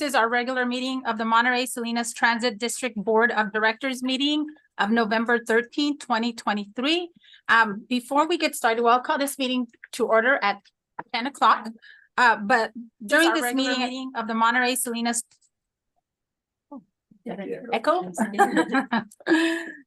This is our regular meeting of the Monterey Salinas Transit District Board of Directors meeting of November 13th, 2023. Before we get started, I'll call this meeting to order at 10 o'clock. But during this meeting of the Monterey Salinas Echo.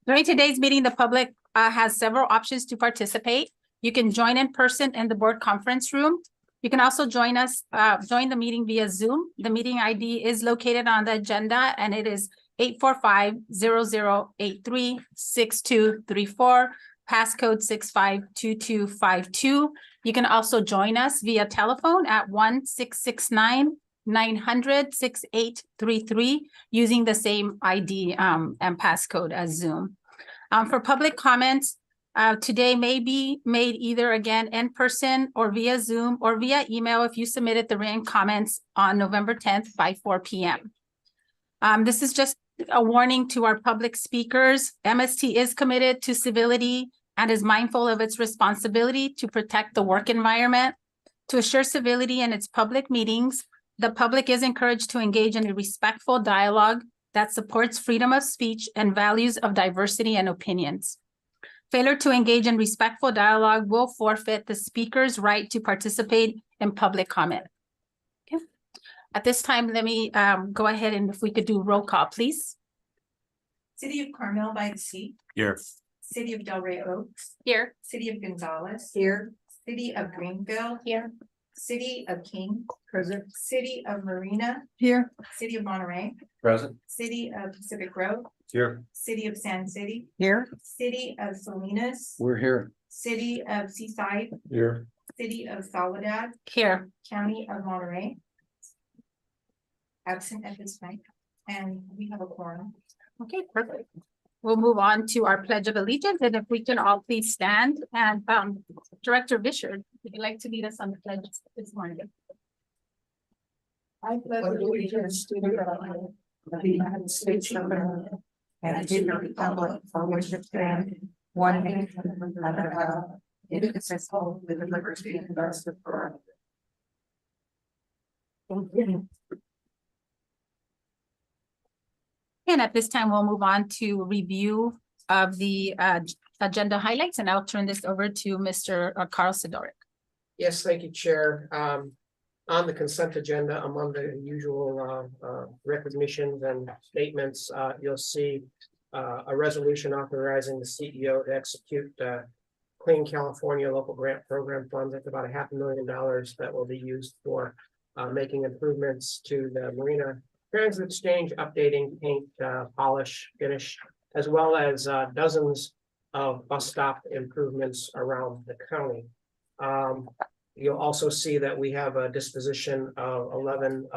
During today's meeting, the public has several options to participate. You can join in person in the board conference room. You can also join the meeting via Zoom. The meeting ID is located on the agenda and it is 845-0083-6234, passcode 652252. You can also join us via telephone at 1-669-900-6833 using the same ID and passcode as Zoom. For public comments, today may be made either again in person or via Zoom or via email if you submitted the written comments on November 10th by 4 p.m. This is just a warning to our public speakers. MST is committed to civility and is mindful of its responsibility to protect the work environment. To assure civility in its public meetings, the public is encouraged to engage in a respectful dialogue that supports freedom of speech and values of diversity and opinions. Failure to engage in respectful dialogue will forfeit the speaker's right to participate in public comment. Okay. At this time, let me go ahead and if we could do roll call, please. City of Carmel by the Sea. Here. City of Delray Oaks. Here. City of Gonzales. Here. City of Greenville. Here. City of King. Present. City of Marina. Here. City of Monterey. Present. City of Pacific Grove. Here. City of San City. Here. City of Salinas. We're here. City of Seaside. Here. City of Soledad. Here. County of Monterey. Absent at this time. And we have a quorum. Okay, perfect. We'll move on to our Pledge of Allegiance, and if we can all please stand. And Director Vischer, would you like to lead us on the pledge this morning? I pledge allegiance to the flag of the United States of America and to the republic for which it stands, one nation under God, indivisible, with liberty and justice for all. Thank you. And at this time, we'll move on to review of the agenda highlights, and I'll turn this over to Mr. Carl Sidoric. Yes, thank you, Chair. On the consent agenda, among the usual recognitions and statements, you'll see a resolution authorizing the CEO to execute Clean California Local Grant Program funds. That's about $500,000 that will be used for making improvements to the Marina Transit Exchange, updating paint, polish, finish, as well as dozens of bus stop improvements around the county. You'll also see that we have a disposition of 11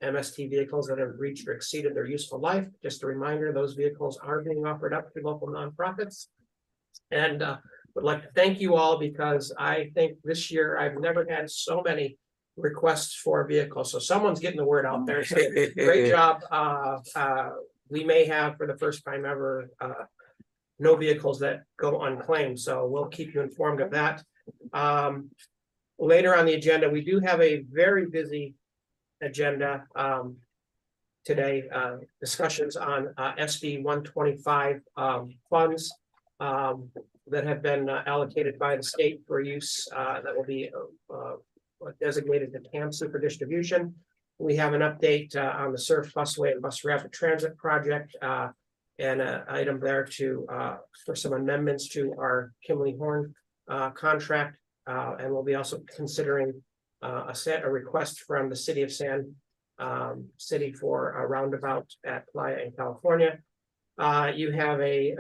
MST vehicles that have reached or exceeded their useful life. Just a reminder, those vehicles are being offered up to local nonprofits. And would like to thank you all because I think this year I've never had so many requests for vehicles. So someone's getting the word out there. So great job. We may have for the first time ever no vehicles that go unclaimed. So we'll keep you informed of that. Later on the agenda, we do have a very busy agenda today. Discussions on SB 125 funds that have been allocated by the state for use that will be designated the TAM Super Distribution. We have an update on the Surf Busway and Bus Rapid Transit project and an item there for some amendments to our Kimley Horn contract. And we'll be also considering a request from the city of San City for a roundabout at Playa in California. You have a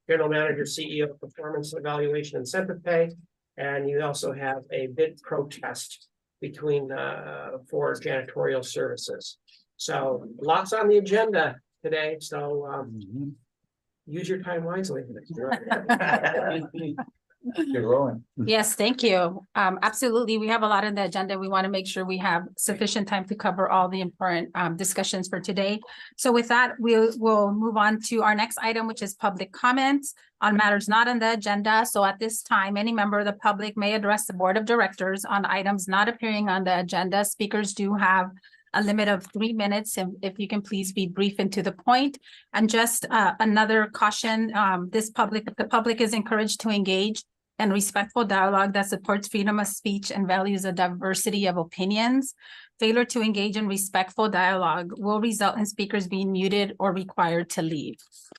general manager, CEO, performance evaluation incentive pay. And you also have a bid protest between for janitorial services. So lots on the agenda today. So use your time wisely. You're rolling. Yes, thank you. Absolutely. We have a lot on the agenda. We want to make sure we have sufficient time to cover all the important discussions for today. So with that, we'll move on to our next item, which is public comments on matters not on the agenda. So at this time, any member of the public may address the board of directors on items not appearing on the agenda. Speakers do have a limit of 3 minutes, and if you can please be brief and to the point. And just another caution, the public is encouraged to engage in respectful dialogue that supports freedom of speech and values a diversity of opinions. Failure to engage in respectful dialogue will result in speakers being muted or required to leave.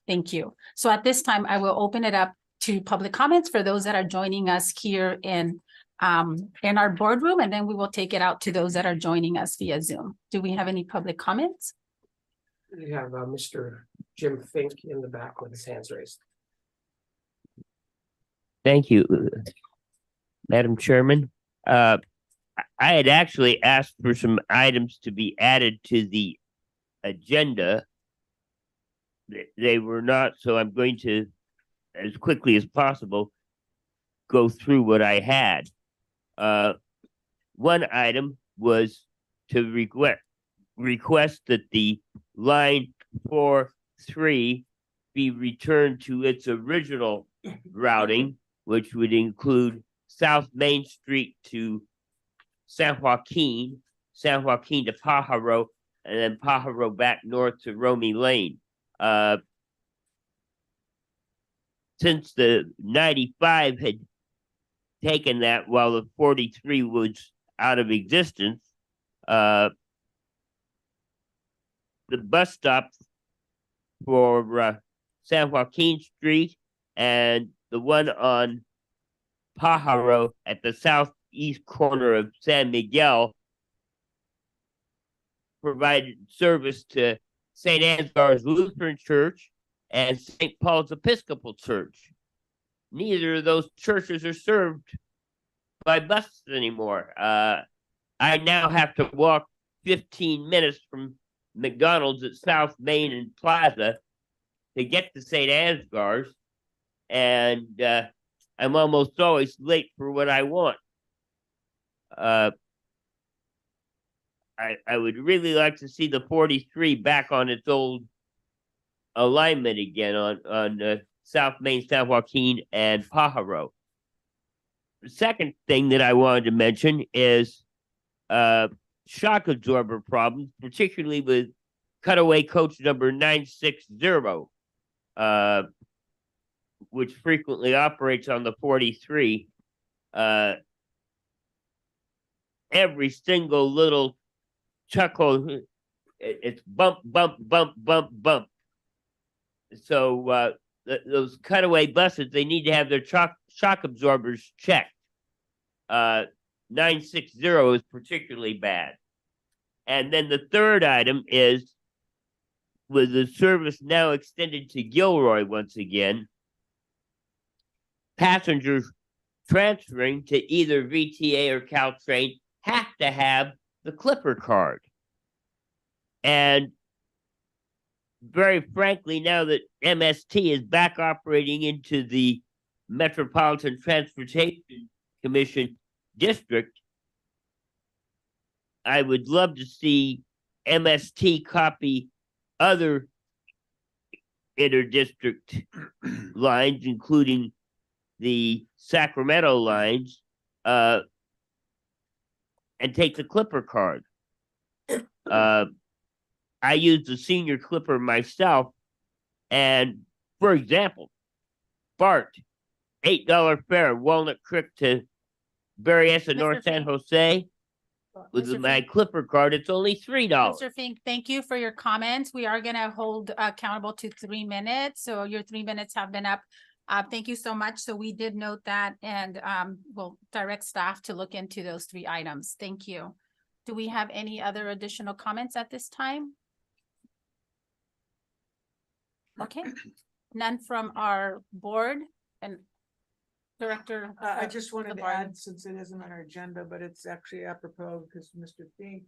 Thank you. So at this time, I will open it up to public comments for those that are joining us here in our boardroom, and then we will take it out to those that are joining us via Zoom. Do we have any public comments? We have Mr. Jim Fink in the back with his hands raised. Thank you, Madam Chairman. I had actually asked for some items to be added to the agenda. They were not, so I'm going to, as quickly as possible, go through what I had. One item was to request that the line 4-3 be returned to its original routing, which would include South Main Street to San Joaquin to Pajaro, and then Pajaro back north to Romy Lane. Since the 95 had taken that while the 43 was out of existence, the bus stop for San Joaquin Street and the one on Pajaro at the southeast corner of San Miguel provided service to St. Ansgar's Lutheran Church and St. Paul's Episcopal Church. Neither of those churches are served by buses anymore. I now have to walk 15 minutes from McDonald's at South Main and Plaza to get to St. Ansgar's, and I'm almost always late for what I want. I would really like to see the 43 back on its old alignment again on South Main, San Joaquin, and Pajaro. The second thing that I wanted to mention is shock absorber problems, particularly with cutaway coach number 960, which frequently operates on the 43. Every single little chuckle, it's bump, bump, bump, bump, bump. So those cutaway buses, they need to have their shock absorbers checked. 960 is particularly bad. And then the third item is, with the service now extended to Gilroy once again, passengers transferring to either VTA or Caltrain have to have the Clipper card. And very frankly, now that MST is back operating into the Metropolitan Transportation Commission district, I would love to see MST copy other interdistrict lines, including the Sacramento lines, and take the Clipper card. I use the senior Clipper myself, and for example, BART, $8 fare, Walnut Creek to Berryessa, North San Jose. With my Clipper card, it's only $3. Mr. Fink, thank you for your comments. We are going to hold accountable to 3 minutes. So your 3 minutes have been up. Thank you so much. So we did note that, and we'll direct staff to look into those 3 items. Thank you. Do we have any other additional comments at this time? Okay, none from our board and Director. I just wanted to add, since it isn't on our agenda, but it's actually apropos because Mr. Fink,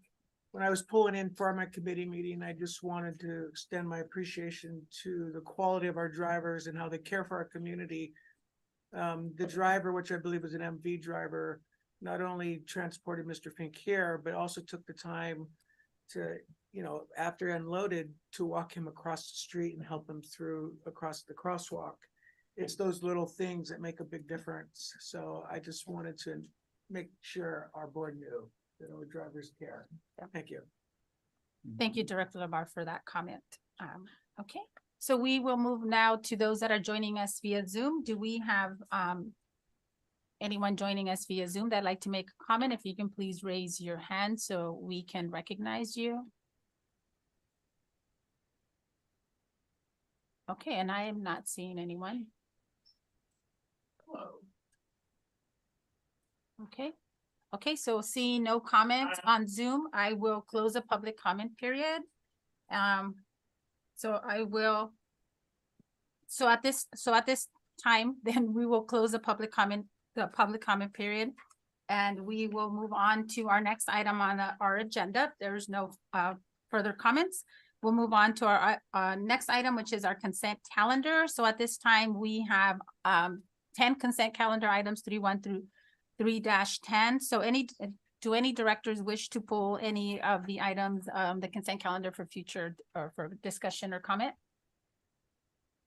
when I was pulling in for my committee meeting, I just wanted to extend my appreciation to the quality of our drivers and how they care for our community. The driver, which I believe was an MV driver, not only transported Mr. Fink here, but also took the time to, after unloaded, to walk him across the street and help him through across the crosswalk. It's those little things that make a big difference. So I just wanted to make sure our board knew that our drivers care. Thank you. Thank you, Director Labar, for that comment. Okay, so we will move now to those that are joining us via Zoom. Do we have anyone joining us via Zoom that'd like to make a comment? If you can please raise your hand so we can recognize you. Okay, and I am not seeing anyone. Okay. Okay, so seeing no comments on Zoom, I will close the public comment period. So I will. So at this time, then we will close the public comment period. And we will move on to our next item on our agenda. There's no further comments. We'll move on to our next item, which is our consent calendar. So at this time, we have 10 consent calendar items, 3-1 through 3-10. So do any directors wish to pull any of the items, the consent calendar for future or for discussion or comment?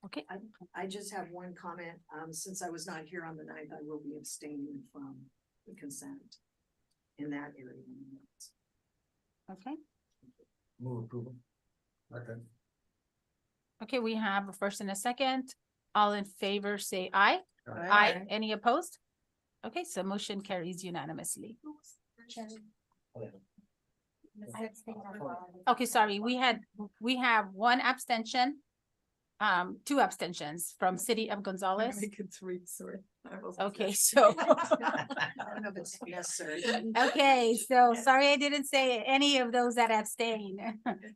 Okay, I just have one comment. Since I was not here on the 9th, I will be abstaining from the consent in that area. okay. Move approval. Okay. Okay, we have a first and a second. All in favor, say aye. Aye. Any opposed? Okay, so motion carries unanimously. Okay, sorry, we have one abstention. 2 abstentions from City of Gonzales. Make it 3, sorry. Okay, so, I don't know if it's necessary. okay, so sorry I didn't say any of those that abstain.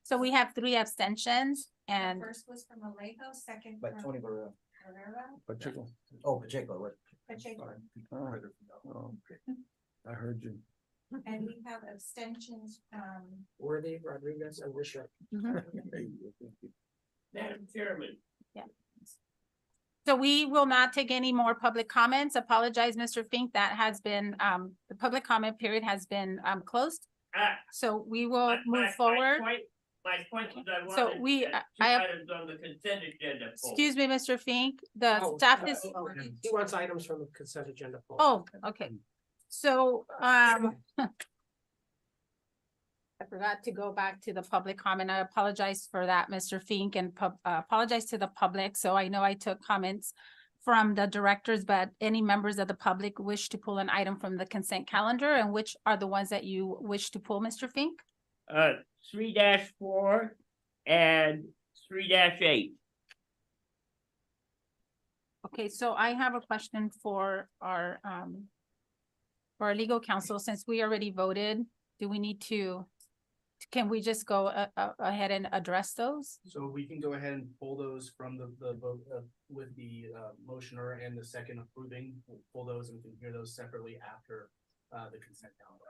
So we have 3 abstentions and First was from Alejo, second But from Tony Barrera. Herrera, Pacheco. Oh, Pacheco, right. Pacheco, Oh, okay. I heard you. and we have abstentions from Worthy, Rodriguez, and Risha. Mhm. Madam Chairman. So we will not take any more public comments. Apologize, Mr. Fink, that has been, the public comment period has been, closed. So we will move forward. My point was I So wanted we- two I have- items on the consent agenda. pulled. Excuse me, Mr. Fink, the Oh, staff is, He wants items from the consent agenda. pulled. oh, okay. So, I forgot to go back to the public comment. I apologize for that, Mr. Fink, and apologize to the public. So I know I took comments from the directors, but any members of the public wish to pull an item from the consent calendar, and which are the ones that you wish to pull, Mr. Fink? 3-4 and 3-8. Okay, so I have a question for our legal counsel. Since we already voted, do we need to, can we just go ahead and address those? So we can go ahead and pull those from the vote with the motioner and the second approving. We'll pull those and we can hear those separately after the consent calendar.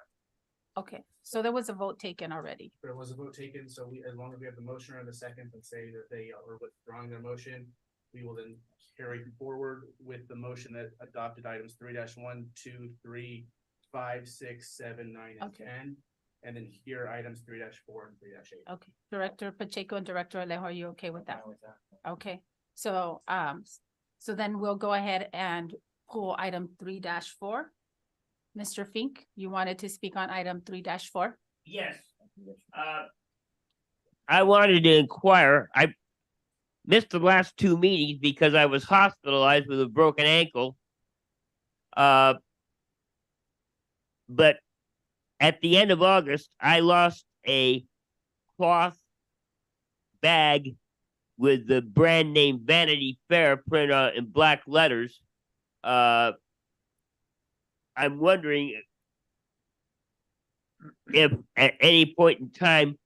Okay, so there was a vote taken already. There was a vote taken, so we, as long as we have the motioner and the second that say that they are withdrawing their motion, we will then carry forward with the motion that adopted items 3-1, 2, 3, 5, 6, 7, 9, and Okay. 10. And then here items 3-4 and 3-8. Okay, Director Pacheco and Director Alejo, are you okay with that? Fine with that. Okay, so, so then we'll go ahead and pull item 3-4. Mr. Fink, you wanted to speak on item 3-4? Yes. I wanted to inquire, I missed the last 2 meetings because I was hospitalized with a broken ankle. But at the end of August, I lost a cloth bag with the brand name Vanity Fair printed on in black letters. I'm wondering if at any point in time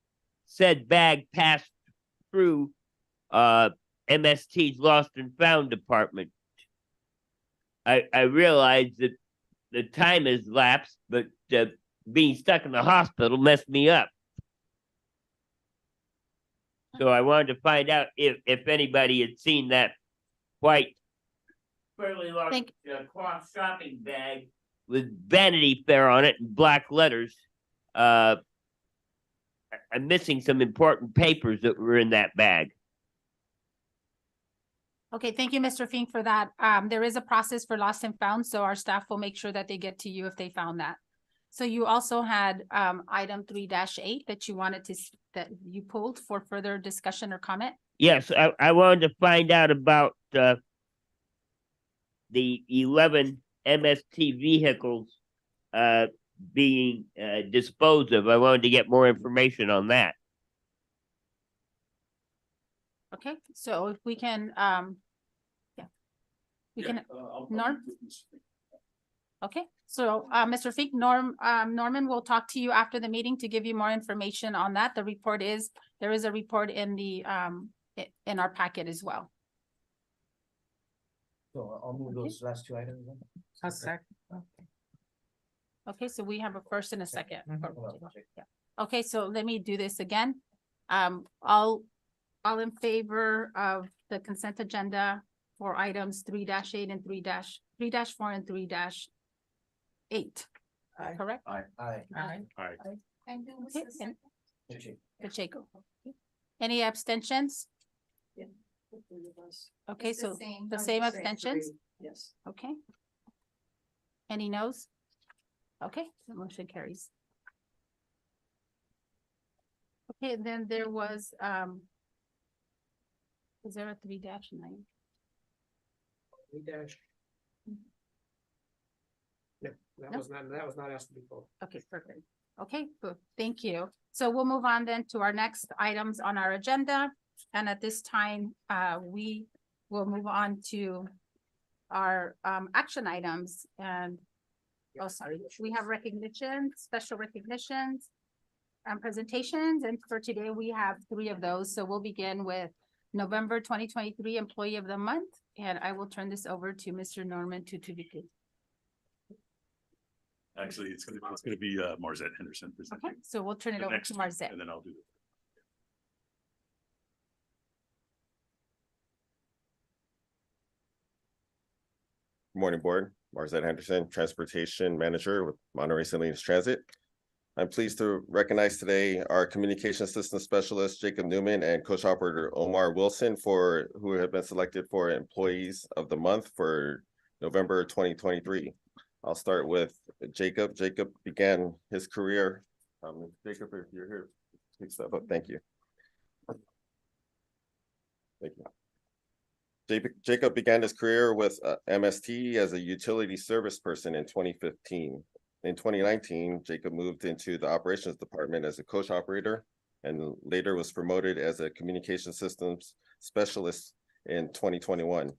said bag passed through MST's lost and found department. I realize that the time has lapsed, but being stuck in the hospital messed me up. So I wanted to find out if anybody had seen that white, fairly large Thank- cloth shopping bag with Vanity Fair on it in black letters. I'm missing some important papers that were in that bag. Okay, thank you, Mr. Fink, for that. There is a process for lost and found, so our staff will make sure that they get to you if they found that. So you also had item 3-8 that you wanted to that you pulled for further discussion or comment? Yes, I wanted to find out about the 11 MST vehicles being disposed of. I wanted to get more information on that. Okay, so if we can, yeah. We can, Norm? Okay, so, Mr. Fink, Norman will talk to you after the meeting to give you more information on that. The report is, there is a report in the, in our packet as well. So I'll move those last two items then. A sec. Okay, so we have a first and a second. Mhm. Yeah. Okay, so let me do this again. All in favor of the consent agenda for items 3-8 and 3-4 and 3-8, Aye. correct? Aye. Aye. And who was Okay, the second? Pacheco. Any abstentions? Okay, It's the so same. the same abstentions? Yes. Okay. Any noes? Okay, the motion carries. Okay, then there was, is there a 3-9? We dash. No, No? that was not asked to be pulled. Okay, perfect. Okay, good. Thank you. So we'll move on then to our next items on our agenda. And at this time, we will move on to our action items and, oh, sorry, we have recognitions, special recognitions and presentations. And for today, we have 3 of those. So we'll begin with November 2023 Employee of the Month. And I will turn this over to Mr. Norman Tutubiku. Actually, it's gonna be Marzette Henderson presenting. Okay, so we'll turn it the over next to one, Marzette. And then I'll do the. Morning, Board. Marzette Henderson, Transportation Manager with Monterey St. Helens Transit. I'm pleased to recognize today our Communication System Specialist, Jacob Newman, and Coach Operator Omar Wilson who have been selected for Employees of the Month for November 2023. I'll start with Jacob. Jacob began his career. Jacob, if you're here, please step up. Thank you. Thank you. Jacob began his career with MST as a utility service person in 2015. In 2019, Jacob moved into the operations department as a coach operator and later was promoted as a communication systems specialist in 2021.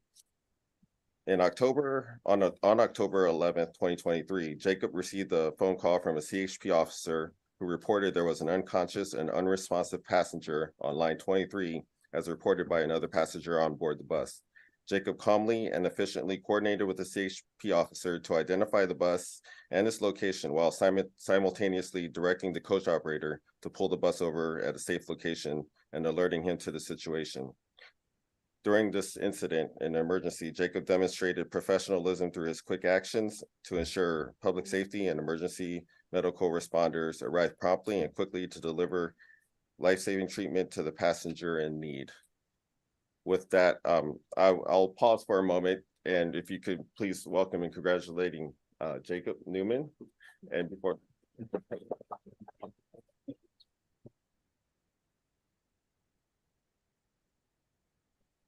On October 11th, 2023, Jacob received a phone call from a CHP officer who reported there was an unconscious and unresponsive passenger on line 23 as reported by another passenger on board the bus. Jacob calmly and efficiently coordinated with the CHP officer to identify the bus and its location while simultaneously directing the coach operator to pull the bus over at a safe location and alerting him to the situation. During this incident and emergency, Jacob demonstrated professionalism through his quick actions to ensure public safety and emergency medical responders arrived promptly and quickly to deliver life-saving treatment to the passenger in need. With that, I'll pause for a moment, and if you could please welcome and congratulating Jacob Newman. And before.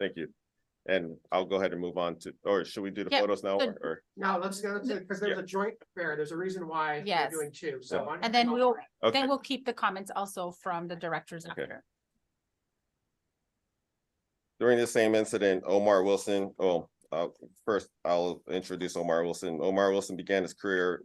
Thank you. And I'll go ahead and move on to, or should we do the Yeah, photos now? so- Or No, let's go to, because there's a joint affair. There's a reason why we're Yes. doing 2. So. why don't And we then go we'll, for it? okay. then we'll keep the comments also from the directors Okay. after. During the same incident, Omar Wilson, first I'll introduce Omar Wilson. Omar Wilson began his career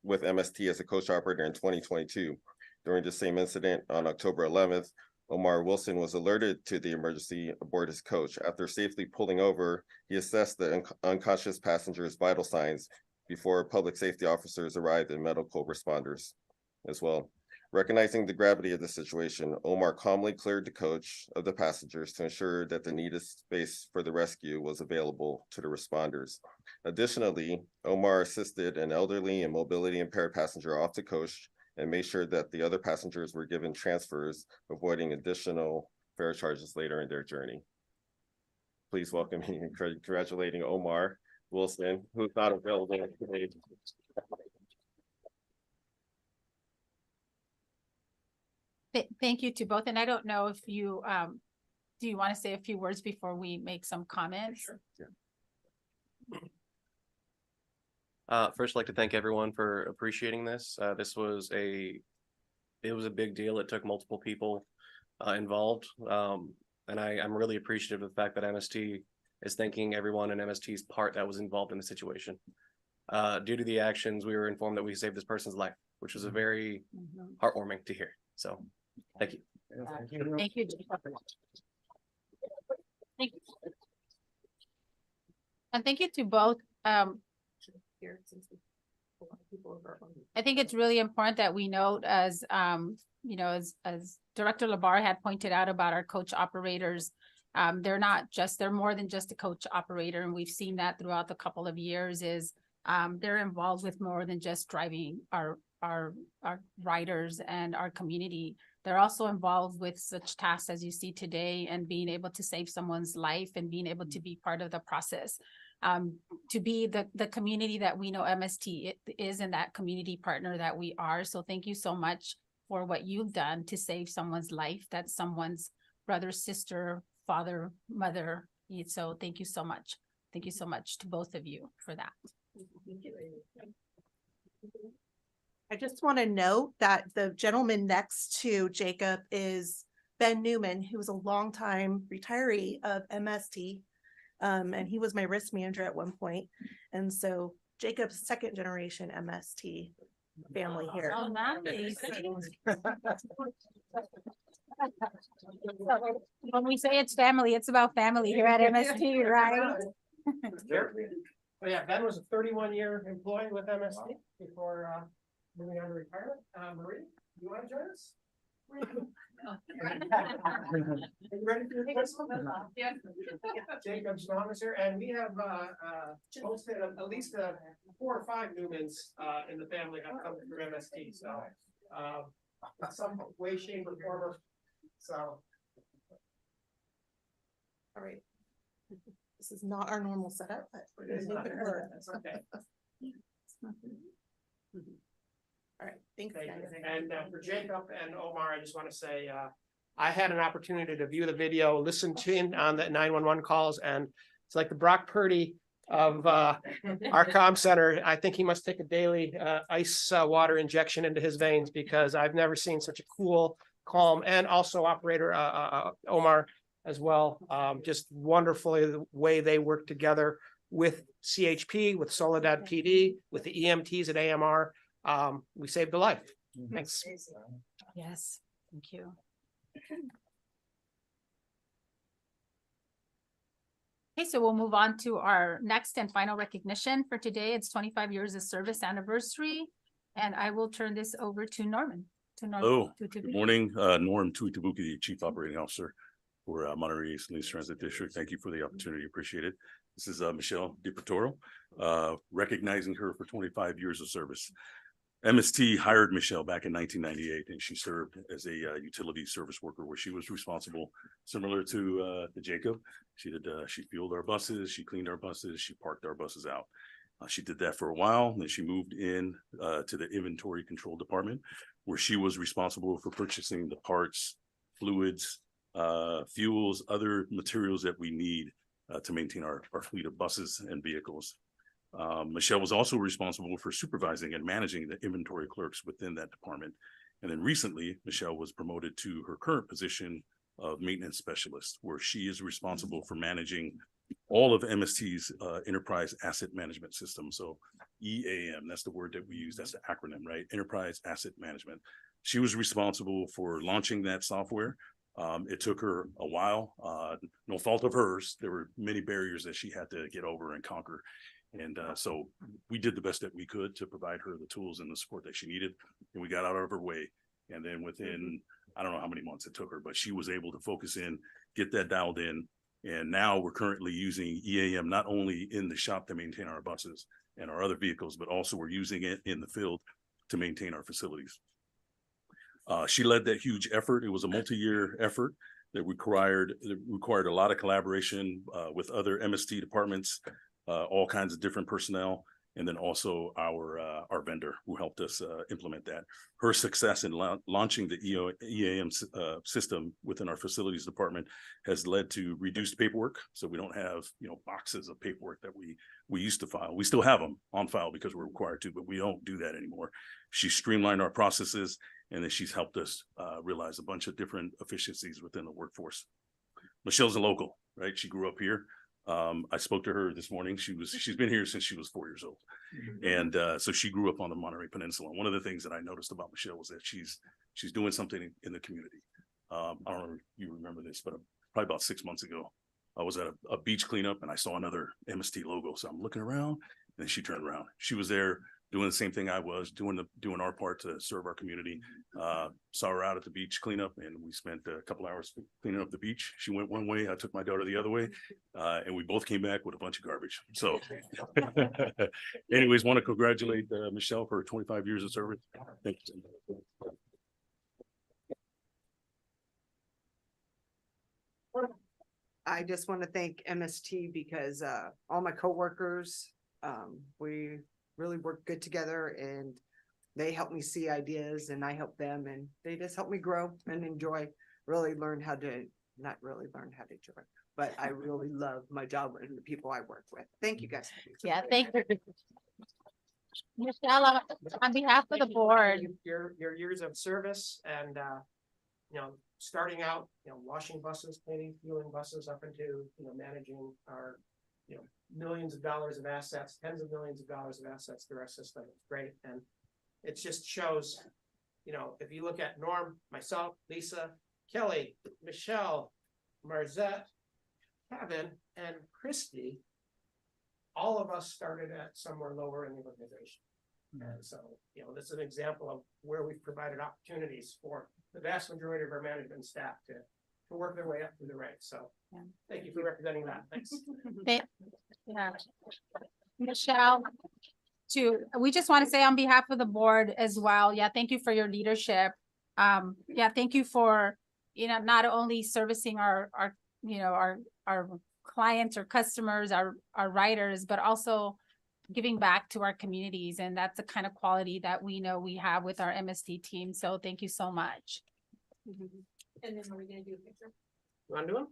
with MST as a coach operator in 2022. During the same incident on October 11th, Omar Wilson was alerted to the emergency aboard his coach. After safely pulling over, he assessed the unconscious passenger's vital signs before public safety officers arrived and medical responders as well. Recognizing the gravity of the situation, Omar calmly cleared the coach of the passengers to ensure that the needed space for the rescue was available to the responders. Additionally, Omar assisted an elderly and mobility impaired passenger off the coach and made sure that the other passengers were given transfers, avoiding additional fare charges later in their journey. Please welcome me and congratulating Omar Wilson, who's not available today. Thank you to both. And I don't know if you, do you want to say a few words before we make some comments? First, I'd like to thank everyone for appreciating this. It was a big deal. It took multiple people involved. And I'm really appreciative of the fact that MST is thanking everyone in MST's part that was involved in the situation. Due to the actions, we were informed that we saved this person's life, which was a very heartwarming to hear. So, thank you. Thank you. Thank you. And thank you to both. I think it's really important that we note as, you know, as Director Labar had pointed out about our coach operators, they're more than just a coach operator. And we've seen that throughout the couple of years is, they're involved with more than just driving our riders and our community. They're also involved with such tasks as you see today and being able to save someone's life and being able to be part of the process. To be the community that we know MST is and that community partner that we are. So thank you so much for what you've done to save someone's life. That's someone's brother, sister, father, mother. So thank you so much. Thank you so much to both of you for that. I just want to note that the gentleman next to Jacob is Ben Newman, who was a longtime retiree of MST. And he was my risk manager at one point. And so Jacob's second generation MST family here. Oh, nice. When we say it's family, it's about family here at MST, right? But yeah, Ben was a 31-year employee with MST before moving on to retirement. Marie, you want to join us? Are you ready for your question? Yes. Jacob Strong is here, and we have posted at least 4 or 5 Newmans in the family have come through MST. So some way, shape, or form. So All right. This is not our normal setup, but we're gonna make it work. okay. All right, thanks, guys. And for Jacob and Omar, I just want to say, I had an opportunity to view the video, listen to in on the 911 calls, and it's like the Brock Purdy of our comm center. I think he must take a daily ice water injection into his veins because I've never seen such a cool, calm, and also operator Omar as well. Just wonderfully the way they work together with CHP, with Soledad PD, with the EMTs at AMR. We saved a life. Thanks. Yes, thank you. Okay, so we'll move on to our next and final recognition for today. It's 25 years of service anniversary, and I will turn this over to Norman. Hello, good morning. Norm Tuitabuki, the Chief Operating Officer for Monterey East Police Transit District. Thank you for the opportunity. Appreciate it. This is Michelle DiPatoro, recognizing her for 25 years of service. MST hired Michelle back in 1998, and she served as a utility service worker where she was responsible, similar to Jacob. She fueled our buses, she cleaned our buses, she parked our buses out. She did that for a while, then she moved in to the inventory control department, where she was responsible for purchasing the parts, fluids, fuels, other materials that we need to maintain our fleet of buses and vehicles. Michelle was also responsible for supervising and managing the inventory clerks within that department. And then recently, Michelle was promoted to her current position of maintenance specialist, where she is responsible for managing all of MST's enterprise asset management system. So EAM, that's the word that we use. That's the acronym, right? Enterprise Asset Management. She was responsible for launching that software. It took her a while, no fault of hers. There were many barriers that she had to get over and conquer. And so we did the best that we could to provide her the tools and the support that she needed. And we got out of her way. And then within, I don't know how many months it took her, but she was able to focus in, get that dialed in. And now we're currently using EAM not only in the shop to maintain our buses and our other vehicles, but also we're using it in the field to maintain our facilities. She led that huge effort. It was a multi-year effort that required a lot of collaboration with other MST departments, all kinds of different personnel. and then also our vendor who helped us implement that. Her success in launching the EAM system within our facilities department has led to reduced paperwork. So we don't have, boxes of paperwork that we used to file. We still have them on file because we're required to, but we don't do that anymore. She streamlined our processes, and then she's helped us realize a bunch of different efficiencies within the workforce. Michelle's a local, right? She grew up here. I spoke to her this morning. She's been here since she was 4 years old. And so she grew up on the Monterey Peninsula. One of the things that I noticed about Michelle was that she's doing something in the community. I don't know if you remember this, but probably about 6 months ago, I was at a beach cleanup and I saw another MST logo. So I'm looking around, and she turned around. She was there doing the same thing I was, doing our part to serve our community. Saw her out at the beach cleanup, and we spent a couple hours cleaning up the beach. She went one way, I took my daughter the other way, and we both came back with a bunch of garbage. So anyways, want to congratulate Michelle for 25 years of service. Thank you. I just want to thank MST because all my coworkers, we really work good together, and they help me see ideas and I help them, and they just help me grow and enjoy, not really learn how to enjoy, but I really love my job and the people I work with. Thank you guys. Yeah, thank you. Michelle, on behalf of the board. Your years of service and, starting out, washing buses, cleaning, fueling buses up into, managing our, millions of dollars of assets, tens of millions of dollars of assets through our system. It's great. And it just shows, if you look at Norm, myself, Lisa, Kelly, Michelle, Marzette, Kevin, and Christy, all of us started at somewhere lower in the organization. And so, this is an example of where we've provided opportunities for the vast majority of our management staff to work their way up through the ranks. So thank you for representing that. Thanks. Yeah. Michelle, we just want to say on behalf of the board as well, thank you for your leadership. Thank you for, not only servicing our clients or customers, our writers, but also giving back to our communities. And that's the kind of quality that we know we have with our MST team. So thank you so much. And then are we gonna do a picture? You want to do them?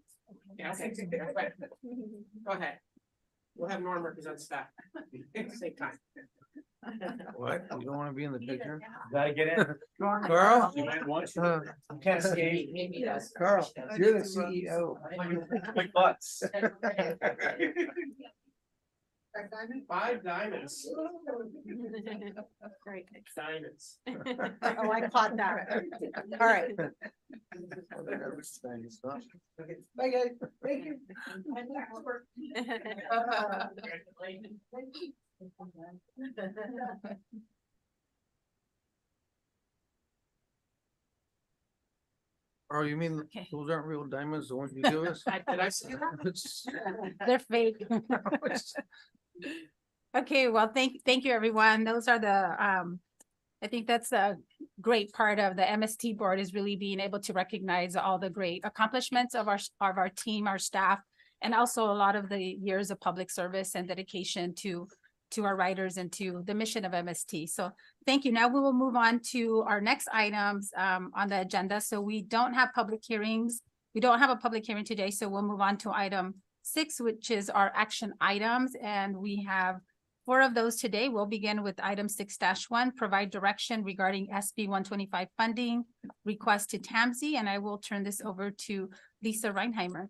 Yeah. Okay. Go ahead. We'll have Norm represent staff. Same time. What? You don't want to be in the picture? Gotta get in. Carl? You might want Uh, to. Cascade. Maybe that's. Carl, you're the CEO. Big butts. 5 diamonds. Great. Diamonds. Oh, I caught that. All right. Bye, guys. Thank you. Oh, you mean Okay. those aren't real diamonds, the ones you give us? Did I see that? They're fake. Okay, well, thank you, everyone. Those are the, I think that's a great part of the MST board, is really being able to recognize all the great accomplishments of our team, our staff, and also a lot of the years of public service and dedication to our writers and to the mission of MST. So thank you. Now we will move on to our next items on the agenda. So we don't have public hearings. We don't have a public hearing today, so we'll move on to item 6, which is our action items. And we have 4 of those today. We'll begin with item 6-1, provide direction regarding SB 125 funding request to TAMSI. And I will turn this over to Lisa Reinheimer.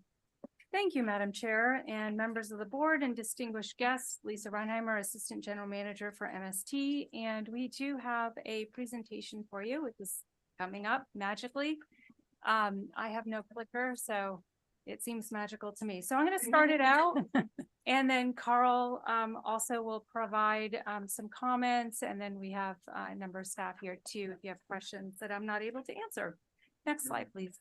Thank you, Madam Chair and members of the board and distinguished guests. Lisa Reinheimer, Assistant General Manager for MST. And we do have a presentation for you, which is coming up magically. I have no clicker, so it seems magical to me. So I'm going to start it out. And then Carl also will provide some comments. And then we have a number of staff here too, if you have questions that I'm not able to answer. Next slide, please.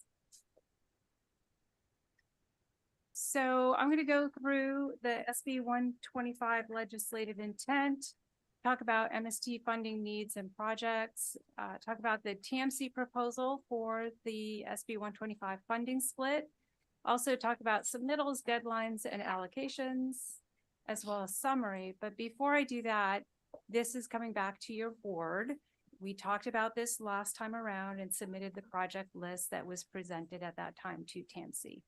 So I'm going to go through the SB 125 legislative intent, talk about MST funding needs and projects, talk about the TAMSI proposal for the SB 125 funding split, also talk about submittals, deadlines, and allocations, as well as summary. But before I do that, this is coming back to your board. We talked about this last time around and submitted the project list that was presented at that time to TAMC.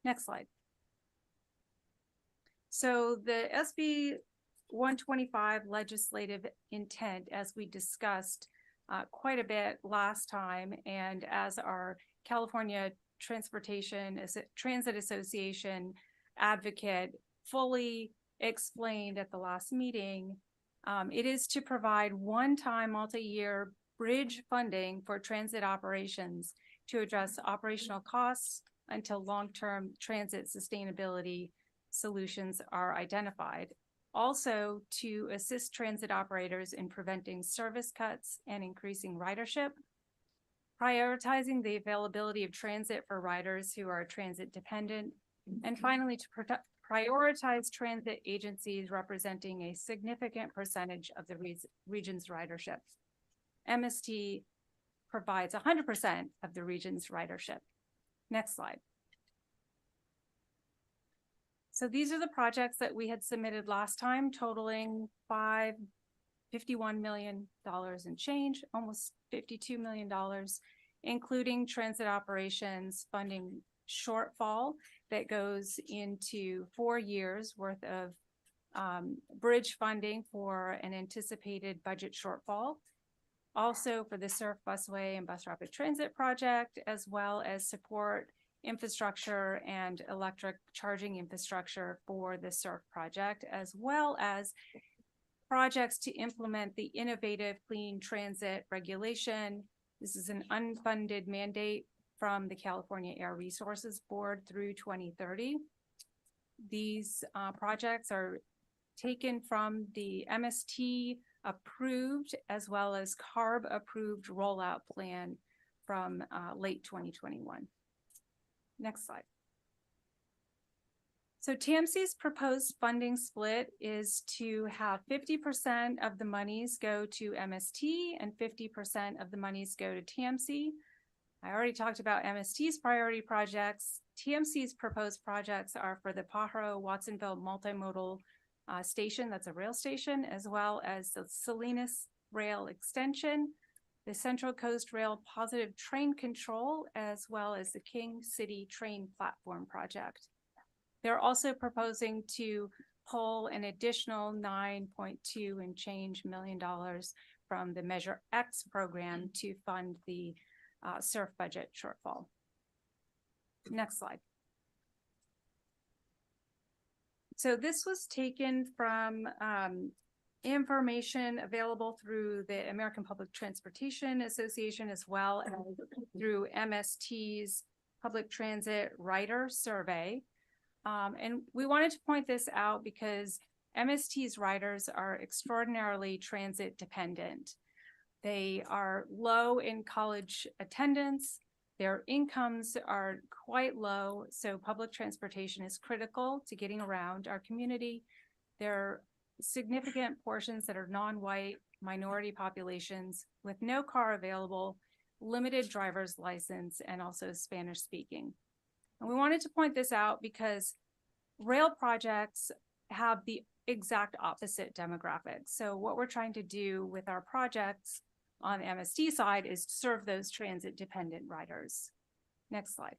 Next slide. So the SB 125 legislative intent, as we discussed quite a bit last time, and as our California Transit Association advocate fully explained at the last meeting, it is to provide one-time multi-year bridge funding for transit operations to address operational costs until long-term transit sustainability solutions are identified. Also, to assist transit operators in preventing service cuts and increasing ridership, prioritizing the availability of transit for riders who are transit dependent, and finally, to prioritize transit agencies representing a significant percentage of the region's ridership. MST provides 100% of the region's ridership. Next slide. So these are the projects that we had submitted last time, totaling $51 million and change, almost $52 million, including transit operations funding shortfall that goes into 4 years worth of bridge funding for an anticipated budget shortfall. Also for the Surf Busway and Bus Rapid Transit project, as well as support infrastructure and electric charging infrastructure for the Surf project, as well as projects to implement the innovative clean transit regulation. This is an unfunded mandate from the California Air Resources Board through 2030. These projects are taken from the MST approved as well as CARB approved rollout plan from late 2021. Next slide. So TAMC's proposed funding split is to have 50% of the monies go to MST and 50% of the monies go to TAMC. I already talked about MST's priority projects. TMC's proposed projects are for the Pajaro Watsonville multimodal station, that's a rail station, as well as the Salinas Rail Extension, the Central Coast Rail Positive Train Control, as well as the King City Train Platform Project. They're also proposing to pull an additional 9.2 and change million from the Measure X program to fund the Surf budget shortfall. Next slide. So this was taken from information available through the American Public Transportation Association, as well as through MST's Public Transit Rider Survey. And we wanted to point this out because MST's riders are extraordinarily transit dependent. They are low in college attendance. Their incomes are quite low, so public transportation is critical to getting around our community. There are significant portions that are non-white minority populations with no car available, limited driver's license, and also Spanish speaking. And we wanted to point this out because rail projects have the exact opposite demographics. So what we're trying to do with our projects on the MST side is to serve those transit dependent riders. Next slide.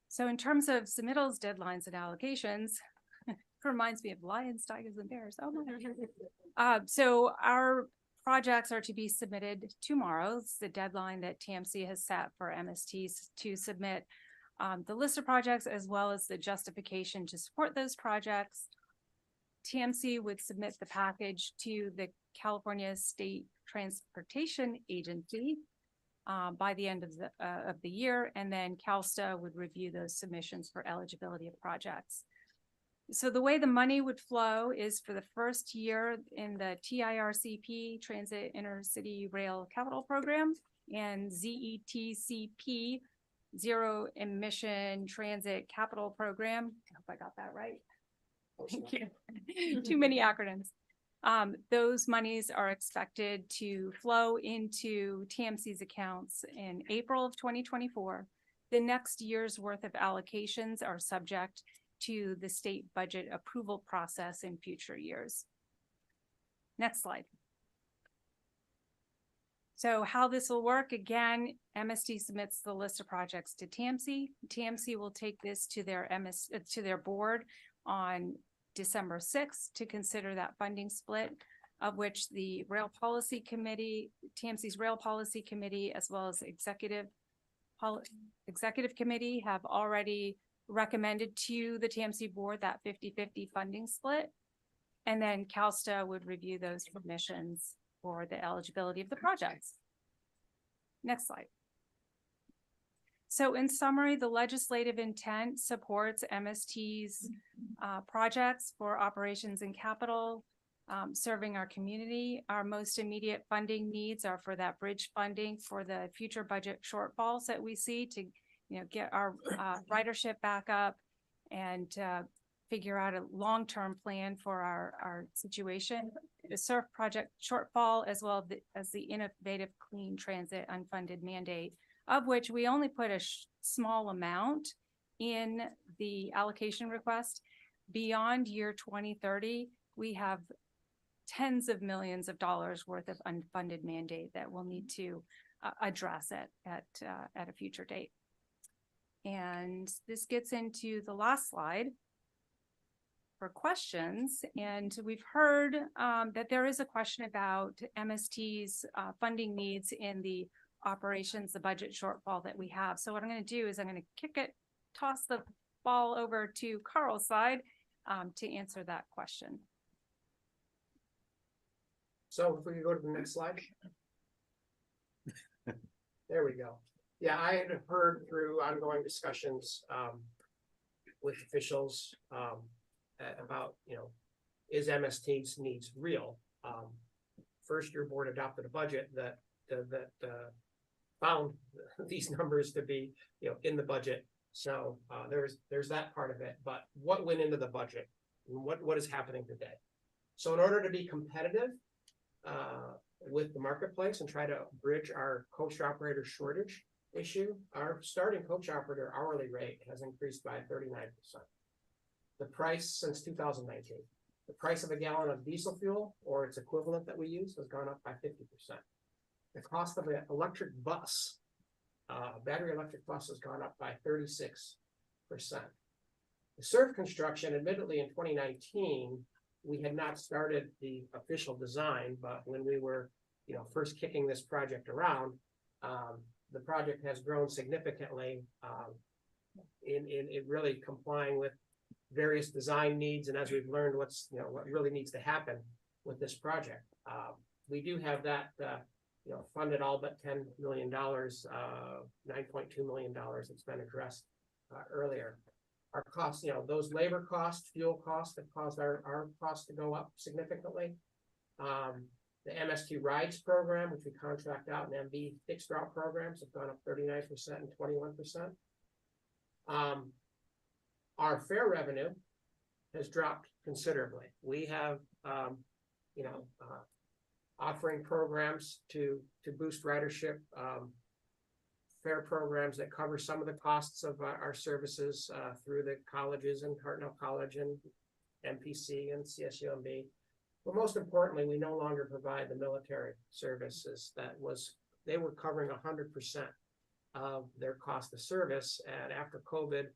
So in terms of submittals, deadlines, and allocations, it reminds me of lions, tigers, and bears. Oh my. So our projects are to be submitted tomorrow. It's the deadline that TMC has set for MSTs to submit the list of projects as well as the justification to support those projects. TMC would submit the package to the California State Transportation Agency by the end of the year, and then CalSTA would review those submissions for eligibility of projects. So the way the money would flow is for the first year in the TIRCP, Transit Intercity Rail Capital Program, and ZETCP, Zero Emission Transit Capital Program. I hope I got that right. Thank you. Too many acronyms. Those monies are expected to flow into TMC's accounts in April of 2024. The next year's worth of allocations are subject to the state budget approval process in future years. Next slide. So how this will work, again, MST submits the list of projects to TAMC. TAMC will take this to their board on December 6th to consider that funding split, of which the Rail Policy Committee, TAMC's Rail Policy Committee, as well as Executive Committee have already recommended to the TAMC board that 50-50 funding split. And then CalSTA would review those submissions for the eligibility of the projects. Next slide. So in summary, the legislative intent supports MST's projects for operations and capital, serving our community. Our most immediate funding needs are for that bridge funding for the future budget shortfalls that we see to, get our ridership back up and figure out a long-term plan for our situation. The SURF project shortfall, as well as the innovative clean transit unfunded mandate, of which we only put a small amount in the allocation request. Beyond year 2030, we have tens of millions of dollars worth of unfunded mandate that we'll need to address at a future date. And this gets into the last slide for questions. And we've heard that there is a question about MST's funding needs in the operations, the budget shortfall that we have. So what I'm going to do is I'm going to toss the ball over to Carl's side to answer that question. So if we could go to the next slide. There we go. Yeah, I had heard through ongoing discussions with officials about, is MST's needs real? First, your board adopted a budget that found these numbers to be, in the budget. So there's that part of it. But what went into the budget? And what is happening today? So in order to be competitive with the marketplace and try to bridge our coach operator shortage issue, our starting coach operator hourly rate has increased by 39%. The price since 2019, the price of a gallon of diesel fuel or its equivalent that we use has gone up by 50%. The cost of an electric bus, battery electric bus, has gone up by 36%. The SURF construction, admittedly in 2019, we had not started the official design, but when we were, first kicking this project around, the project has grown significantly in really complying with various design needs. And as we've learned what really needs to happen with this project, we do have that, funded all but $10 million, $9.2 million that's been addressed earlier. Our costs, those labor costs, fuel costs have caused our costs to go up significantly. The MST rides program, which we contract out, and MV fixed route programs have gone up 39% and 21%. Our fare revenue has dropped considerably. We have, offering programs to boost ridership, fare programs that cover some of the costs of our services through the colleges and Hartnell College and MPC and CSUMB. But most importantly, we no longer provide the military services they were covering 100% of their cost of service. And after COVID,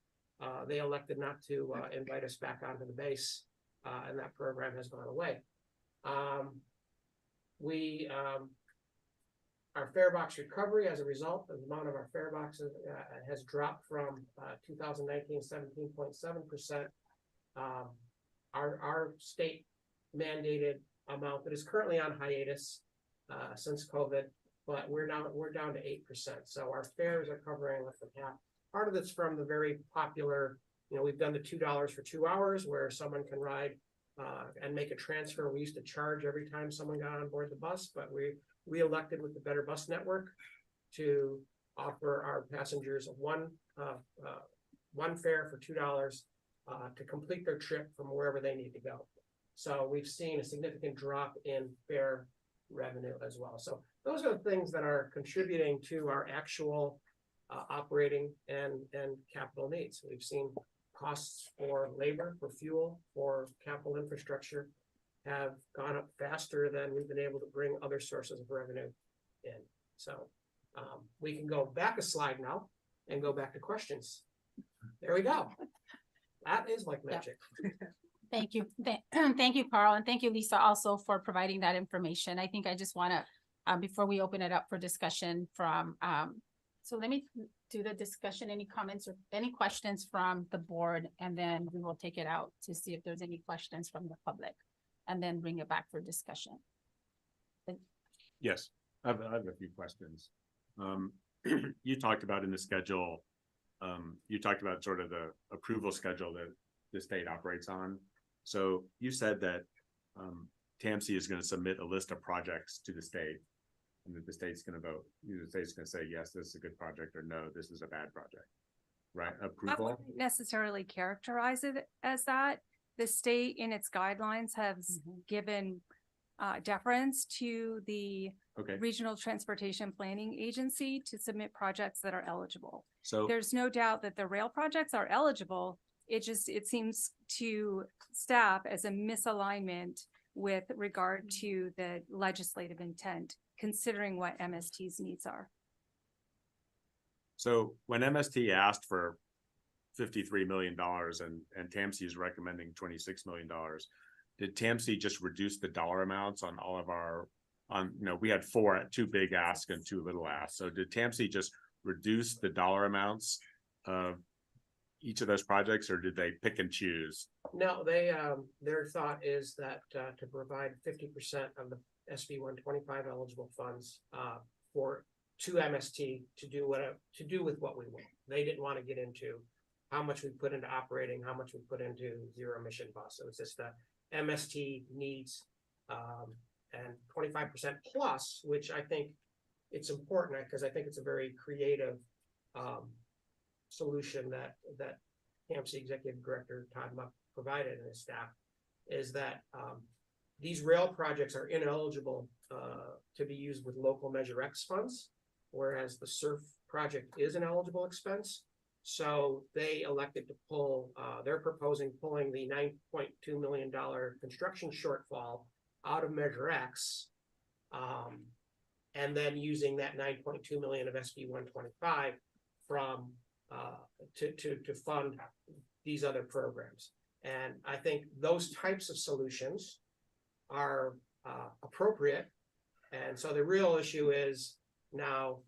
they elected not to invite us back onto the base, and that program has gone away. Our fare box recovery, as a result, the amount of our fare boxes has dropped from 2019, 17.7%. Our state mandated amount that is currently on hiatus since COVID, but we're down to 8%. So our fares are covering less than half. Part of it's from the very popular, we've done the $2 for 2 hours where someone can ride and make a transfer. We used to charge every time someone got on board the bus, but we elected with the Better Bus Network to offer our passengers one fare for $2 to complete their trip from wherever they need to go. So we've seen a significant drop in fare revenue as well. So those are the things that are contributing to our actual operating and capital needs. We've seen costs for labor, for fuel, for capital infrastructure have gone up faster than we've been able to bring other sources of revenue in. So we can go back a slide now and go back to questions. There we go. That is like magic. Thank you. Thank you, Carl, and thank you, Lisa, also for providing that information. I think I just want to, before we open it up for discussion from, so let me do the discussion, any comments or any questions from the board, and then we will take it out to see if there's any questions from the public, and then bring it back for discussion. Yes, I have a few questions. You talked about in the schedule, you talked about sort of the approval schedule that the state operates on. So you said that TAMC is going to submit a list of projects to the state, and that the state's going to vote. The state's going to say, yes, this is a good project, or no, this is a bad project, right? I Approval. wouldn't necessarily characterize it as that. The state in its guidelines has given deference to the Okay, Regional Transportation Planning Agency to submit projects that are eligible. so There's no doubt that the rail projects are eligible. It seems to staff as a misalignment with regard to the legislative intent, considering what MST's needs are. so when MST asked for $53 million and TAMC is recommending $26 million, did TAMC just reduce the dollar amounts on all of our, we had two big asks and two little asks. So did TAMC just reduce the dollar amounts of each of those projects, or did they pick and choose? No, they, their thought is that to provide 50% of the SB 125 eligible funds to MST to do with what we want. They didn't want to get into how much we put into operating, how much we put into zero emission bus. So it's just the MST needs and 25% plus, which I think it's important because I think it's a very creative solution that TAMC Executive Director Todd Muck provided and his staff, is that these rail projects are ineligible to be used with local Measure X funds, whereas the SURF project is an eligible expense. So they elected to pull, they're proposing pulling the $9.2 million construction shortfall out of Measure X, and then using that 9.2 million of SB 125 from to fund these other programs. And I think those types of solutions are appropriate. And so the real issue is now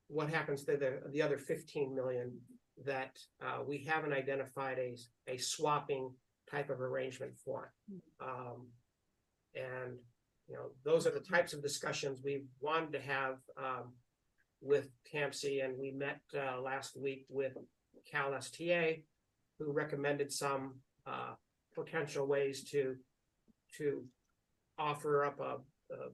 what happens to the other 15 million that we haven't identified a swapping type of arrangement for. And those are the types of discussions we wanted to have with TAMC, and we met last week with CalSTA, who recommended some potential ways to offer up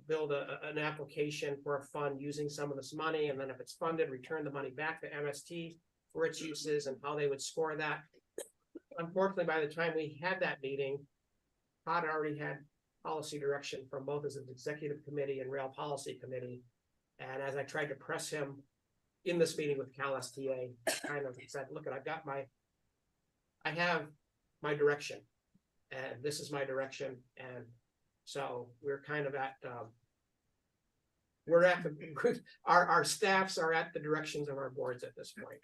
build an application for a fund using some of this money, and then if it's funded, return the money back to MST for its uses and how they would score that. Unfortunately, by the time we had that meeting, Todd already had policy direction from both his executive committee and rail policy committee. And as I tried to press him in this meeting with CalSTA, kind of said, look, I have my direction, and this is my direction. And so we're kind of at, our staffs are at the directions of our boards at this point,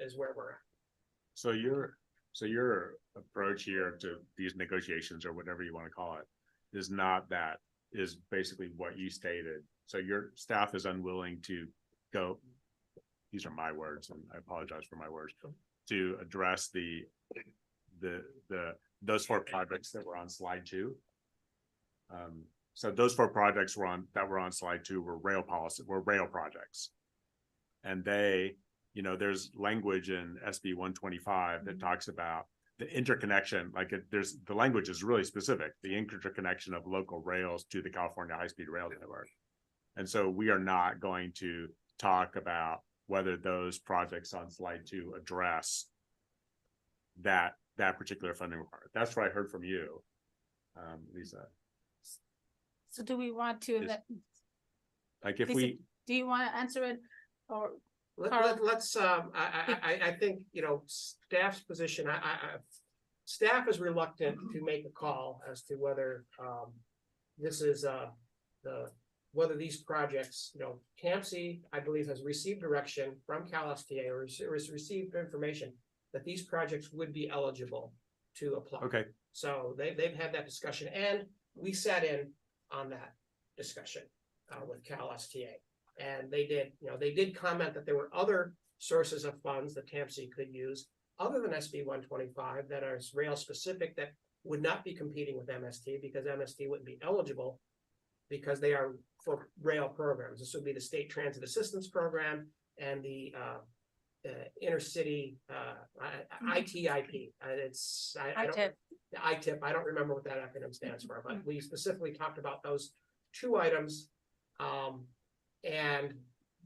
is where we're at. So your approach here to these negotiations, or whatever you want to call it, is not that, is basically what you stated. So your staff is unwilling to go, these are my words, and I apologize for my words, to address those 4 projects that were on slide 2. So those 4 projects that were on slide 2 were rail projects. And they, there's language in SB 125 that talks about the interconnection, the language is really specific, the interconnection of local rails to the California high-speed rail network. And so we are not going to talk about whether those projects on slide 2 address that particular funding requirement. That's what I heard from you, Lisa. So do we want to, Like if Lisa, we, do you want to answer it, or Carl? Let's, I think, you know, staff's position, staff is reluctant to make a call as to whether, this is, whether these projects, you know, CAMSI, I believe, has received direction from CalSTA or has received information that these projects would be eligible to apply. Okay, So they've had that discussion, and we sat in on that discussion with CalSTA. And they did, you know, they did comment that there were other sources of funds that TAMC could use other than SB 125 that are rail specific that would not be competing with MST because MST wouldn't be eligible because they are for rail programs. This would be the State Transit Assistance Program and the intercity ITIP. I don't, ITIP. ITIP. I don't remember what that acronym stands for, but we specifically talked about those two items. And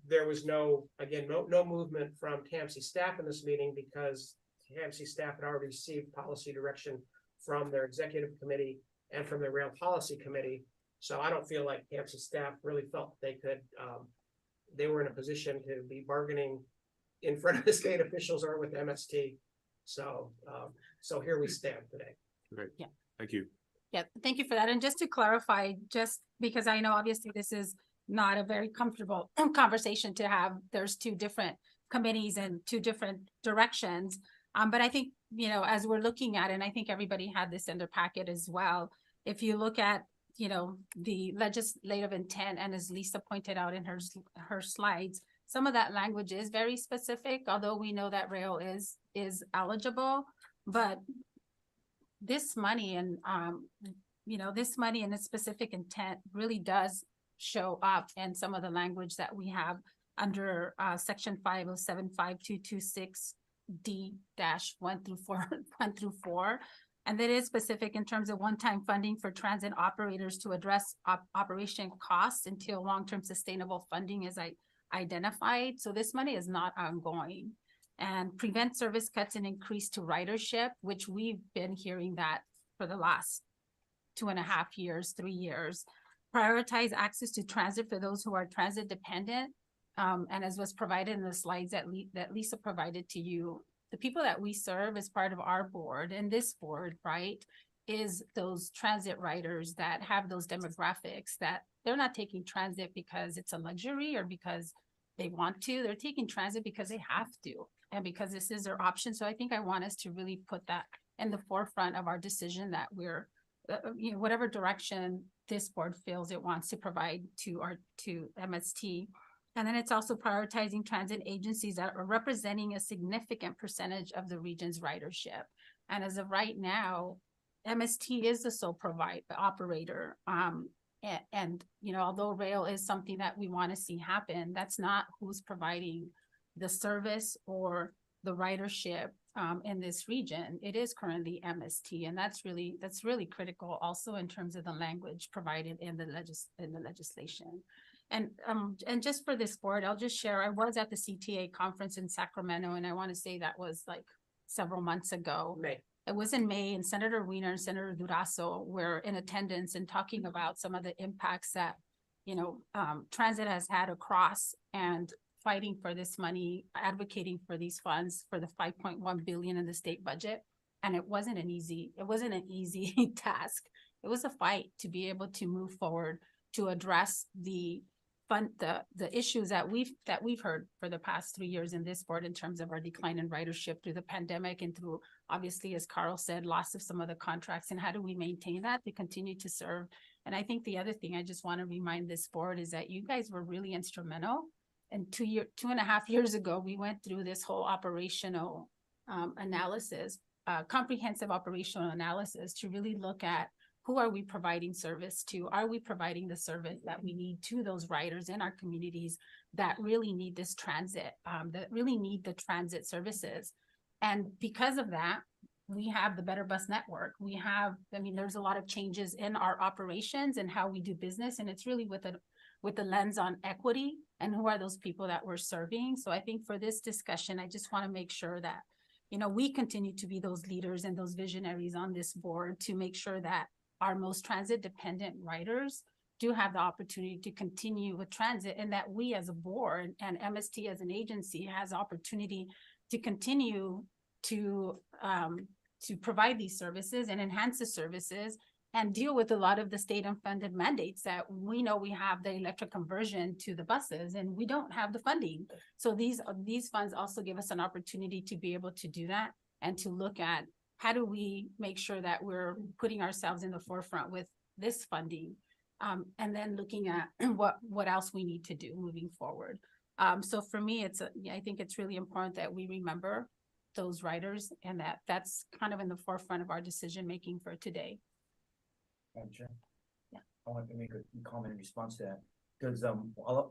there was no movement from TAMC staff in this meeting because TAMC staff had already received policy direction from their executive committee and from their rail policy committee. So I don't feel like TAMC staff really felt they could, they were in a position to be bargaining in front of the state officials or with MST. So, so here we stand today. great. Yeah. Thank you. Yeah, thank you for that. And just to clarify, just because I know obviously this is not a very comfortable conversation to have. There's two different committees and two different directions. But I think, you know, as we're looking at it, and I think everybody had this in their packet as well. If you look at, you know, the legislative intent, and as Lisa pointed out in her slides, some of that language is very specific, although we know that rail is eligible, but this money and, you know, this money and its specific intent really does show up in some of the language that we have under section 5075226D-1 through 4. And that is specific in terms of one-time funding for transit operators to address operation costs until long-term sustainable funding is identified. So this money is not ongoing. And prevent service cuts and increase to ridership, which we've been hearing that for the last 2.5 years, 3 years. Prioritize access to transit for those who are transit dependent. And as was provided in the slides that Lisa provided to you, the people that we serve as part of our board, and this board, right, is those transit riders that have those demographics that they're not taking transit because it's a luxury or because they want to. They're taking transit because they have to and because this is their option. So I think I want us to really put that in the forefront of our decision that we're, you know, whatever direction this board feels it wants to provide to MST. And then it's also prioritizing transit agencies that are representing a significant percentage of the region's ridership. And as of right now, MST is the sole operator. And, you know, although rail is something that we want to see happen, that's not who's providing the service or the ridership in this region. It is currently MST, and that's really critical also in terms of the language provided in the legislation. And just for this board, I'll just share, I was at the CTA conference in Sacramento, and I want to say that was like several months ago. May. It was in May, and Senator Wiener and Senator Durazo were in attendance and talking about some of the impacts that, you know, transit has had across and fighting for this money, advocating for these funds for the 5.1 billion in the state budget. And it wasn't an easy task. It was a fight to be able to move forward to address the issues that we've heard for the past 3 years in this board in terms of our decline in ridership through the pandemic and through, obviously, as Carl said, loss of some of the contracts, and how do we maintain that to continue to serve. And I think the other thing I just want to remind this board is that you guys were really instrumental. And 2.5 years ago, we went through this whole operational analysis, comprehensive operational analysis to really look at who are we providing service to? Are we providing the service that we need to those riders in our communities that really need this transit, that really need the transit services? And because of that, we have the Better Bus Network. We have, I mean, there's a lot of changes in our operations and how we do business. And it's really with the lens on equity and who are those people that we're serving. So I think for this discussion, I just want to make sure that, you know, we continue to be those leaders and those visionaries on this board to make sure that our most transit dependent riders do have the opportunity to continue with transit, and that we as a board and MST as an agency has opportunity to continue to provide these services and enhance the services and deal with a lot of the state unfunded mandates that we know we have the electric conversion to the buses and we don't have the funding. So these funds also give us an opportunity to be able to do that and to look at how do we make sure that we're putting ourselves in the forefront with this funding, and then looking at what else we need to do moving forward. So for me, I think it's really important that we remember those riders and that's kind of in the forefront of our decision-making for today. Madam Chair? Yeah. I want to make a comment in response to that, because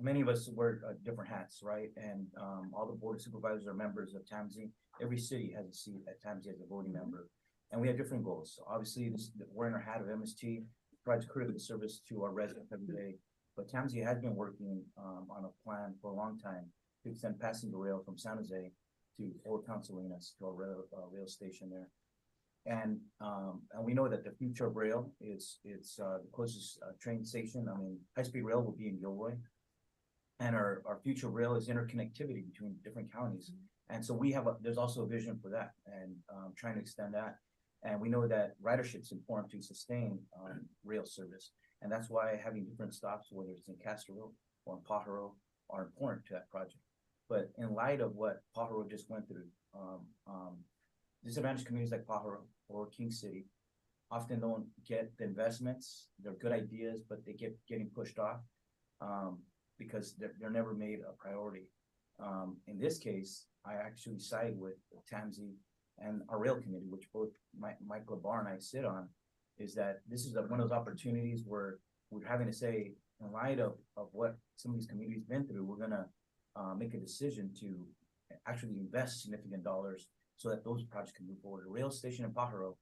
many of us wear different hats, right? And all the board of supervisors are members of TAMSI. Every city has a seat at TAMSI as a voting member, and we have different goals. So obviously, wearing our hat of MST provides critical service to our residents every day. But TAMSI has been working on a plan for a long time to extend passenger rail from San Jose to Fort Salinas to our rail station there. And we know that the future of rail is the closest train station. I mean, high-speed rail will be in Gilroy. And our future rail is interconnectivity between different counties. And so there's also a vision for that and trying to extend that. And we know that ridership is important to sustain rail service. And that's why having different stops, whether it's in Castro or in Pajaro, are important to that project. But in light of what Pajaro just went through, disadvantaged communities like Pajaro or King City often don't get the investments. They're good ideas, but they getting pushed off because they're never made a priority. In this case, I actually side with TAMSI and our rail committee, which both Mike LeBar and I sit on, is that this is one of those opportunities where we're having to say, in light of what some of these communities been through, we're gonna make a decision to actually invest significant dollars so that those projects can move forward. A rail station in Pajaro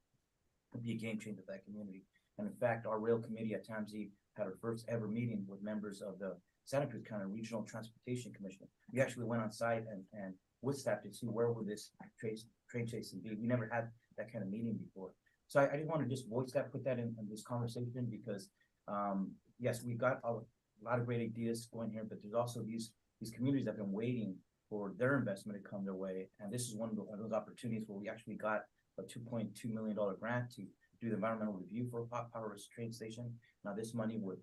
could be a game changer for that community. And in fact, our rail committee at TAMSI had our first ever meeting with members of the Santa Cruz County Regional Transportation Commission. We actually went on site and with staff to see where would this train chasing be. We never had that kind of meeting before. So I didn't want to just voice that, put that in this conversation because yes, we've got a lot of great ideas going here, but there's also these communities that have been waiting for their investment to come their way. And this is one of those opportunities where we actually got a $2.2 million grant to do the environmental review for Pajaro train station. Now this money would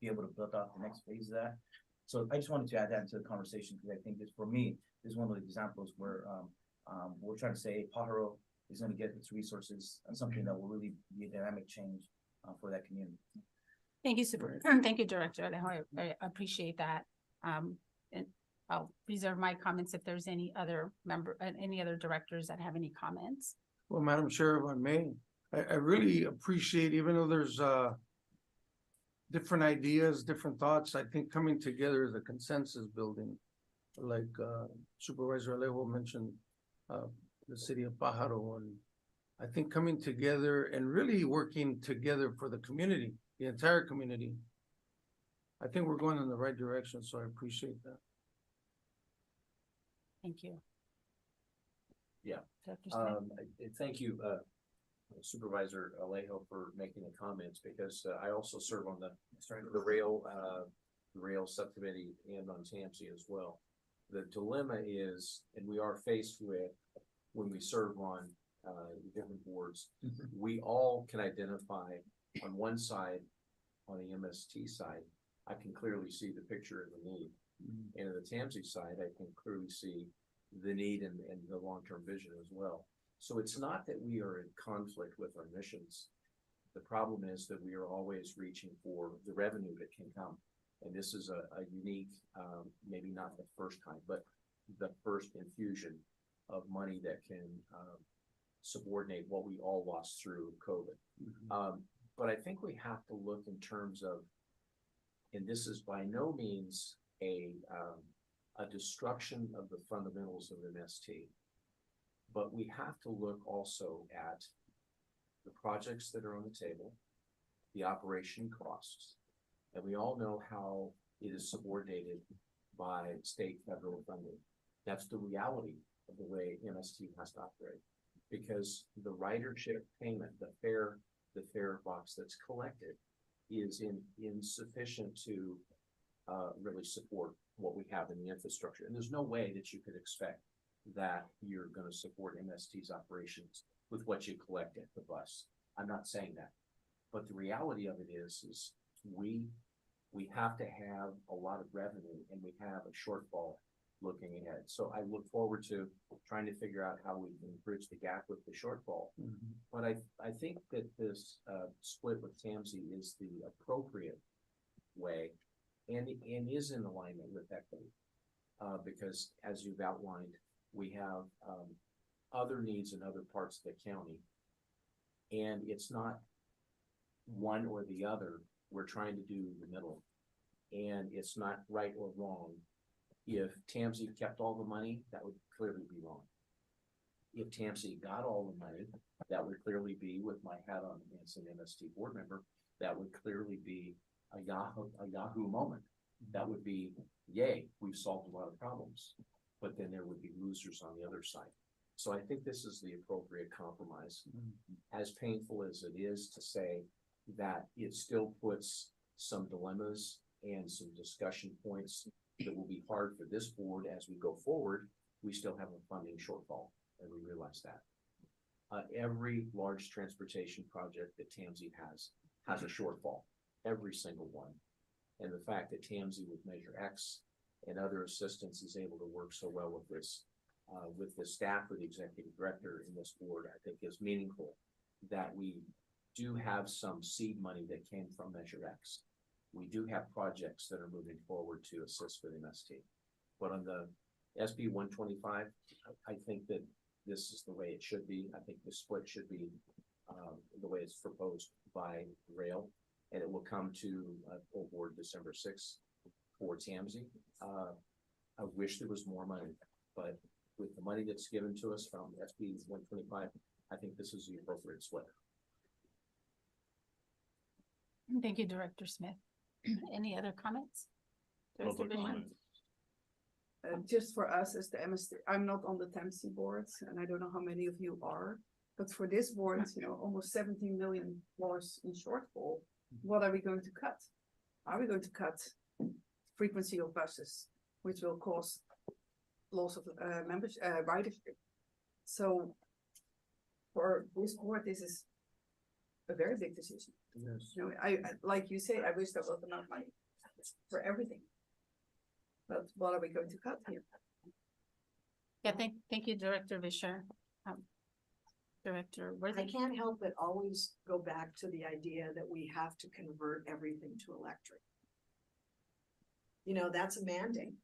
be able to build out the next phase of that. So I just wanted to add that into the conversation because I think this, for me, this is one of the examples where we're trying to say Pajaro is going to get its resources and something that will really be a dynamic change for that community. Thank you, Thank you, Director Alejo. I appreciate that. And I'll reserve my comments if there's any other directors that have any comments. Well, Madam Chair, if I may, I really appreciate, even though there's different ideas, different thoughts, I think coming together is a consensus building. Like Supervisor Alejo mentioned, the city of Pajaro, and I think coming together and really working together for the community, the entire community. I think we're going in the right direction, so I appreciate that. Thank you. Yeah. Thank you, Supervisor Alejo, for making the comments because I also serve on the rail subcommittee and on TAMSI as well. The dilemma is, and we are faced with when we serve on different boards, we all can identify on one side, on the MST side, I can clearly see the picture and the need. And on the TAMSI side, I can clearly see the need and the long-term vision as well. So it's not that we are in conflict with our missions. The problem is that we are always reaching for the revenue that can come. And this is a unique, maybe not the first time, but the first infusion of money that can subordinate what we all lost through COVID. But I think we have to look in terms of, and this is by no means a destruction of the fundamentals of MST, but we have to look also at the projects that are on the table, the operation costs, and we all know how it is subordinated by state federal funding. That's the reality of the way MST has to operate, because the ridership payment, the fare box that's collected is insufficient to really support what we have in the infrastructure. And there's no way that you could expect that you're gonna support MST's operations with what you collect at the bus. I'm not saying that. But the reality of it is we have to have a lot of revenue and we have a shortfall looking ahead. So I look forward to trying to figure out how we can bridge the gap with the shortfall. But I think that this split with TAMSI is the appropriate way and is in alignment with equity. Because as you've outlined, we have other needs in other parts of the county. And it's not one or the other. We're trying to do the middle. And it's not right or wrong. If TAMSI kept all the money, that would clearly be wrong. If TAMSI got all the money, that would clearly be, with my hat on as an MST board member, that would clearly be a Yahoo moment. That would be, yay, we've solved a lot of problems. But then there would be losers on the other side. So I think this is the appropriate compromise. As painful as it is to say that, it still puts some dilemmas and some discussion points that will be hard for this board as we go forward. We still have a funding shortfall, and we realize that. Every large transportation project that TAMSI has a shortfall, every single one. And the fact that TAMSI with Measure X and other assistance is able to work so well with the staff or the executive director in this board, I think is meaningful. That we do have some seed money that came from Measure X. We do have projects that are moving forward to assist with MST. But on the SB 125, I think that this is the way it should be. I think the split should be the way it's proposed by Rail, and it will come to full board December 6th for TAMSI. I wish there was more money, but with the money that's given to us from SB 125, I think this is the appropriate split. Thank you, Director Smith. Any other comments? Public comment. Just for us as the MST, I'm not on the TAMSI board, and I don't know how many of you are, but for this board, almost 17 million in shortfall. What are we going to cut? Are we going to cut frequency of buses, which will cause loss of ridership? So for this board, this is a very big decision. Yes. I like you say, I wish there was enough money for everything. But what are we going to cut here? Yeah, thank you, Director Vischer. Director, I can't help but always go back to the idea that we have to convert everything to electric. That's a mandate,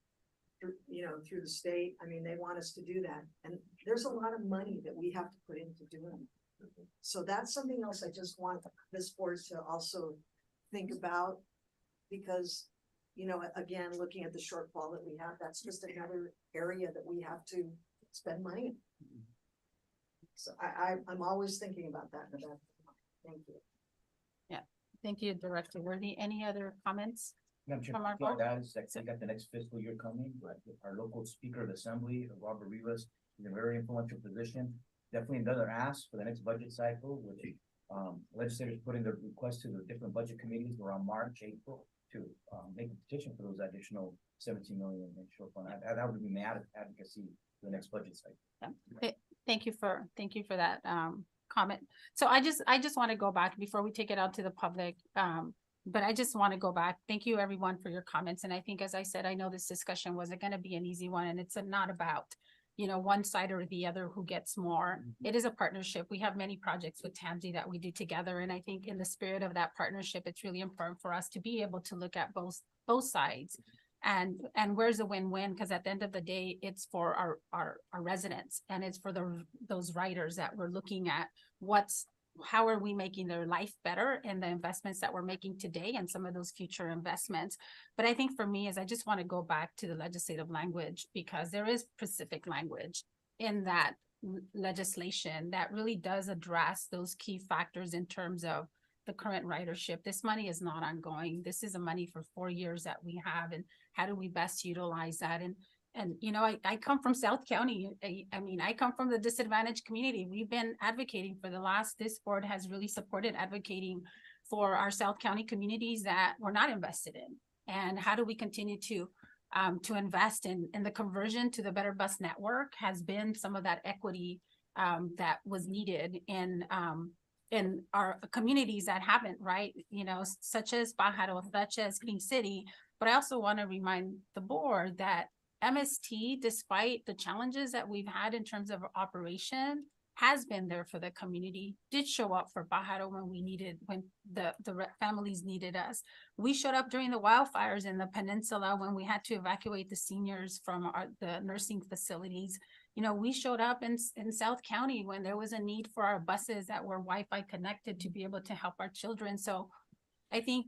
through the state. I mean, they want us to do that. And there's a lot of money that we have to put into doing it. So that's something else I just want this board to also think about, because, again, looking at the shortfall that we have, that's just another area that we have to spend money in. So I'm always thinking about that in the back of my mind. Thank you. Yeah, thank you, Director Worthy. Any other comments? Madam Chair, From our all board? that is, I think at the next fiscal year coming, our local Speaker of the Assembly, Robert Rivas, is in a very influential position. Definitely another ask for the next budget cycle, which legislators put in their request to the different budget committees around March, April, to make a petition for those additional 17 million in shortfall. That would be my advocacy for the next budget cycle. Yeah. Thank you for that comment. So I just want to go back before we take it out to the public. But I just want to go back. Thank you everyone for your comments. And I think, as I said, I know this discussion wasn't going to be an easy one, and it's not about one side or the other who gets more. It is a partnership. We have many projects with TAMSI that we do together. And I think in the spirit of that partnership, it's really important for us to be able to look at both sides and where's a win-win, because at the end of the day, it's for our residents, and it's for those riders that we're looking at how are we making their life better, and the investments that we're making today and some of those future investments. But I think for me is I just want to go back to the legislative language, because there is specific language in that legislation that really does address those key factors in terms of the current ridership. This money is not ongoing. This is a money for 4 years that we have, and how do we best utilize that? And I come from South County. I come from the disadvantaged community. We've been advocating for this board has really supported advocating for our South County communities that we're not invested in? And how do we continue to invest in the conversion to the Better Bus Network has been some of that equity that was needed in our communities that haven't, right? You know, such as Pajaro, such as King City. But I also want to remind the board that MST, despite the challenges that we've had in terms of operation, has been there for the community, did show up for Pajaro when the families needed us. We showed up during the wildfires in the peninsula when we had to evacuate the seniors from the nursing facilities. You know, we showed up in South County when there was a need for our buses that were Wi-Fi connected to be able to help our children. So I think,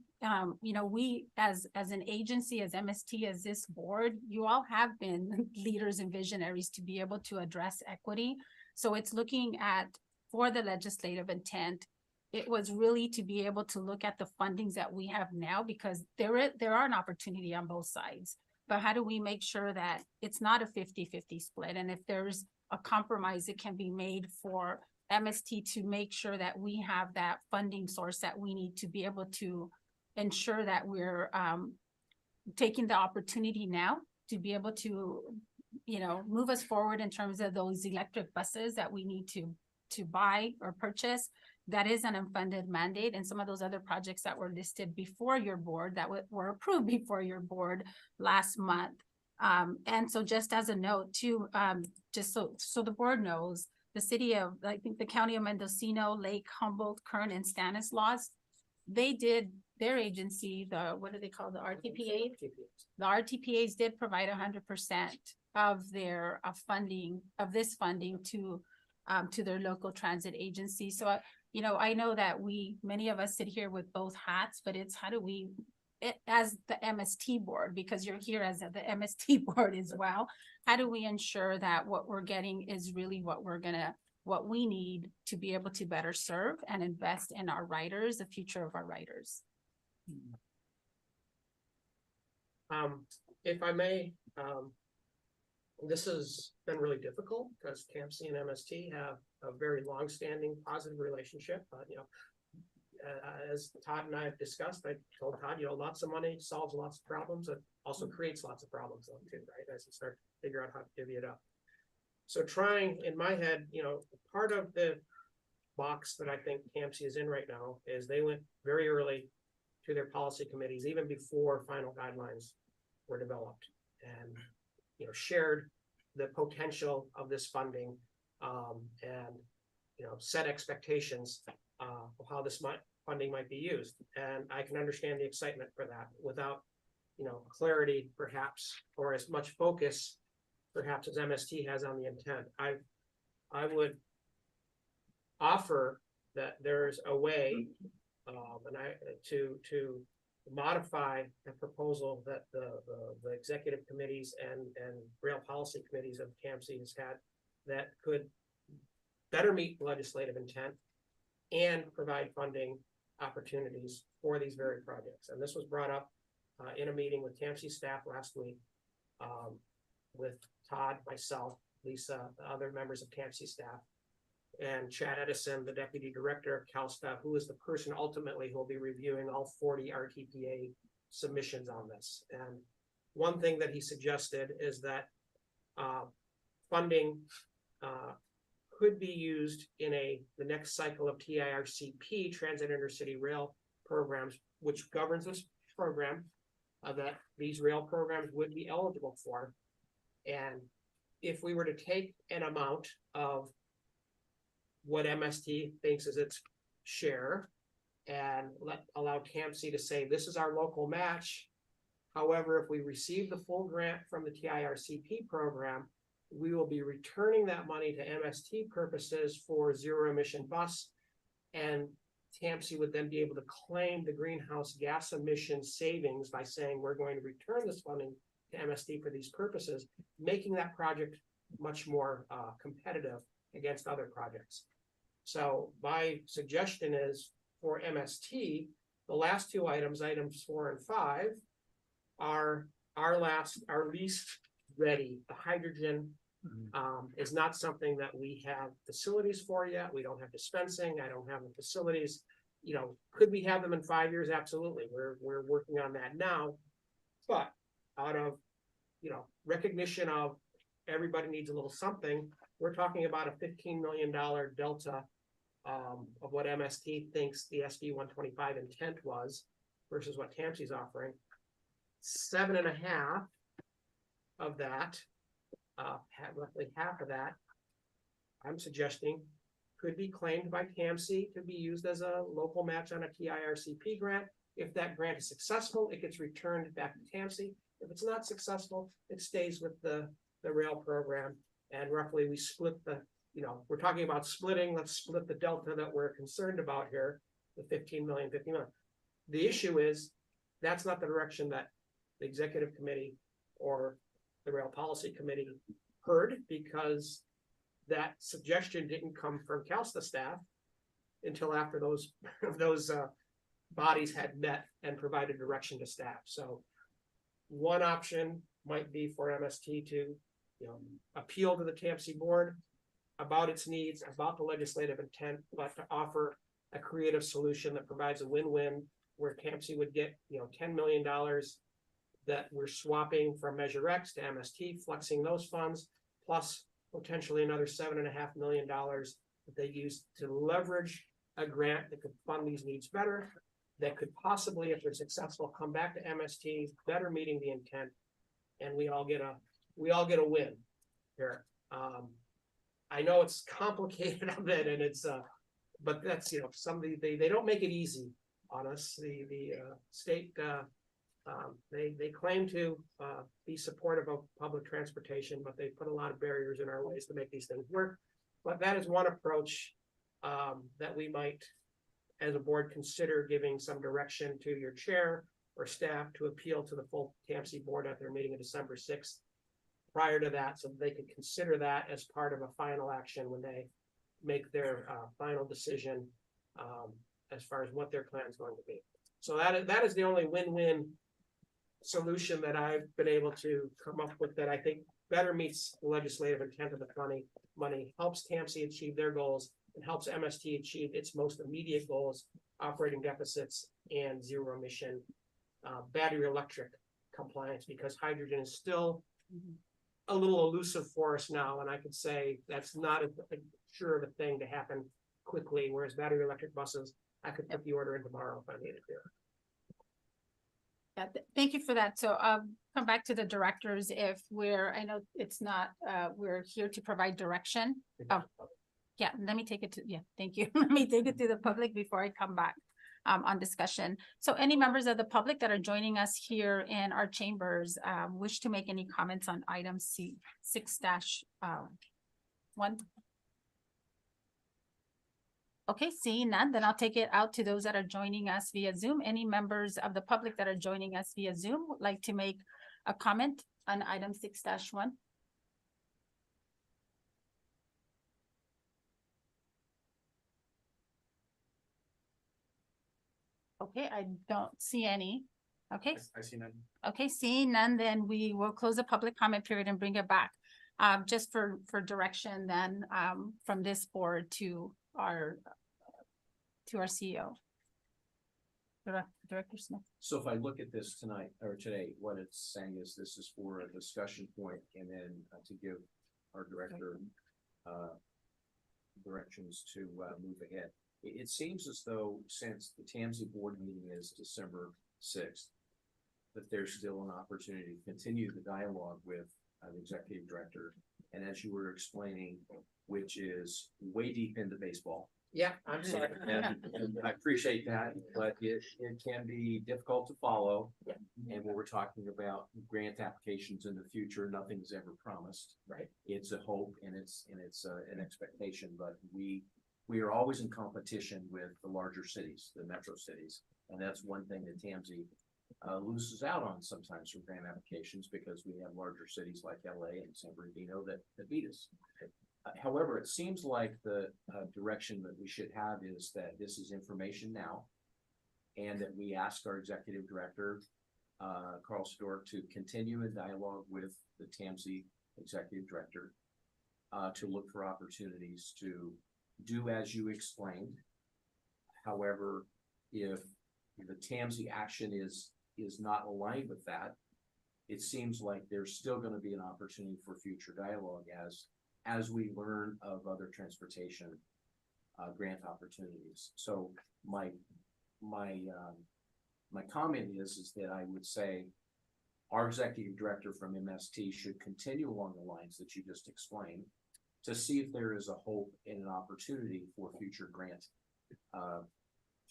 you know, we as an agency, as MST, as this board, you all have been leaders and visionaries to be able to address equity. So it's looking at, for the legislative intent, it was really to be able to look at the fundings that we have now, because there are an opportunity on both sides. But how do we make sure that it's not a 50-50 split? And if there's a compromise, it can be made for MST to make sure that we have that funding source that we need to be able to ensure that we're taking the opportunity now to be able to, you know, move us forward in terms of those electric buses that we need to buy or purchase. That is an unfunded mandate, and some of those other projects that were listed before your board that were approved before your board last month. And so just as a note too, just so the board knows, the city of, I think the county of Mendocino, Lake, Humboldt, Kern, and Stanislaus, they did, their agency, what do they call the RTPA? The RTPAs did provide 100% of their funding, of this funding to their local transit agency. So, you know, I know that many of us sit here with both hats, but it's how do we, as the MST board, because you're here as the MST board as well, how do we ensure that what we're getting is really what we need to be able to better serve and invest in our riders, the future of our riders? If I may, this has been really difficult because CAMC and MST have a very long-standing positive relationship. You know, as Todd and I have discussed, I told Todd, you know, lots of money solves lots of problems. It also creates lots of problems though too, right? As you start to figure out how to divvy it up. So trying in my head, you know, part of the box that I think CAMC is in right now is they went very early to their policy committees, even before final guidelines were developed, and, you know, shared the potential of this funding, and, you know, set expectations of how this funding might be used. And I can understand the excitement for that without, you know, clarity perhaps, or as much focus perhaps as MST has on the intent. I would offer that there's a way to modify the proposal that the executive committees and rail policy committees of CAMC has had that could better meet legislative intent and provide funding opportunities for these very projects. And this was brought up in a meeting with CAMC staff last week, with Todd, myself, Lisa, the other members of CAMC staff, and Chad Edison, the deputy director of CalStaff, who is the person ultimately who will be reviewing all 40 RTPA submissions on this. And one thing that he suggested is that funding could be used in the next cycle of TIRCP, Transit Intercity Rail Programs, which governs this program, that these rail programs would be eligible for. And if we were to take an amount of what MST thinks is its share and allow CAMC to say, this is our local match. However, if we receive the full grant from the TIRCP program, we will be returning that money to MST purposes for zero emission bus, and CAMC would then be able to claim the greenhouse gas emission savings by saying we're going to return this funding to MST for these purposes, making that project much more competitive against other projects. So my suggestion is for MST, the last two items, items 4 and 5, are our least ready. The hydrogen is not something that we have facilities for yet. We don't have dispensing. I don't have the facilities. could we have them in 5 years? Absolutely. We're working on that now. But out of, recognition of everybody needs a little something, we're talking about a $15 million delta of what MST thinks the SB 125 intent was versus what TAMC's offering. 7.5 of that, roughly half of that, I'm suggesting could be claimed by TAMC, could be used as a local match on a TIRCP grant. If that grant is successful, it gets returned back to TAMC. If it's not successful, it stays with the rail program. And roughly we split we're talking about splitting, let's split the delta that we're concerned about here, the 15 million. The issue is that's not the direction that the executive committee or the rail policy committee heard, because that suggestion didn't come from CalSTA staff until after those bodies had met and provided direction to staff. So one option might be for MST to appeal to the TAMC board about its needs, about the legislative intent, but to offer a creative solution that provides a win-win where TAMC would get $10 million that we're swapping from Measure X to MST, flexing those funds, plus potentially another $7.5 million that they use to leverage a grant that could fund these needs better, that could possibly, if they're successful, come back to MST, better meeting the intent, and we all get a win here. I know it's complicated a bit, and it's but that's somebody they don't make it easy on us. The state they claim to be supportive of public transportation, but they put a lot of barriers in our ways to make these things work. But that is one approach that we might, as a board, consider giving some direction to your chair or staff to appeal to the full TAMC board at their meeting of December 6th. Prior to that, so they could consider that as part of a final action when they make their final decision as far as what their plan is going to be. So that is the only win-win solution that I've been able to come up with that I think better meets the legislative intent of the money, helps TAMC achieve their goals, and helps MST achieve its most immediate goals, operating deficits and zero emission battery electric compliance, because hydrogen is still a little elusive for us now, and I could say that's not a sure of a thing to happen quickly, whereas battery electric buses, I could put the order in tomorrow if I needed to. Yeah, thank you for that. So come back to the directors if I know it's not, we're here to provide direction. Oh, yeah, let me take it to, thank you. Let me take it to the public before I come back on discussion. So any members of the public that are joining us here in our chambers wish to make any comments on item 6-1? Okay, seeing none, then I'll take it out to those that are joining us via Zoom. Any members of the public that are joining us via Zoom would like to make a comment on item 6-1? Okay, I don't see any. Okay. I see none. Okay, seeing none, then we will close the public comment period and bring it back. Just for direction then from this board to our CEO. Director Smith. So if I look at this tonight or today, what it's saying is this is for a discussion point, and then to give our director directions to move ahead. It seems as though since the TAMC board meeting is December 6th, that there's still an opportunity to continue the dialogue with the executive director. And as you were explaining, which is way deep into baseball. Yeah, I'm sorry. And I appreciate that, but it can be difficult to follow. Yeah. And when we're talking about grant applications in the future, nothing's ever promised. Right. It's a hope and it's an expectation, but we are always in competition with the larger cities, the metro cities. And that's one thing that TAMC loses out on sometimes from grant applications, because we have larger cities like LA and San Bernardino that beat us. However, it seems like the direction that we should have is that this is information now, and that we ask our executive director, Carl Stork, to continue in dialogue with the TAMC executive director to look for opportunities to do as you explained. However, if the TAMSI action is not aligned with that, it seems like there's still gonna be an opportunity for future dialogue as we learn of other transportation grant opportunities. So my comment is that I would say our executive director from MST should continue along the lines that you just explained to see if there is a hope and an opportunity for future grant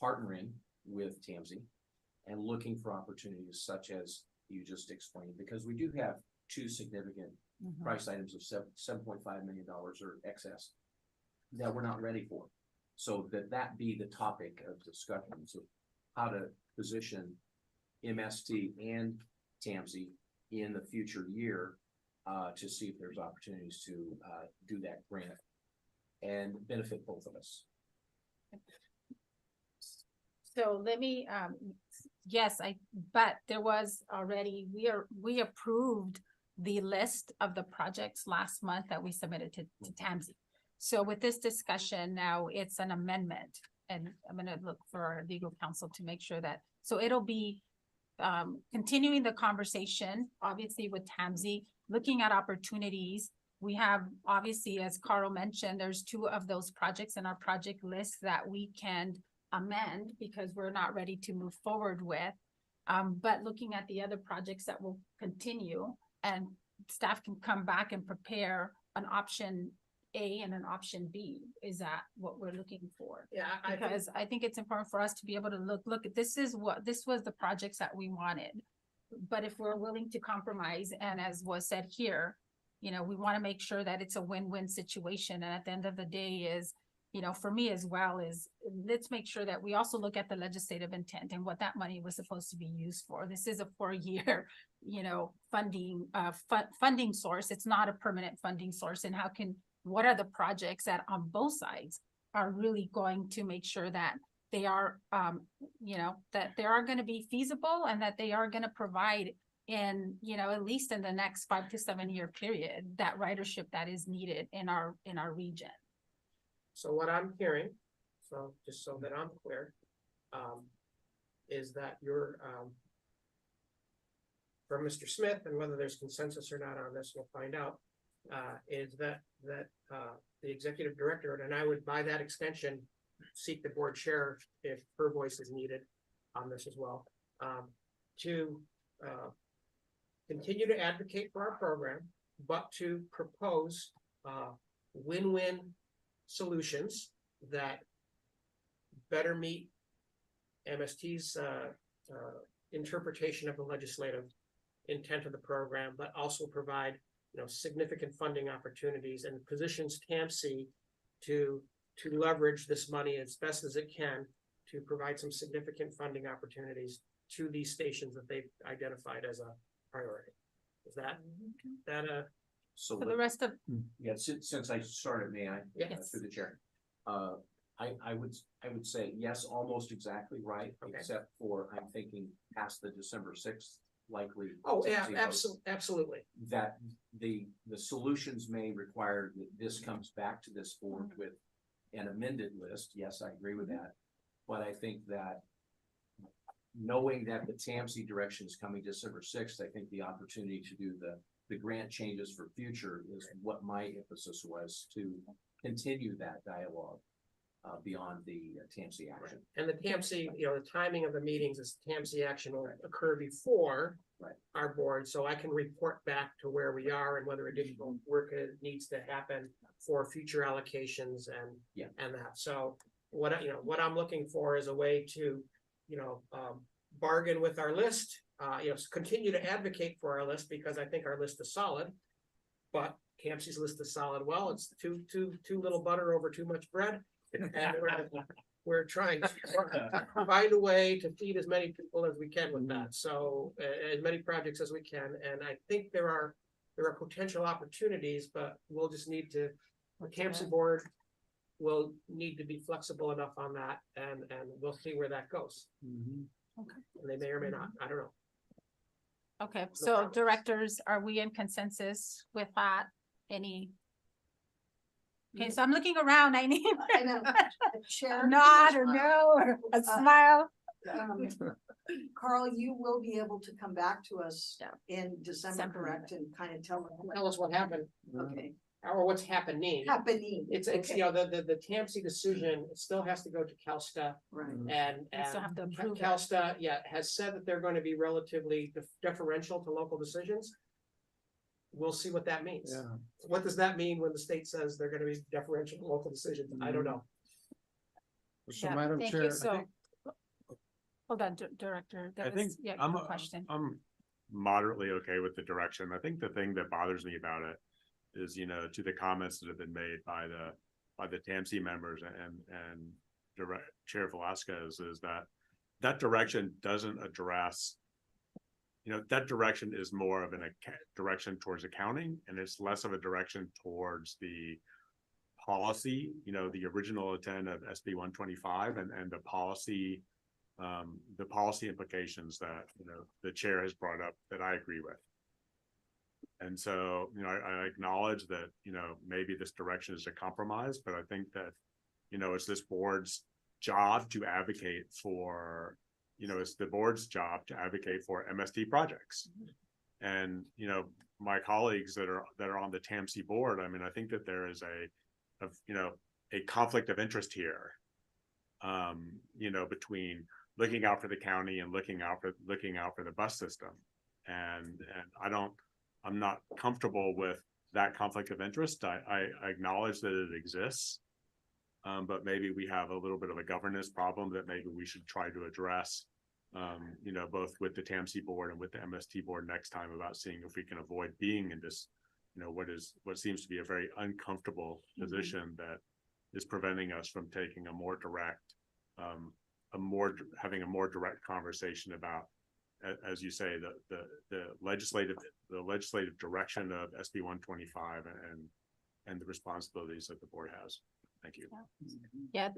partnering with TAMSI and looking for opportunities such as you just explained, because we do have two significant price items of $7.5 million or excess that we're not ready for. So that be the topic of discussion. So how to position MST and TAMSI in the future year to see if there's opportunities to do that grant and benefit both of us. So let me, yes, but there was already, we approved the list of the projects last month that we submitted to TAMSI. So with this discussion now, it's an amendment, and I'm gonna look for our legal counsel to make sure that, so it'll be continuing the conversation, obviously with TAMSI, looking at opportunities. We have, obviously, as Carl mentioned, there's two of those projects in our project list that we can amend because we're not ready to move forward with. But looking at the other projects that will continue, and staff can come back and prepare an option A and an option B. Is that what we're looking for? Yeah, Because I think it's important for us to be able to look at, this was the projects that we wanted. But if we're willing to compromise, and as was said here, you know, we want to make sure that it's a win-win situation. And at the end of the day is, you know, for me as well, is let's make sure that we also look at the legislative intent and what that money was supposed to be used for. This is a 4-year, you know, funding source. It's not a permanent funding source. And what are the projects that on both sides are really going to make sure that they are, you know, that they are going to be feasible and that they are going to provide in, you know, at least in the next 5 to 7 year period, that ridership that is needed in our region. So what I'm hearing, so just so that I'm clear, is that you're, from Mr. Smith, and whether there's consensus or not on this, we'll find out, is that the executive director, and I would, by that extension, seek the board chair if her voice is needed on this as well, to continue to advocate for our program, but to propose win-win solutions that better meet MST's interpretation of the legislative intent of the program, but also provide, you know, significant funding opportunities and positions TAMSI to leverage this money as best as it can to provide some significant funding opportunities to these stations that they've identified as a priority. Is that So For the rest of, yeah, since I started, may I? Yes. Through the chair. I would say yes, almost exactly right, Okay. except for I'm thinking past the December 6th, likely. Oh, yeah, TAMSI vote, absolutely. that the solutions may require that this comes back to this board with an amended list. Yes, I agree with that. But I think that knowing that the TAMSI direction is coming December 6th, I think the opportunity to do the grant changes for future is what my emphasis was, to continue that dialogue beyond the TAMSI action. And the TAMSI, you know, the timing of the meetings is TAMSI action will occur before our board, so I can report back to where we are and whether additional work needs to happen for future allocations and that. So what I'm looking for is a way to, you know, bargain with our list, you know, continue to advocate for our list, because I think our list is solid, but TAMSI's list is solid. Well, it's too little butter over too much bread. And we're trying to find a way to feed as many people as we can with that. So as many projects as we can. And I think there are potential opportunities, but we'll just need to, the TAMSI board will need to be flexible enough on that, and we'll see where that goes. Okay. And they may or may not, I don't know. Okay, so directors, are we in consensus with that? Any Okay, so I'm looking around, I need I know. a Chair. nod or no, or a smile. Um, Carl, you will be able to come back to us Yeah. in December, December. correct, and kind of tell Tell us what happened okay, or what's happening. happening. It's, Okay. you know, the TAMC decision, it still has to go to CalSTA Right. and, We still have to approve it. CalSTA, yeah, has said that they're going to be relatively deferential to local decisions. We'll see what that means. Yeah. What does that mean when the state says they're gonna be deferential to local decisions? I don't know. So Yeah, Madam thank Chair, you. I So, think, hold on, Director, I that think was, yeah, I'm, your question. I'm moderately okay with the direction. I think the thing that bothers me about it is, you know, to the comments that have been made by the TAMC members and Direct Chair Velasquez, is that direction doesn't address, you know, that direction is more of an direction towards accounting, and it's less of a direction towards the policy, you know, the original intent of SB 125 and the policy implications that, you know, the chair has brought up that I agree with. And so, you know, I acknowledge that, you know, maybe this direction is a compromise, but I think that, you know, it's this board's job to advocate for, you know, it's the board's job to advocate for MST projects. And, you know, my colleagues that are on the TAMC board, I mean, I think that there is a conflict of interest here, you know, between looking out for the county and looking out for the bus system. And I'm not comfortable with that conflict of interest. I acknowledge that it exists. But maybe we have a little bit of a governance problem that maybe we should try to address, you know, both with the TAMC board and with the MST board next time, about seeing if we can avoid being in this, you know, what seems to be a very uncomfortable position that is preventing us from taking a more direct, having a more direct conversation about, as you say, the legislative direction of SB 125 and the responsibilities that the board has. Thank you. Yeah,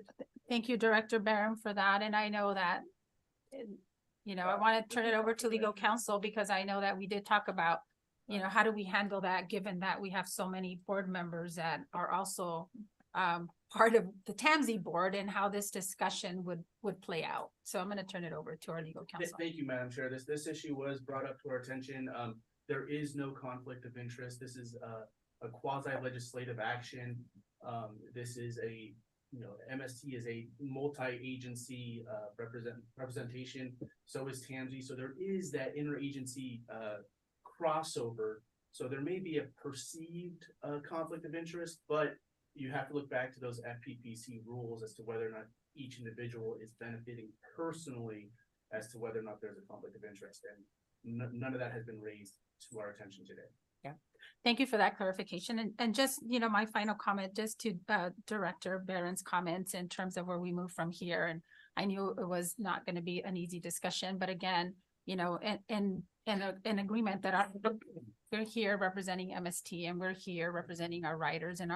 thank you, Director Barham, for that. And I know that, you know, I want to turn it over to legal counsel, because I know that we did talk about, you know, how do we handle that, given that we have so many board members that are also part of the TAMC board, and how this discussion would play out. So I'm going to turn it over to our legal counsel. Thank you, Madam Chair. This issue was brought up to our attention. There is no conflict of interest. This is a quasi-legislative action. This is you know, MST is a multi-agency representation. So is TAMC. So there is that interagency crossover. So there may be a perceived conflict of interest, but you have to look back to those FPPC rules as to whether or not each individual is benefiting personally as to whether or not there's a conflict of interest. And none of that has been raised to our attention today. Yeah, thank you for that clarification. And just, you know, my final comment, just to Director Barron's comments in terms of where we move from here. And I knew it was not going to be an easy discussion, but again, you know, and an agreement that we're here representing MST, and we're here representing our riders, and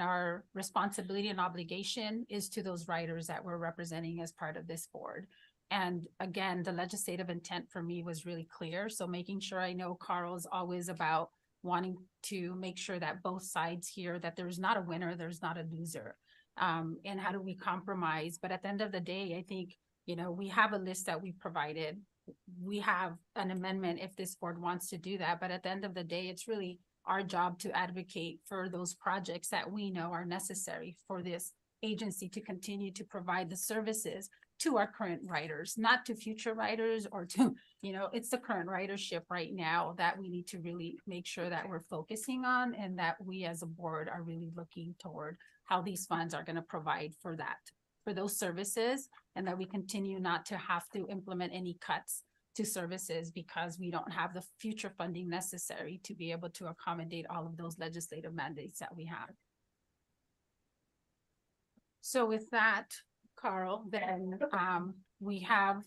our responsibility and obligation is to those riders that we're representing as part of this board. And again, the legislative intent for me was really clear. So making sure, I know Carl is always about wanting to make sure that both sides hear that there's not a winner, there's not a loser. And how do we compromise? But at the end of the day, I think, you know, we have a list that we provided. We have an amendment if this board wants to do that. But at the end of the day, it's really our job to advocate for those projects that we know are necessary for this agency to continue to provide the services to our current riders, not to future riders or to, you know, it's the current ridership right now that we need to really make sure that we're focusing on, and that we as a board are really looking toward how these funds are going to provide for that, for those services, and that we continue not to have to implement any cuts to services because we don't have the future funding necessary to be able to accommodate all of those legislative mandates that we have. So with that, Carl, then we have,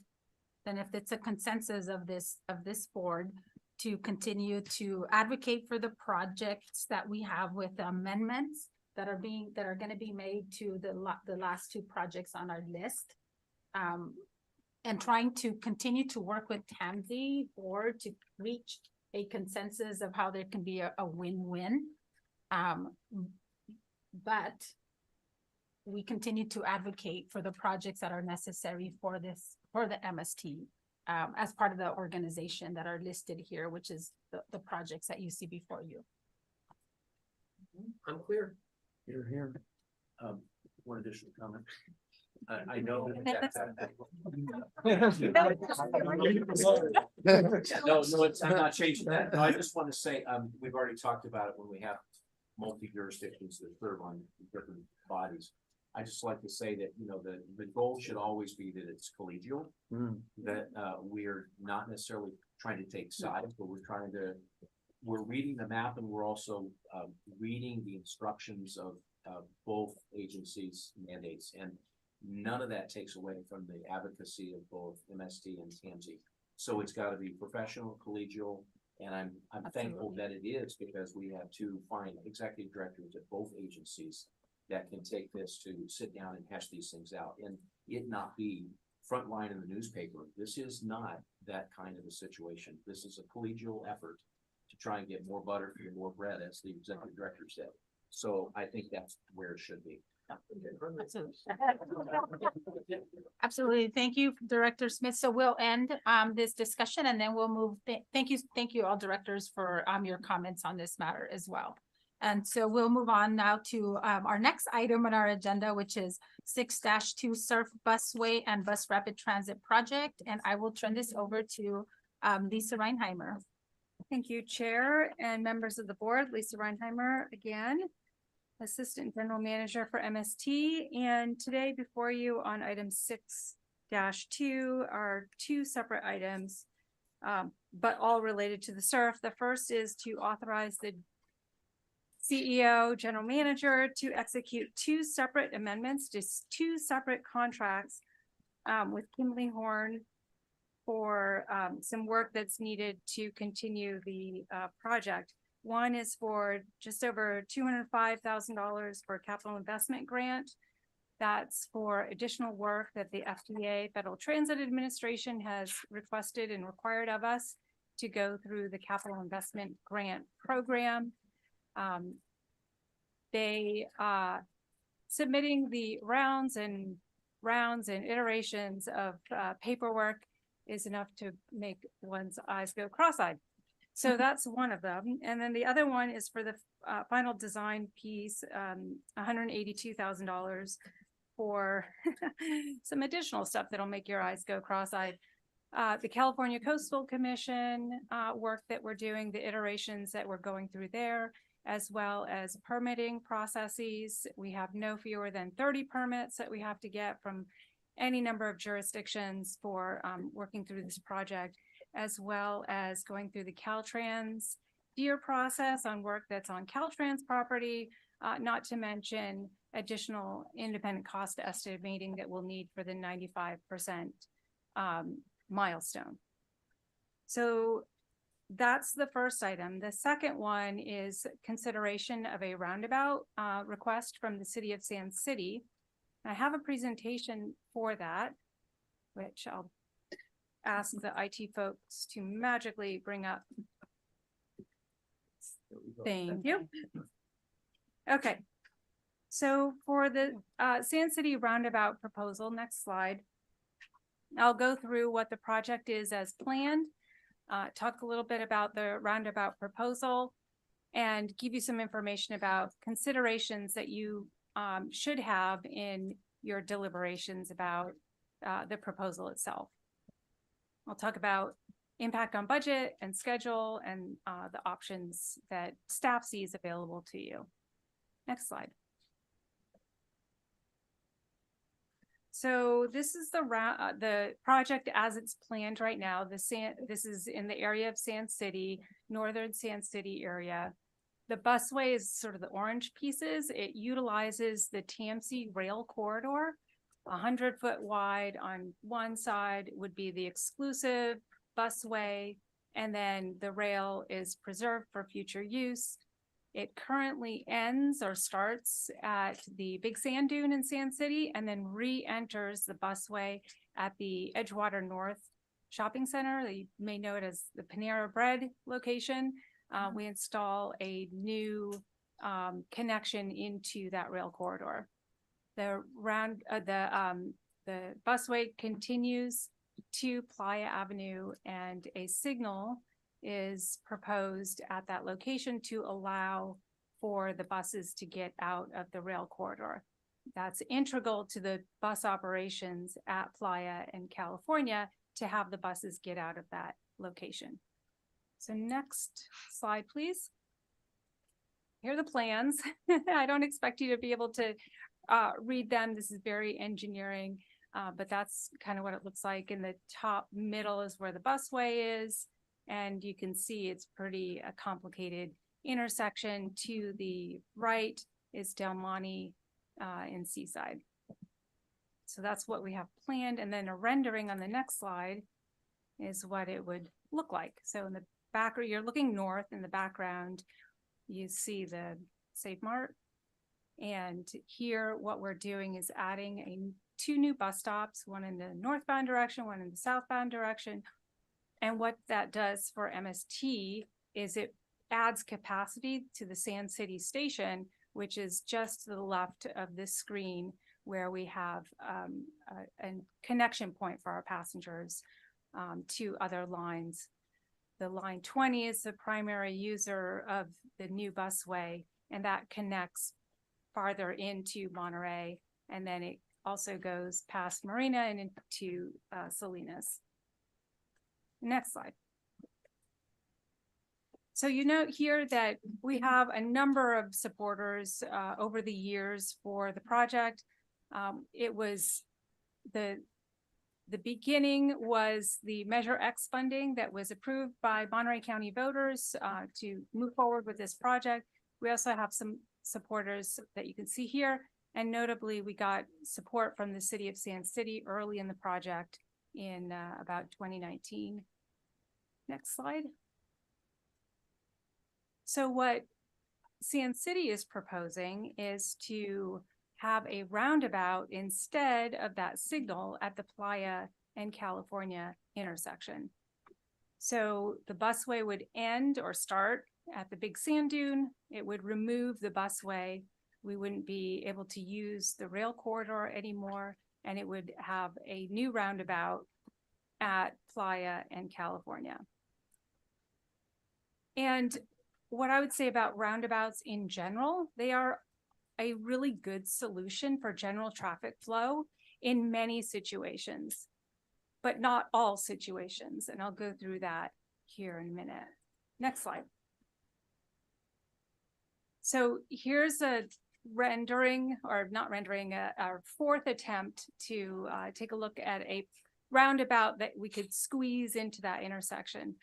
then if it's a consensus of this board to continue to advocate for the projects that we have with the amendments that are going to be made to the last two projects on our list, and trying to continue to work with TAMC board to reach a consensus of how there can be a win-win. but we continue to advocate for the projects that are necessary for the MST as part of the organization that are listed here, which is the projects that you see before you. I'm clear. Here. One additional comment. I know. I'm not changing that. No, I just want to say, we've already talked about it when we have multi-jurisdictions that serve on different bodies. I just like to say that, the goal should always be that it's collegial, that we're not necessarily trying to take sides, but we're reading the map, and we're also reading the instructions of both agencies' mandates, and none of that takes away from the advocacy of both MST and TAMSI. So it's got to be professional, collegial, and I'm thankful that it is, because we have two fine executive directors at both agencies that can take this to sit down and hash these things out, and it not be frontline in the newspaper. This is not that kind of a situation. This is a collegial effort to try and get more butter for more bread, as the executive director said. So I think that's where it should be. Absolutely. Absolutely. Thank you, Director Smith. So we'll end this discussion, and then we'll move. Thank you all directors for your comments on this matter as well. And so we'll move on now to our next item on our agenda, which is 6-2 Surf Busway and Bus Rapid Transit Project. And I will turn this over to Lisa Reinheimer. Thank you, Chair and members of the board. Lisa Reinheimer again, Assistant General Manager for MST. And today before you on item 6-2 are two separate items, but all related to the surf. The first is to authorize the CEO, General Manager to execute two separate amendments, just two separate contracts with Kimberly Horn for some work that's needed to continue the project. One is for just over $205,000 for a capital investment grant. That's for additional work that the FDA, Federal Transit Administration, has requested and required of us to go through the capital investment grant program. They submitting the rounds and iterations of paperwork is enough to make one's eyes go cross-eyed. So that's one of them. And then the other one is for the final design piece, $182,000 for some additional stuff that'll make your eyes go cross-eyed. The California Coastal Commission work that we're doing, the iterations that we're going through there, as well as permitting processes. We have no fewer than 30 permits that we have to get from any number of jurisdictions for working through this project, as well as going through the Caltrans DEER process on work that's on Caltrans property, not to mention additional independent cost estimating that we'll need for the 95% milestone. So that's the first item. The second one is consideration of a roundabout request from the city of Sand City. I have a presentation for that, which I'll ask the IT folks to magically bring up. Thank you. Okay. So for the Sand City roundabout proposal, next slide, I'll go through what the project is as planned, talk a little bit about the roundabout proposal, and give you some information about considerations that you should have in your deliberations about the proposal itself. I'll talk about impact on budget and schedule and the options that staff sees available to you. Next slide. So this is the project as it's planned right now. This is in the area of Sand City, northern Sand City area. The busway is sort of the orange pieces. It utilizes the TAMSI rail corridor. 100-foot wide on one side would be the exclusive busway, and then the rail is preserved for future use. It currently ends or starts at the Big Sand Dune in Sand City and then re-enters the busway at the Edgewater North Shopping Center. You may know it as the Panera Bread location. We install a new connection into that rail corridor. The busway continues to Playa Avenue, and a signal is proposed at that location to allow for the buses to get out of the rail corridor. That's integral to the bus operations at Playa in California to have the buses get out of that location. So next slide, please. Here are the plans. I don't expect you to be able to read them. This is very engineering, but that's kind of what it looks like. In the top middle is where the busway is, and you can see it's pretty complicated intersection. To the right is Del Monte in Seaside. So that's what we have planned, and then a rendering on the next slide is what it would look like. So in the background, you're looking north. In the background, you see the Safe Mart. And here, what we're doing is adding two new bus stops, one in the northbound direction, one in the southbound direction. And what that does for MST is it adds capacity to the Sand City station, which is just to the left of this screen, where we have a connection point for our passengers to other lines. The line 20 is the primary user of the new busway, and that connects farther into Monterey, and then it also goes past Marina and into Salinas. Next slide. So you note here that we have a number of supporters over the years for the project. It was the beginning was the Measure X funding that was approved by Monterey County voters to move forward with this project. We also have some supporters that you can see here, and notably we got support from the city of Sand City early in the project in about 2019. Next slide. So what Sand City is proposing is to have a roundabout instead of that signal at the Playa and California intersection. So the busway would end or start at the big sand dune. It would remove the busway. We wouldn't be able to use the rail corridor anymore, and it would have a new roundabout at Playa and California. And what I would say about roundabouts in general, they are a really good solution for general traffic flow in many situations, but not all situations. And I'll go through that here in a minute. Next slide. So here's a rendering, or not rendering, our fourth attempt to take a look at a roundabout that we could squeeze into that intersection.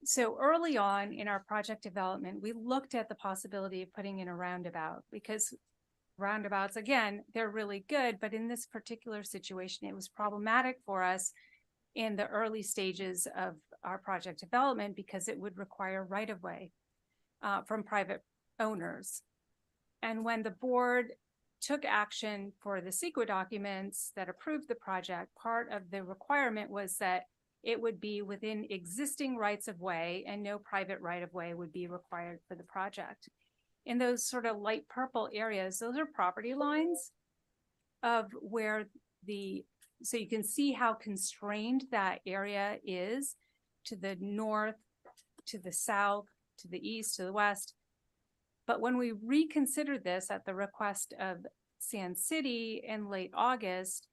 So early on in our project development, we looked at the possibility of putting in a roundabout, because roundabouts, again, they're really good, but in this particular situation, it was problematic for us in the early stages of our project development because it would require right-of-way from private owners. And when the board took action for the CEQA documents that approved the project, part of the requirement was that it would be within existing rights of way and no private right of way would be required for the project. In those sort of light purple areas, those are property lines of where so you can see how constrained that area is to the north, to the south, to the east, to the west. But when we reconsidered this at the request of Sand City in late August,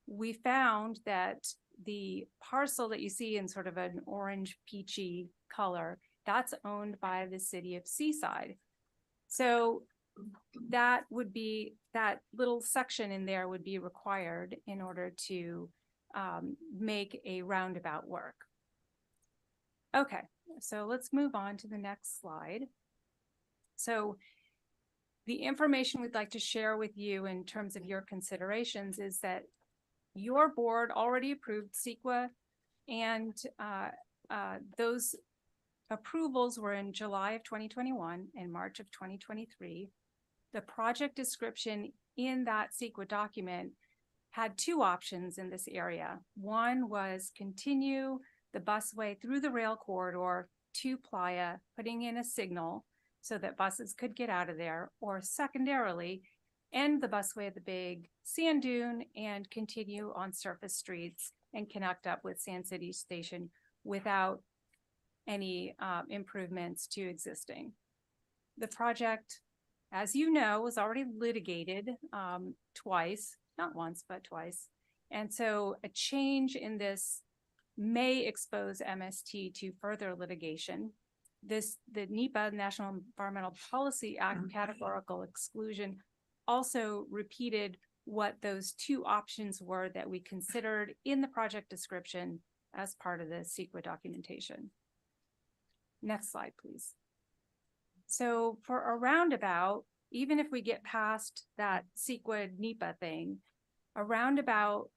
we found that the parcel that you see in sort of an orange peachy color, that's owned by the city of Seaside. So that would be, that little section in there would be required in order to make a roundabout work. Okay, so let's move on to the next slide. So the information we'd like to share with you in terms of your considerations is that your board already approved CEQA, and those approvals were in July of 2021 and March of 2023. The project description in that CEQA document had two options in this area. One was continue the busway through the rail corridor to Playa, putting in a signal so that buses could get out of there, or secondarily, end the busway at the big sand dune and continue on surface streets and connect up with Sand City Station without any improvements to existing. The project, as you know, was already litigated twice, not once, but twice. And so a change in this may expose MST to further litigation. The NEPA, National Environmental Policy Act categorical exclusion, also repeated what those two options were that we considered in the project description as part of the CEQA documentation. Next slide, please. So for a roundabout, even if we get past that CEQA NEPA thing, a roundabout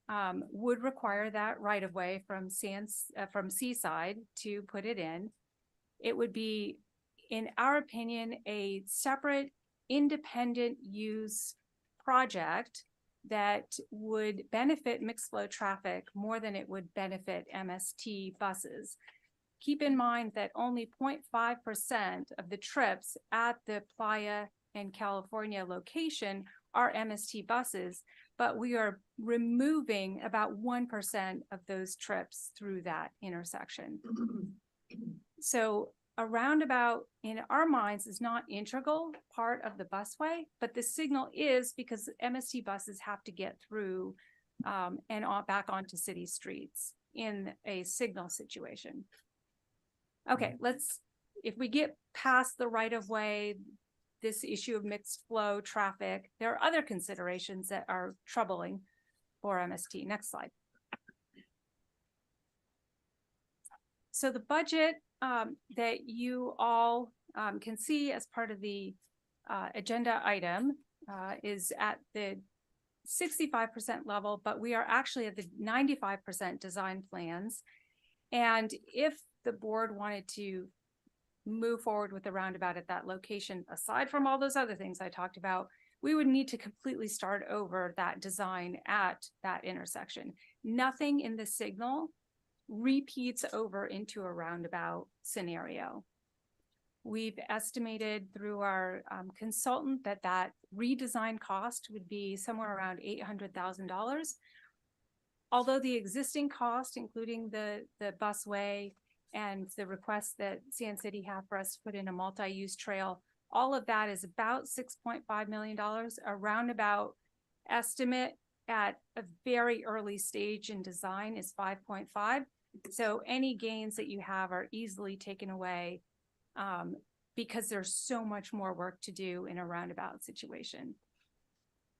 would require that right of way from Seaside to put it in. It would be, in our opinion, a separate independent use project that would benefit mixed flow traffic more than it would benefit MST buses. Keep in mind that only 0.5% of the trips at the Playa and California location are MST buses, but we are removing about 1% of those trips through that intersection. So a roundabout in our minds is not integral part of the busway, but the signal is, because MST buses have to get through and back onto city streets in a signal situation. Okay, if we get past the right of way, this issue of mixed flow traffic, there are other considerations that are troubling for MST. Next slide. So the budget that you all can see as part of the agenda item is at the 65% level, but we are actually at the 95% design plans. And if the board wanted to move forward with the roundabout at that location, aside from all those other things I talked about, we would need to completely start over that design at that intersection. Nothing in the signal repeats over into a roundabout scenario. We've estimated through our consultant that redesign cost would be somewhere around $800,000. Although the existing cost, including the busway and the request that Sand City have for us to put in a multi-use trail, all of that is about $6.5 million. A roundabout estimate at a very early stage in design is 5.5. So any gains that you have are easily taken away because there's so much more work to do in a roundabout situation.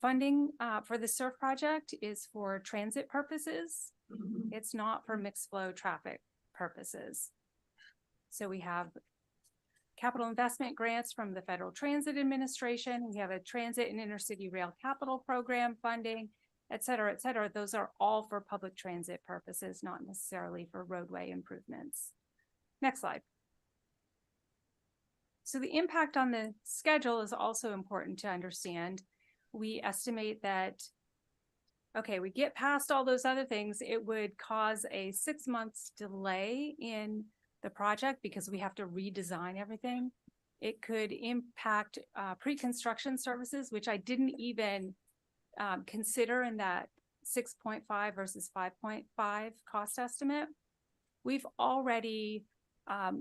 Funding for the SURF project is for transit purposes. It's not for mixed flow traffic purposes. So we have capital investment grants from the Federal Transit Administration. We have a transit and intercity rail capital program funding, et cetera, et cetera. Those are all for public transit purposes, not necessarily for roadway improvements. Next slide. So the impact on the schedule is also important to understand. We estimate that, okay, we get past all those other things, it would cause a 6 months delay in the project because we have to redesign everything. It could impact pre-construction services, which I didn't even consider in that 6.5 versus 5.5 cost estimate. We've already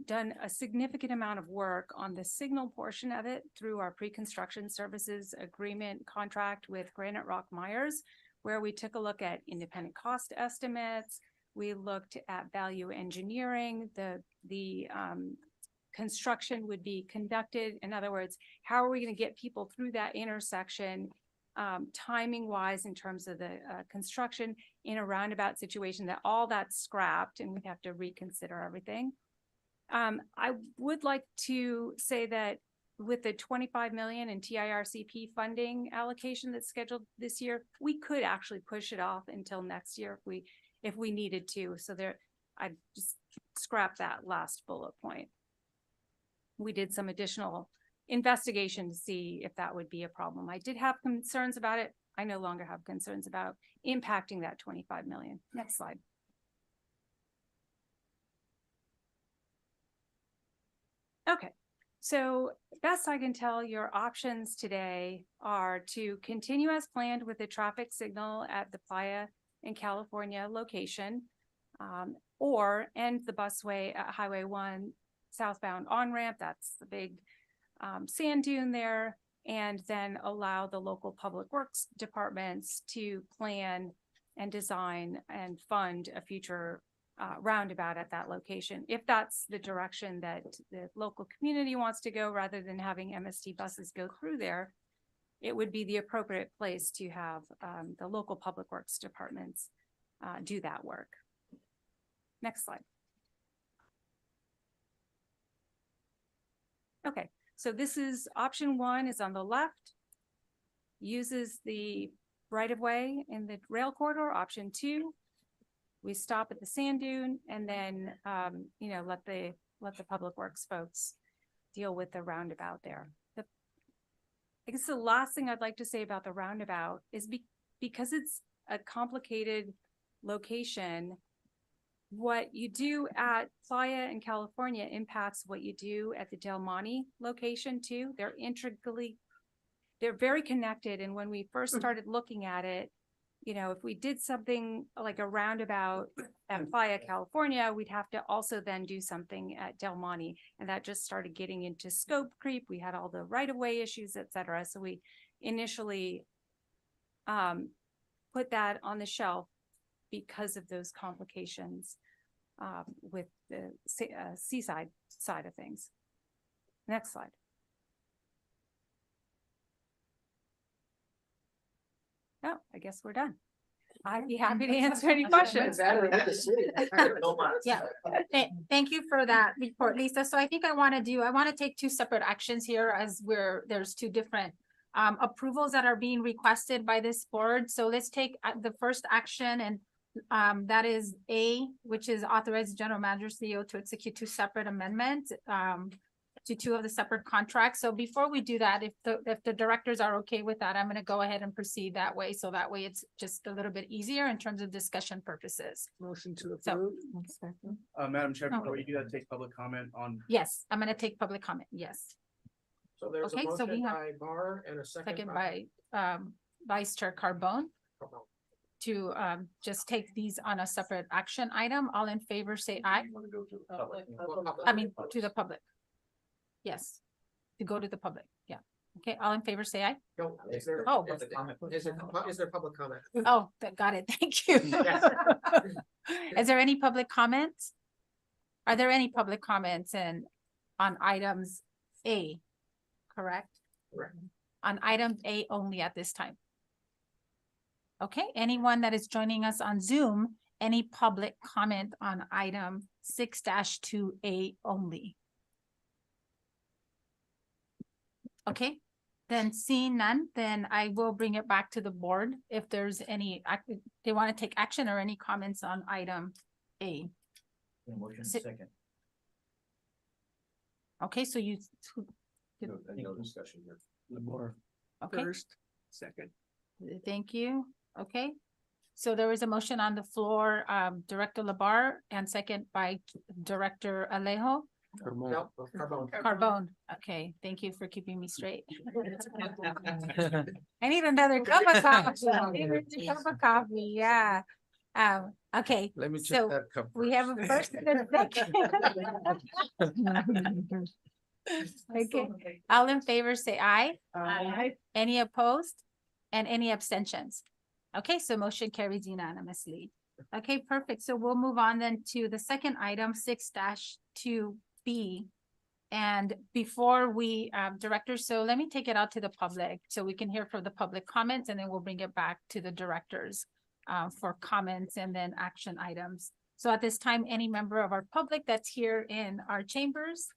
done a significant amount of work on the signal portion of it through our pre-construction services agreement contract with Granite Rock Myers, where we took a look at independent cost estimates. We looked at value engineering. The construction would be conducted. In other words, how are we going to get people through that intersection timing wise in terms of the construction in a roundabout situation, that all that's scrapped and we have to reconsider everything. I would like to say that with the 25 million in TIRCP funding allocation that's scheduled this year, we could actually push it off until next year if we needed to. So I just scrapped that last bullet point. We did some additional investigation to see if that would be a problem. I did have concerns about it. I no longer have concerns about impacting that 25 million. Next slide. Okay, So best I can tell, your options today are to continue as planned with the traffic signal at the Playa in California location, or end the busway at Highway 1 southbound on-ramp. That's the big sand dune there, and then allow the local public works departments to plan and design and fund a future roundabout at that location. If that's the direction that the local community wants to go, rather than having MST buses go through there, it would be the appropriate place to have the local public works departments do that work. Next slide. Okay, so this is option 1 is on the left, uses the right-of-way in the rail corridor. Option 2, we stop at the sand dune and then, you know, let the public works folks deal with the roundabout there. I guess the last thing I'd like to say about the roundabout is because it's a complicated location, what you do at Playa in California impacts what you do at the Del Monte location too. They're very connected. And when we first started looking at it, you know, if we did something like a roundabout at Playa, California, we'd have to also then do something at Del Monte. And that just started getting into scope creep. We had all the right-of-way issues, et cetera. So we initially put that on the shelf because of those complications with the seaside side of things. Next slide. Oh, I guess we're done. I'd be happy to answer any questions. Yeah, thank you for that report, Lisa. So I think I want to take 2 separate actions here, as there's 2 different approvals that are being requested by this board. So let's take the first action, and that is A, which is authorize the general manager CEO to execute 2 separate amendments to 2 of the separate contracts. So before we do that, if the directors are okay with that, I'm going to go ahead and proceed that way. So that way it's just a little bit easier in terms of discussion purposes. Motion to approve. Madam Chair, before you do that, take public comment on. Yes, I'm going to take public comment. Yes. So there's a Okay, so we motion have by Barr and a second Second by Vice Chair Carbone to just take these on a separate action item. All in favor, say aye. I mean, to the public. Yes, to go to the public. Yeah. Okay, all in favor, say aye. No, is there? Oh. Is there public comment? Oh, got it. Thank you. Is there any public comments? Are there any public comments on items A? Correct? Correct. On item A only at this time. Okay, anyone that is joining us on Zoom, any public comment on item 6-2A only? Okay, then seeing none, then I will bring it back to the board if there's any, they want to take action or any comments on item A. Motion Si- second. Okay, so you, No discussion here. okay, First, second. thank you. Okay, so there was a motion on the floor, Director Labar, and second by Director Alejo. No, Carbone. Carbone. Okay, thank you for keeping me straight. I need another cup of coffee. I need a cup of coffee, yeah. Okay, Let me check so that cup. we have a first and a second. Okay, all in favor, say aye. Aye. Any opposed? And any abstentions? Okay, so motion carries unanimously. Okay, perfect. So we'll move on then to the second item, 6-2B. And before we, directors, so let me take it out to the public so we can hear from the public comments, and then we'll bring it back to the directors for comments and then action items. So at this time, any member of our public that's here in our chambers?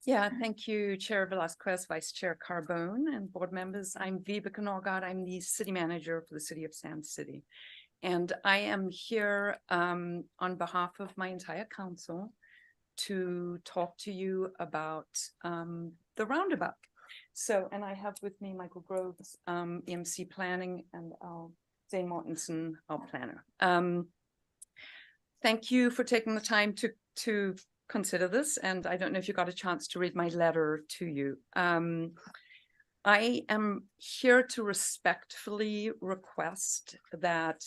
Yeah, thank you, Chair Velasquez, Vice Chair Carbone, and board members. I'm Vibeke Norgard. I'm the city manager for the city of Sand City. And I am here on behalf of my entire council to talk to you about the roundabout. So, and I have with me Michael Groves, EMC Planning, and Zane Mortensen, our planner. Thank you for taking the time to consider this, and I don't know if you got a chance to read my letter to you. I am here to respectfully request that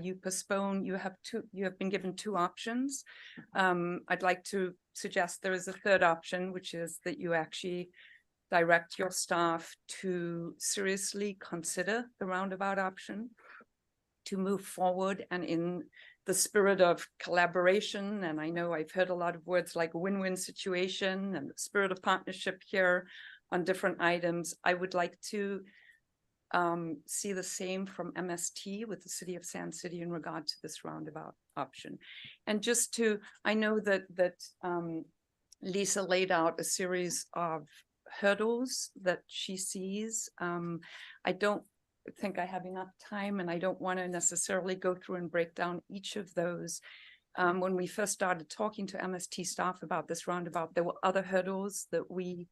you postpone. You have been given two options. I'd like to suggest there is a third option, which is that you actually direct your staff to seriously consider the roundabout option, to move forward, and in the spirit of collaboration. And I know I've heard a lot of words like win-win situation and the spirit of partnership here on different items. I would like to see the same from MST with the city of Sand City in regard to this roundabout option. And just to, I know that Lisa laid out a series of hurdles that she sees. I don't think I have enough time, and I don't want to necessarily go through and break down each of those. When we first started talking to MST staff about this roundabout, there were other hurdles that we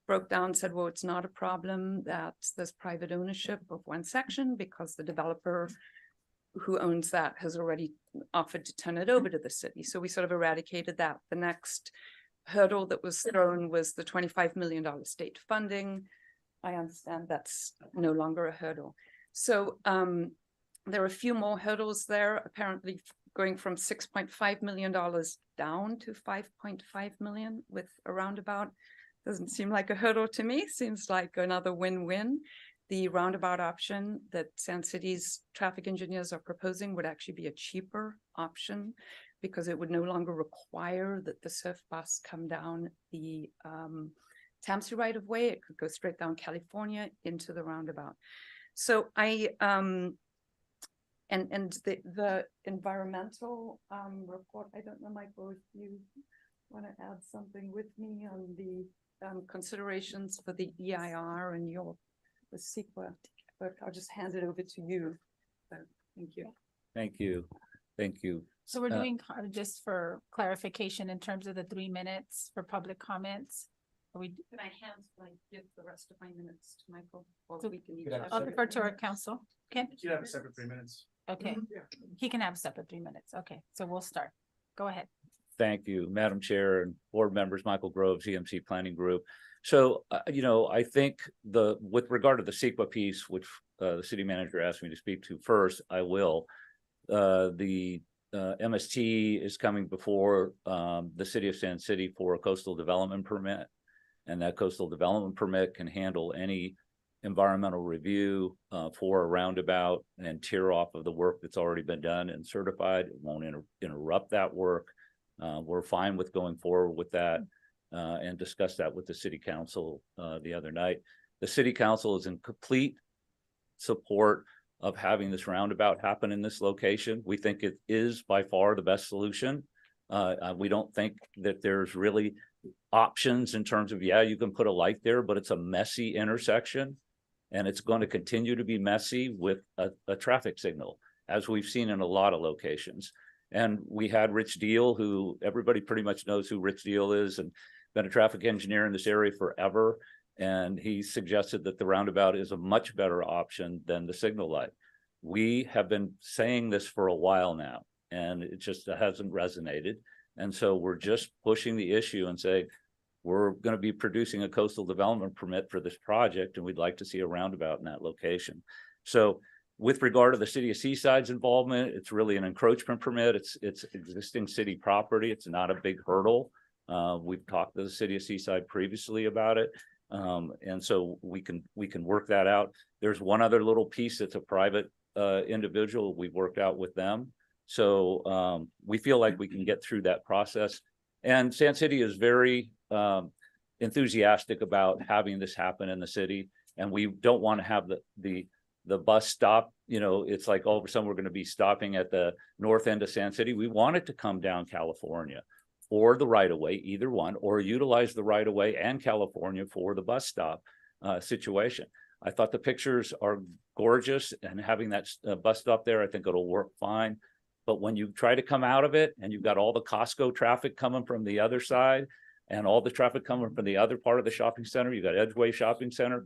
broke down, said, well, it's not a problem that there's private ownership of one section because the developer who owns that has already offered to turn it over to the city. So we sort of eradicated that. The next hurdle that was thrown was the $25 million state funding. I understand that's no longer a hurdle. So there are a few more hurdles there, apparently going from $6.5 million down to $5.5 million with a roundabout. Doesn't seem like a hurdle to me. Seems like another win-win. The roundabout option that Sand City's traffic engineers are proposing would actually be a cheaper option because it would no longer require that the surf bus come down the Thames right of way. It could go straight down California into the roundabout. So I and the environmental report, I don't know, Michael, if you want to add something with me on the considerations for the EIR and the CEQA, but I'll just hand it over to you. So, thank you. Thank you. Thank you. So we're doing, just for clarification, in terms of the 3 minutes for public comments. Are we? Can I give the rest of my minutes to Michael? Or So we can each I'll defer to our council. Ken? You have a separate 3 minutes. Okay, he can have a separate 3 minutes. Okay, so we'll start. Go ahead. Thank you, Madam Chair and board members, Michael Groves, EMC Planning Group. So, I think with regard to the CEQA piece, which the city manager asked me to speak to first, I will. The MST is coming before the city of Sand City for a coastal development permit. And that coastal development permit can handle any environmental review for a roundabout and tear off of the work that's already been done and certified. It won't interrupt that work. We're fine with going forward with that and discussed that with the city council the other night. The city council is in complete support of having this roundabout happen in this location. We think it is by far the best solution. We don't think that there's really options in terms of, yeah, you can put a light there, but it's a messy intersection and it's going to continue to be messy with a traffic signal, as we've seen in a lot of locations. And we had Rich Deal, who everybody pretty much knows who Rich Deal is and been a traffic engineer in this area forever. And he suggested that the roundabout is a much better option than the signal light. We have been saying this for a while now, and it just hasn't resonated. And so we're just pushing the issue and saying, we're going to be producing a coastal development permit for this project, and we'd like to see a roundabout in that location. So with regard to the city of Seaside's involvement, it's really an encroachment permit. It's existing city property. It's not a big hurdle. We've talked to the city of Seaside previously about it. And so we can work that out. There's one other little piece that's a private individual we've worked out with them. So we feel like we can get through that process. And Sand City is very enthusiastic about having this happen in the city. And we don't want to have the bus stop, it's like all of a sudden we're going to be stopping at the north end of Sand City. We want it to come down California or the right of way, either one, or utilize the right of way and California for the bus stop situation. I thought the pictures are gorgeous, and having that bus stop there, I think it'll work fine. But when you try to come out of it and you've got all the Costco traffic coming from the other side and all the traffic coming from the other part of the shopping center, you got Edgeway Shopping Center,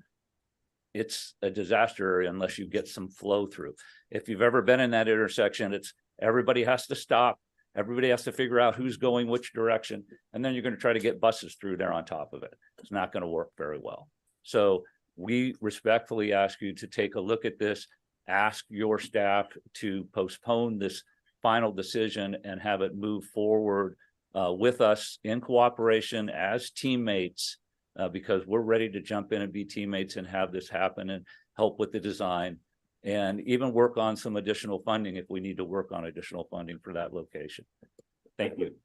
it's a disaster unless you get some flow through. If you've ever been in that intersection, everybody has to stop. Everybody has to figure out who's going which direction, and then you're going to try to get buses through there on top of it. It's not going to work very well. So we respectfully ask you to take a look at this, ask your staff to postpone this final decision and have it move forward with us in cooperation as teammates, because we're ready to jump in and be teammates and have this happen and help with the design, and even work on some additional funding if we need to work on additional funding for that location. Thank you.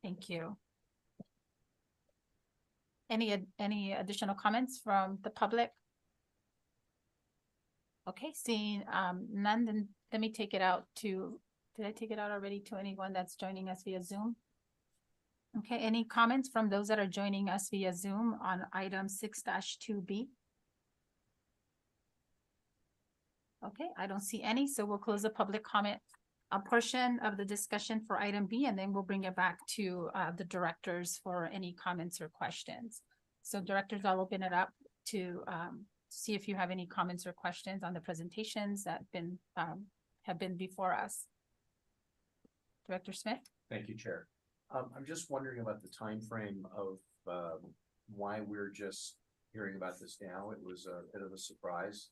Thank you. Any additional comments from the public? Okay, seeing none, then let me take it out to, did I take it out already to anyone that's joining us via Zoom? Okay, any comments from those that are joining us via Zoom on item 6-2B? Okay, I don't see any, so we'll close the public comment a portion of the discussion for item B, and then we'll bring it back to the directors for any comments or questions. So directors, I'll open it up to see if you have any comments or questions on the presentations that have been before us. Director Smith? Thank you, Chair. I'm just wondering about the time frame of why we're just hearing about this now. It was a bit of a surprise,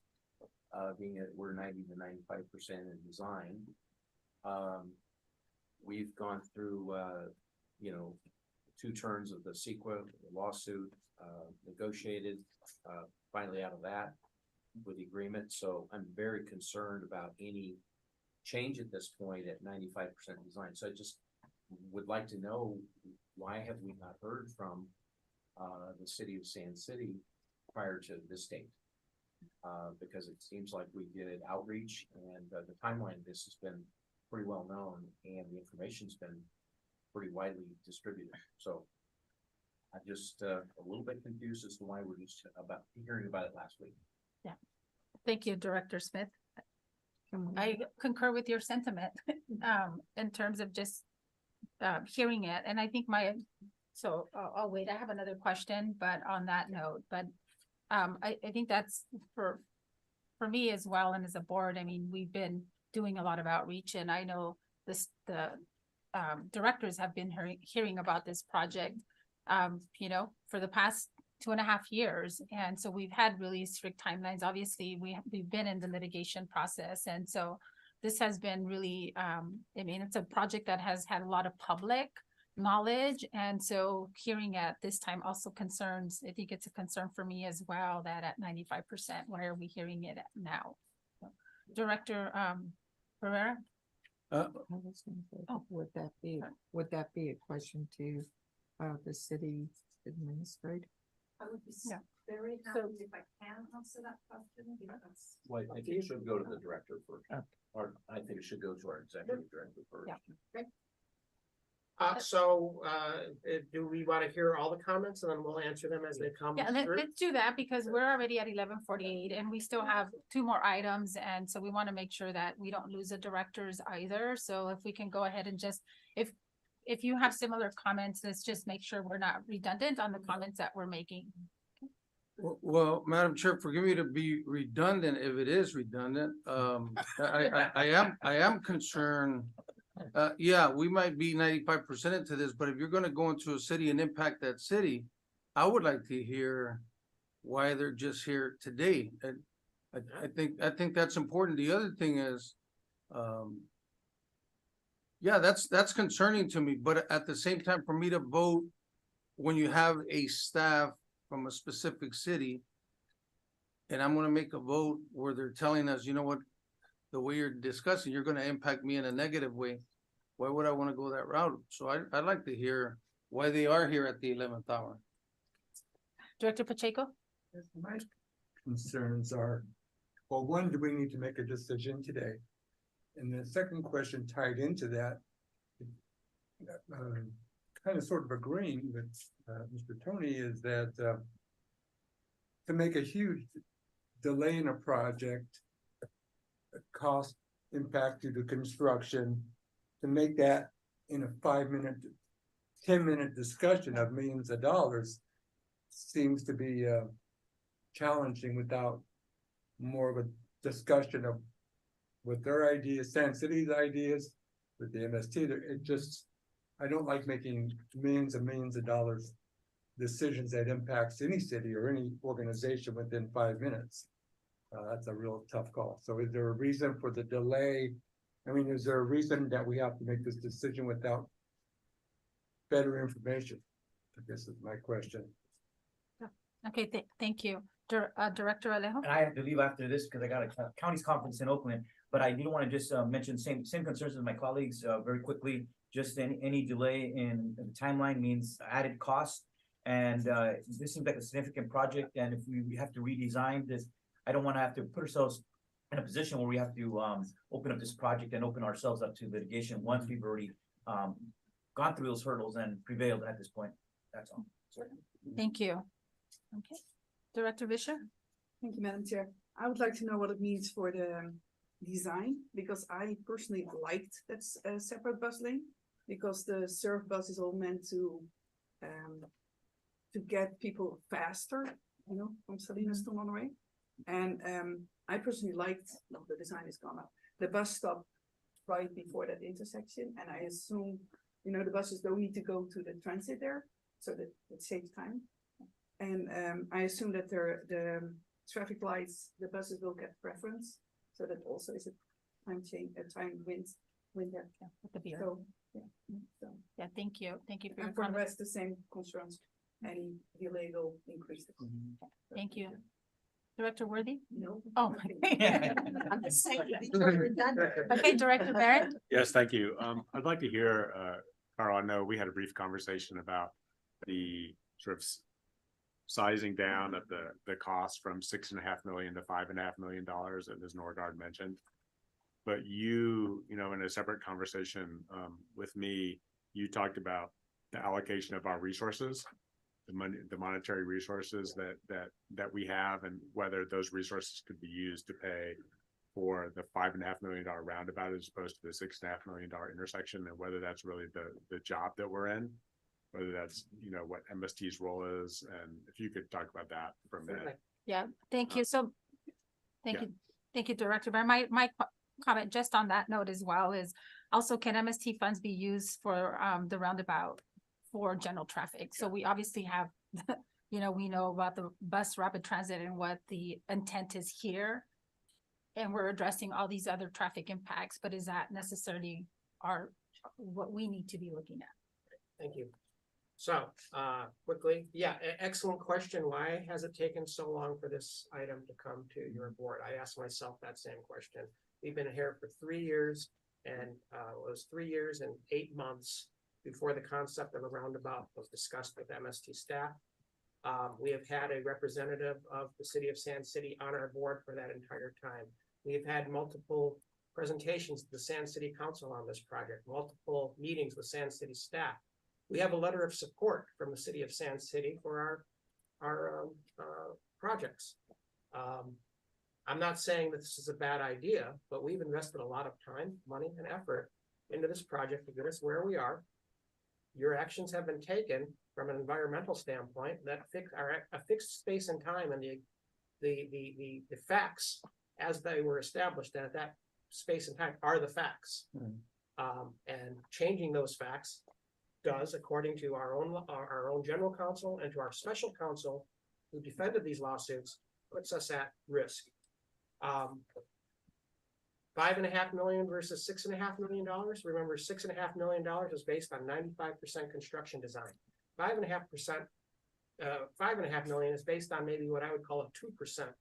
being that we're 90 to 95% in design. We've gone through, you know, 2 turns of the CEQA lawsuit, negotiated, finally out of that with the agreement. So I'm very concerned about any change at this point at 95% design. So I just would like to know, why have we not heard from the city of Sand City prior to this date? Because it seems like we did outreach, and the timeline of this has been pretty well known, and the information's been pretty widely distributed. So I'm just a little bit confused as to why we're just hearing about it last week. Yeah, thank you, Director Smith. I concur with your sentiment in terms of just hearing it, and I think I'll wait. I have another question, but on that note, but I think that's for me as well, and as a board. I mean, we've been doing a lot of outreach, and I know the directors have been hearing about this project, you know, for the past 2.5 years. And so we've had really strict timelines. Obviously, we've been in the litigation process. And so this has been really, I mean, it's a project that has had a lot of public knowledge. And so hearing at this time also concerns, I think it's a concern for me as well, that at 95%, why are we hearing it now? So, Director Herrera? I was gonna say, would that be a question to the city administrator? I would be Yeah. very happy if I can answer that question, because. Well, I think it should go to the director first, or I think it should go to our executive director first. Yeah. Do we want to hear all the comments, and then we'll answer them as they come Yeah, through? let's do that, because we're already at 11:48 and we still have 2 more items. And so we want to make sure that we don't lose the directors either. So if we can go ahead and just, if you have similar comments, let's just make sure we're not redundant on the comments that we're making. Well, Madam Chair, forgive me to be redundant if it is redundant. I am concerned. Yeah, we might be 95% into this, but if you're gonna go into a city and impact that city, I would like to hear why they're just here today. And I think that's important. The other thing is, yeah, that's concerning to me, but at the same time, for me to vote when you have a staff from a specific city, and I'm gonna make a vote where they're telling us, you know what, the way you're discussing, you're gonna impact me in a negative way. Why would I wanna go that route? So I'd like to hear why they are here at the 11th hour. Director Pacheco? My concerns are, well, one, do we need to make a decision today? And the second question tied into that, kind of sort of agreeing with Mr. Tony, is that to make a huge delay in a project, cost impact to the construction, to make that in a 5-minute, 10-minute discussion of millions of dollars seems to be challenging without more of a discussion of what their ideas, Sand City's ideas, with the MST, it just, I don't like making millions and millions of dollars decisions that impacts any city or any organization within 5 minutes. That's a real tough call. So is there a reason for the delay? I mean, is there a reason that we have to make this decision without better information? I guess is my question. Okay, thank you. Director Alejo? And I have to leave after this because I got a county's conference in Oakland, but I do want to just mention same concerns as my colleagues very quickly. Just any delay in the timeline means added cost. And this seems like a significant project. And if we have to redesign this, I don't want to have to put ourselves in a position where we have to open up this project and open ourselves up to litigation once we've already gone through those hurdles and prevailed at this point. That's all. Thank you. Okay, Director Fisher? Thank you, Madam Chair. I would like to know what it means for the design, because I personally liked that separate bus lane, because the surf bus is all meant to get people faster, you know, from Salinas to Monterey. And I personally liked, well, the design is gone up, the bus stop right before that intersection. And I assume, you know, the buses don't need to go to the transit there, so that it saves time. And I assume that the traffic lights, the buses will get preference, so that also is a time change, a time win there. Yeah, with the beer. So, yeah. So, yeah, thank you. Thank you for your and for the comment. rest, the same concerns. Any delay will increase the cost. Thank you. Director Worthy? No. Oh. I'm just saying, before you're done. Okay, Director Barrett? Yes, thank you. I'd like to hear, Carl, I know we had a brief conversation about the sort of sizing down of the cost from $6.5 million to $5.5 million, as Norgard mentioned. But you know, in a separate conversation with me, you talked about the allocation of our resources, the monetary resources that we have, and whether those resources could be used to pay for the $5.5 million roundabout as opposed to the $6.5 million intersection, and whether that's really the job that we're in, whether that's, you know, what MST's role is, and if you could talk about that for a minute. Yeah, thank you. So, thank you, Director Barrett. My comment just on that note as well is also, can MST funds be used for the roundabout for general traffic? So we obviously have, you know, we know about the bus rapid transit and what the intent is here. And we're addressing all these other traffic impacts, but is that necessarily what we need to be looking at? Thank you. So, quickly, yeah, excellent question. Why has it taken so long for this item to come to your board? I asked myself that same question. We've been here for 3 years, and it was 3 years and 8 months before the concept of a roundabout was discussed with MST staff. We have had a representative of the city of Sand City on our board for that entire time. We have had multiple presentations to the Sand City Council on this project, multiple meetings with Sand City staff. We have a letter of support from the city of Sand City for our projects. I'm not saying that this is a bad idea, but we've invested a lot of time, money, and effort into this project to get us where we are. Your actions have been taken from an environmental standpoint that are a fixed space and time, and the facts as they were established at that space and time are the facts. And changing those facts does, according to our own general counsel and to our special counsel who defended these lawsuits, puts us at risk. $5.5 million versus $6.5 million. Remember, $6.5 million is based on 95% construction design. 5.5 million is based on maybe what I would call a 2%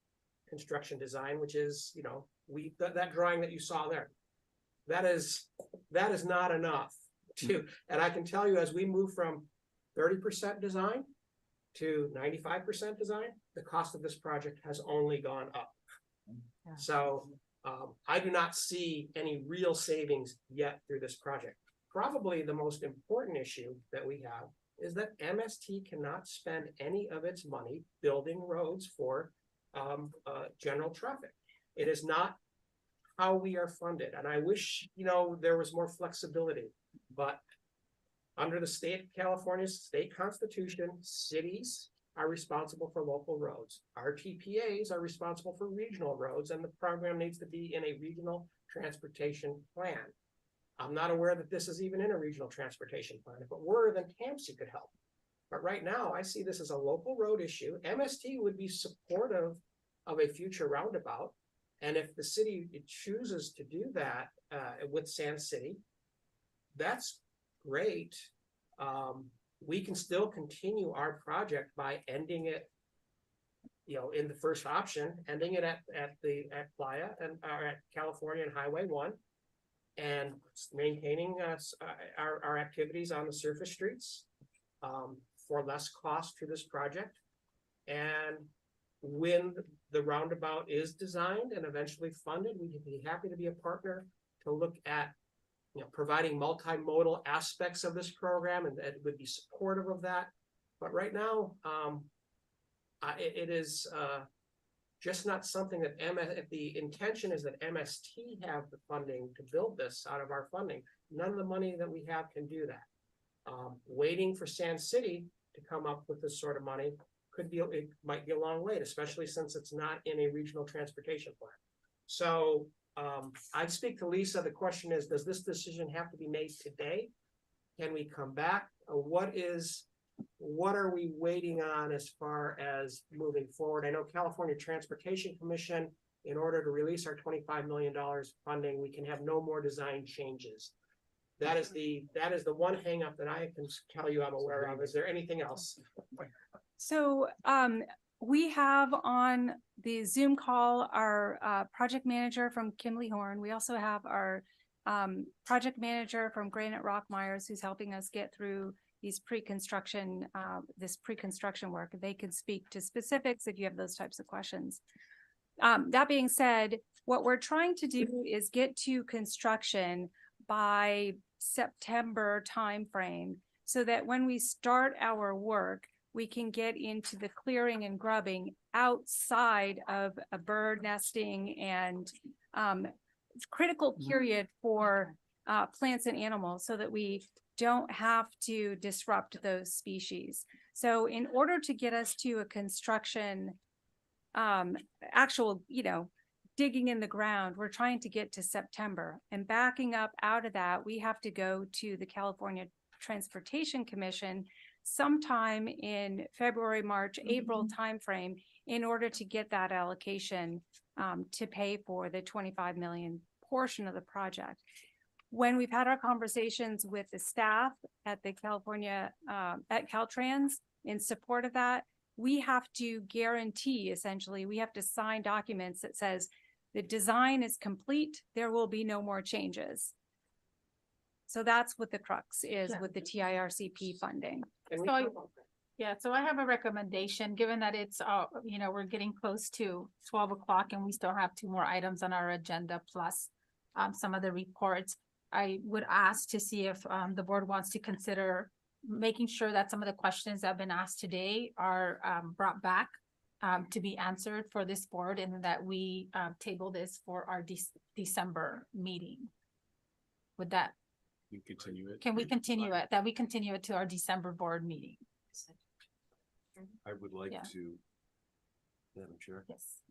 construction design, which is, you know, that drawing that you saw there. That is not enough to, and I can tell you, as we move from 30% design to 95% design, the cost of this project has only gone up. Yeah. So I do not see any real savings yet through this project. Probably the most important issue that we have is that MST cannot spend any of its money building roads for general traffic. It is not how we are funded. And I wish, you know, there was more flexibility, but under the state of California's state constitution, cities are responsible for local roads. RTPAs are responsible for regional roads, and the program needs to be in a regional transportation plan. I'm not aware that this is even in a regional transportation plan. If it were, then TAMC could help. But right now, I see this as a local road issue. MST would be supportive of a future roundabout. And if the city chooses to do that with Sand City, that's great. We can still continue our project by ending it, in the first option, ending it at Playa and at California and Highway 1, and maintaining our activities on the surface streets for less cost to this project. And when the roundabout is designed and eventually funded, we'd be happy to be a partner to look at providing multimodal aspects of this program, and it would be supportive of that. But right now, it is just not something that if the intention is that MST have the funding to build this out of our funding, none of the money that we have can do that. Waiting for Sand City to come up with this sort of money it might be a long wait, especially since it's not in a regional transportation plan. So I speak to Lisa. The question is, does this decision have to be made today? Can we come back? What are we waiting on as far as moving forward? I know California Transportation Commission, in order to release our $25 million funding, we can have no more design changes. That is the one hangup that I can tell you I'm aware of. Is there anything else? So we have on the Zoom call our project manager from Kimley Horn. We also have our project manager from Granite Rock Myers, who's helping us get through these pre-construction, this pre-construction work. They could speak to specifics if you have those types of questions. That being said, what we're trying to do is get to construction by September timeframe, so that when we start our work, we can get into the clearing and grubbing outside of a bird nesting and critical period for plants and animals, so that we don't have to disrupt those species. So in order to get us to a construction, actual, digging in the ground, we're trying to get to September. And backing up out of that, we have to go to the California Transportation Commission sometime in February, March, April timeframe in order to get that allocation to pay for the 25 million portion of the project. When we've had our conversations with the staff at the California, at Caltrans in support of that, we have to guarantee, essentially, we have to sign documents that says the design is complete, there will be no more changes. So that's what the crux is with the TIRCP funding. So I have a recommendation, given that it's, we're getting close to 12 o'clock and we still have 2 more items on our agenda, plus some of the reports. I would ask to see if the board wants to consider making sure that some of the questions that have been asked today are brought back to be answered for this board, and that we table this for our December meeting. Would that? You continue it. Can we continue it? That we continue it to our December board meeting? I would like Yeah. to, Madam Chair. Yes.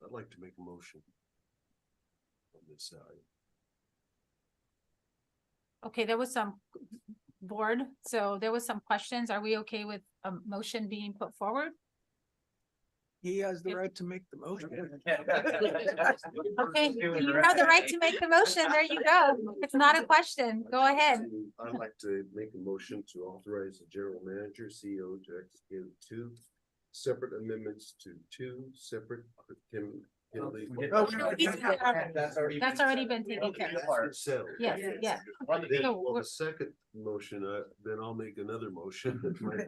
I'd like to make a motion on this side. Okay, there was some board, so there was some questions. Are we okay with a motion being put forward? He has the right to make the motion. Okay, you have the right to make the motion. There you go. It's not a question. Go ahead. I'd like to make a motion to authorize the general manager, CEO, to execute 2 separate amendments to 2 separate. That's already been taken care of. Settled. Yes, yes. Then, So well, we're- the second motion, then I'll make another motion. My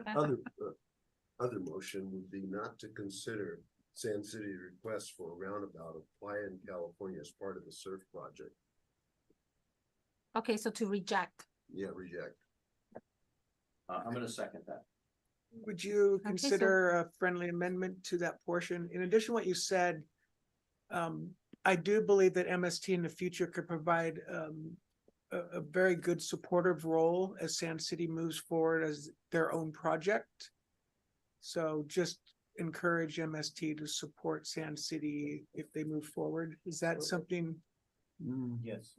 other motion would be not to consider Sand City's request for a roundabout of Playa in California as part of the SURF project. Okay, so to reject. Yeah, reject. I'm gonna second that. Would you so- consider a friendly amendment to that portion? In addition to what you said, I do believe that MST in the future could provide a very good supportive role as Sand City moves forward as their own project. So just encourage MST to support Sand City if they move forward. Is that something? Yes.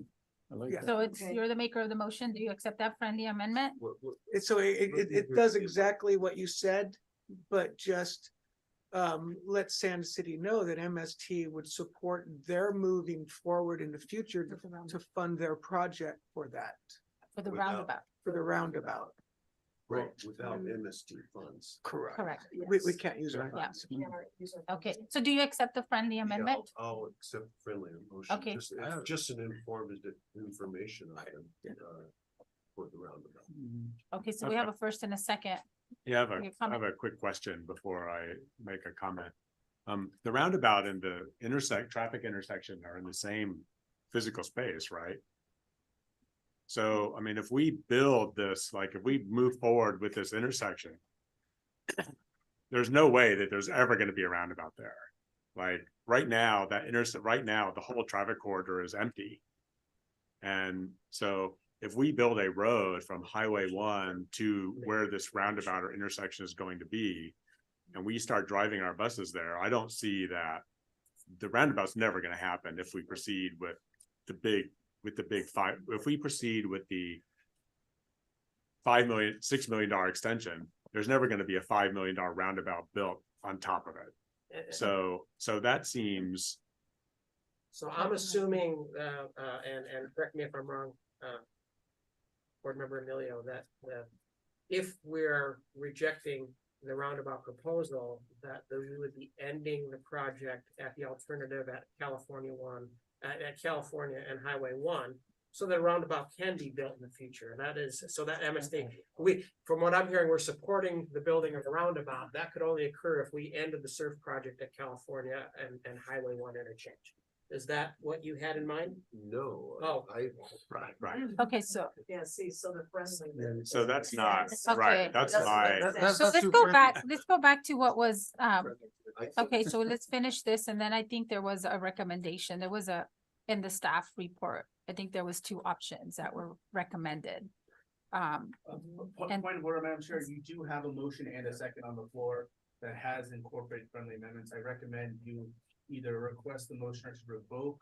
I like that. So it's, Okay. you're the maker of the motion. Do you accept that friendly amendment? So it does exactly what you said, but just let Sand City know that MST would support their moving forward in the future to fund their project for that, For the roundabout, for the roundabout. Right, without MST funds. Correct. correct. We can't use our Yeah. funds. Okay, so do you accept the friendly amendment? I'll accept friendly motion. Okay. Just an informative information item, for the roundabout. Okay, so we have a first and a second. Yeah, Your I comment. have a quick question before I make a comment. The roundabout and the traffic intersection are in the same physical space, right? So, I mean, if we build this, like if we move forward with this intersection, there's no way that there's ever going to be a roundabout there. Like right now, right now, the whole traffic corridor is empty. And so if we build a road from Highway 1 to where this roundabout or intersection is going to be, and we start driving our buses there, I don't see that the roundabout's never going to happen if we proceed with the big five. If we proceed with the $6 million extension, there's never going to be a $5 million roundabout built on top of it. So that seems. So I'm assuming, and correct me if I'm wrong, Board Member Emilio, that if we're rejecting the roundabout proposal, that we would be ending the project at the alternative at California and Highway 1, so that roundabout can be built in the future. That is, so that MSD, from what I'm hearing, we're supporting the building of the roundabout. That could only occur if we ended the SURF project at California and Highway 1 interchange. Is that what you had in mind? No. Oh. Right. Okay, so. Yeah, see, so the friendly. So that's not, Okay. right, that's my. So let's go back to what was, okay, so let's finish this, and then I think there was a recommendation, in the staff report, I think there was 2 options that were recommended. And- Point of order, Madam Chair, you do have a motion and a second on the floor that has incorporated friendly amendments. I recommend you either request the motion to revoke,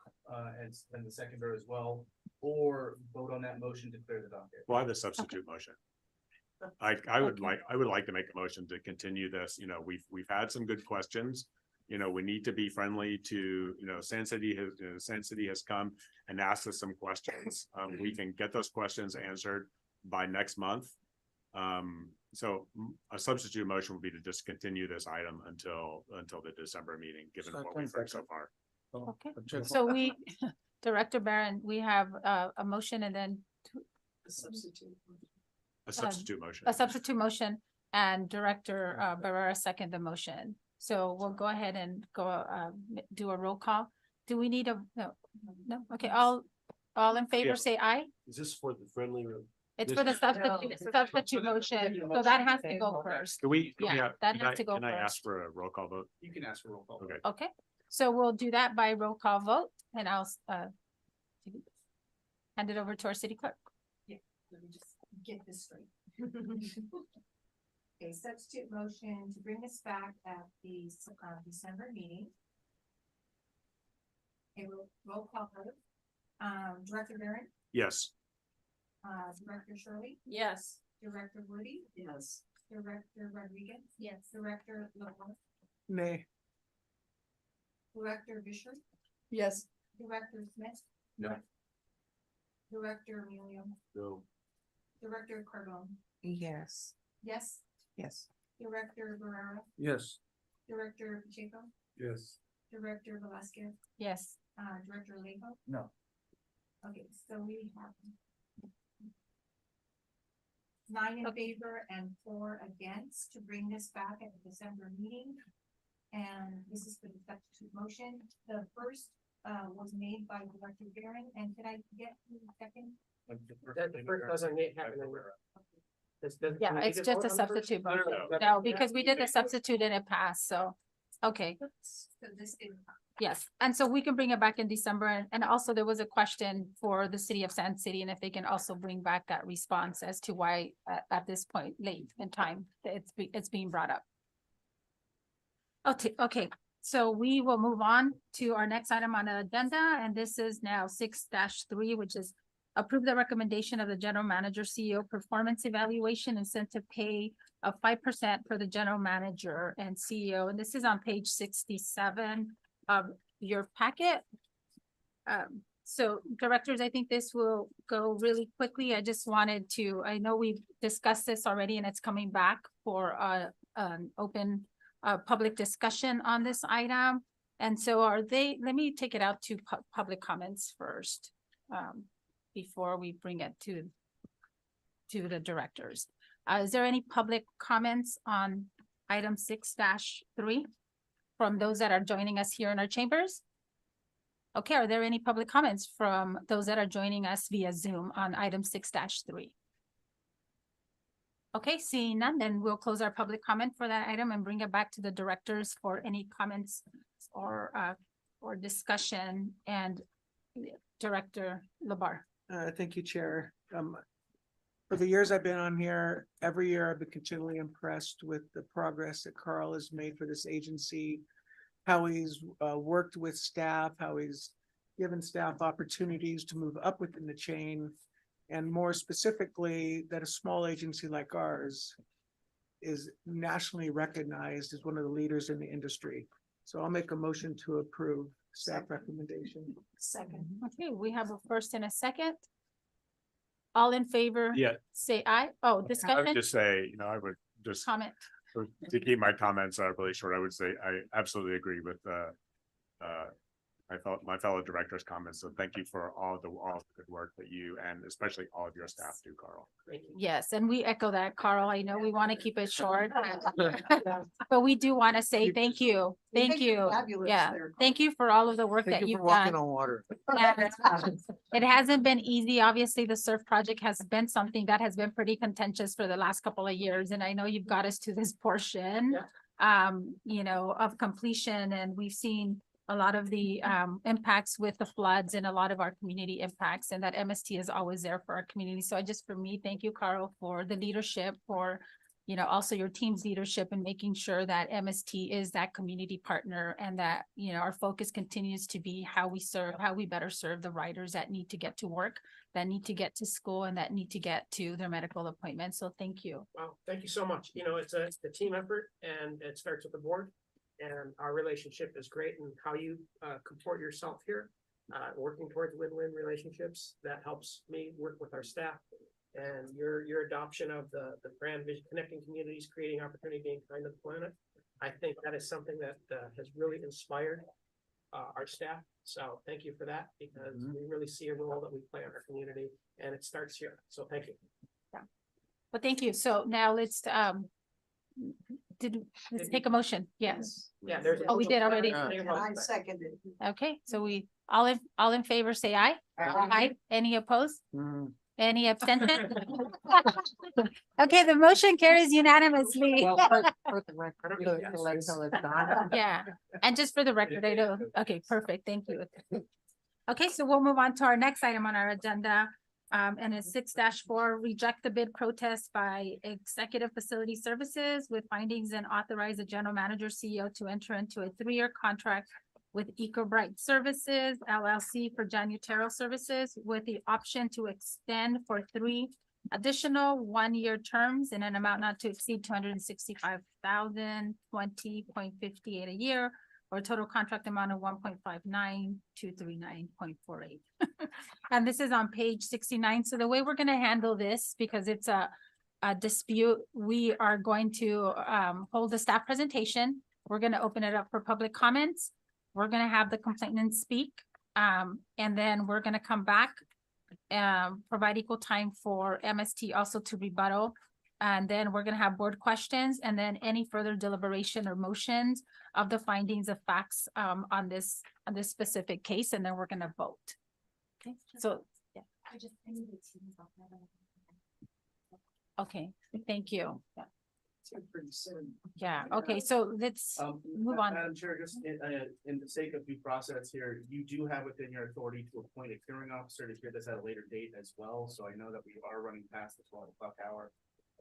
and the seconder as well, or vote on that motion to clear the docket. Well, I have a substitute motion. I would like to make a motion to continue this. You know, we've had some good questions. You know, we need to be friendly to, Sand City has come and asked us some questions. We can get those questions answered by next month. So a substitute motion would be to just continue this item until the December meeting, given what we've heard so far. Okay, so Director Barron, we have a motion and then A substitute motion. a substitute motion, and Director Barrera second the motion. So we'll go ahead and do a roll call. Do we need no, okay, all in favor, say aye. Is this for the friendly? It's for the substitute motion, so that has to go first. Can we, Yeah, that has to go can I ask first. for a roll call vote? You can ask for roll call. Okay. Okay, so we'll do that by roll call vote, and I'll hand it over to our city clerk. Yeah, let me just get this straight. Okay, substitute motion to bring us back at the December meeting. Okay, roll call vote. Director Barron, Yes. Director Shirley, Yes. Director Woody, Yes. Director Rodriguez, Yes. Director LeBlanc, Nay. Director Bishop, Yes. Director Smith. No. Director Emilio, No. Director Carbone, Yes. yes. Yes. Director Barrera, Yes. Director Pacheco, Yes. Director Velasquez, Yes. Director Alejo. No. Okay, so we have 9 in favor and 4 against to bring this back at the December meeting. And this is for the substitute motion. The first was made by Director Barron, and can I get the second? That first doesn't happen. Yeah, it's just a substitute vote. No, because we did the substitute and it passed, so, okay. So this is. Yes, and so we can bring it back in December, and also there was a question for the city of Sand City, and if they can also bring back that response as to why at this point late in time, it's being brought up. Okay, so we will move on to our next item on the agenda, and this is now 6-3, which is approve the recommendation of the general manager CEO performance evaluation incentive pay of 5% for the general manager and CEO. And this is on page 67 of your packet. So directors, I think this will go really quickly. I just wanted to, I know we've discussed this already and it's coming back for an open public discussion on this item. And so let me take it out to public comments first, before we bring it to the directors. Is there any public comments on item 6-3 from those that are joining us here in our chambers? Okay, are there any public comments from those that are joining us via Zoom on item 6-3? Okay, seeing none, then we'll close our public comment for that item and bring it back to the directors for any comments or discussion. And Director Labar. Thank you, Chair. For the years I've been on here, every year I've been continually impressed with the progress that Carl has made for this agency, how he's worked with staff, how he's given staff opportunities to move up within the chain, and more specifically, that a small agency like ours is nationally recognized as one of the leaders in the industry. So I'll make a motion to approve staff recommendation. Second. Okay, we have a first and a second. All in favor? Yeah. Say aye. Oh, I would discussion, just say, I would just, comment. to keep my comments really short, I would say I absolutely agree with my fellow directors' comments. So thank you for all the good work that you and especially all of your staff do, Carl. Yes, and we echo that, Carl. I know we want to keep it short, but we do want to say thank you. Thank you. Yeah, thank you for all of the work that you've done. on water. Yeah. It hasn't been easy. Obviously, the surf project has been something that has been pretty contentious for the last couple of years, and I know you've got us to this portion, of completion, and we've seen a lot of the impacts with the floods and a lot of our community impacts, and that MST is always there for our community. So for me, thank you, Carl, for the leadership, for, also your team's leadership in making sure that MST is that community partner, and that, our focus continues to be how we better serve the riders that need to get to work, that need to get to school, and that need to get to their medical appointments. So thank you. Wow, thank you so much. It's a team effort, and it starts with the board. And our relationship is great, and how you comport yourself here, working towards win-win relationships, that helps me work with our staff. And your adoption of the brand vision, connecting communities, creating opportunity, being kind to the planet. I think that is something that has really inspired our staff. So thank you for that, because we really see a role that we play in our community, and it starts here. So thank you. Yeah. Well, thank you. So now let's take a motion. Yes. Yeah, we did already. And I seconded. Okay, so we all in favor, say aye. Aye. Any opposed? Any abstention? Okay, the motion carries unanimously. Yeah, and just for the record, I know. Okay, perfect. Thank you. Okay, so we'll move on to our next item on our agenda. And it's 6-4, reject the bid protest by Executive Facility Services with findings and authorize the general manager CEO to enter into a 3-year contract with EcoBright Services LLC for janitorial services with the option to extend for 3 additional 1-year terms in an amount not to exceed $265,020.58 a year, or a total contract amount of $1.59239.48. And this is on page 69. So the way we're going to handle this, because it's a dispute, we are going to hold a staff presentation. We're going to open it up for public comments. We're going to have the complainant speak, and then we're going to come back and provide equal time for MST also to rebuttal. And then we're going to have board questions, and then any further deliberation or motions of the findings of facts on this specific case, and then we're going to vote. Okay, so yeah. Okay, thank you. Yeah. Yeah, okay, so let's move on. Madam Chair, just in the sake of due process here, you do have within your authority to appoint a hearing officer to hear this at a later date as well. So I know that we are running past the 12 o'clock hour.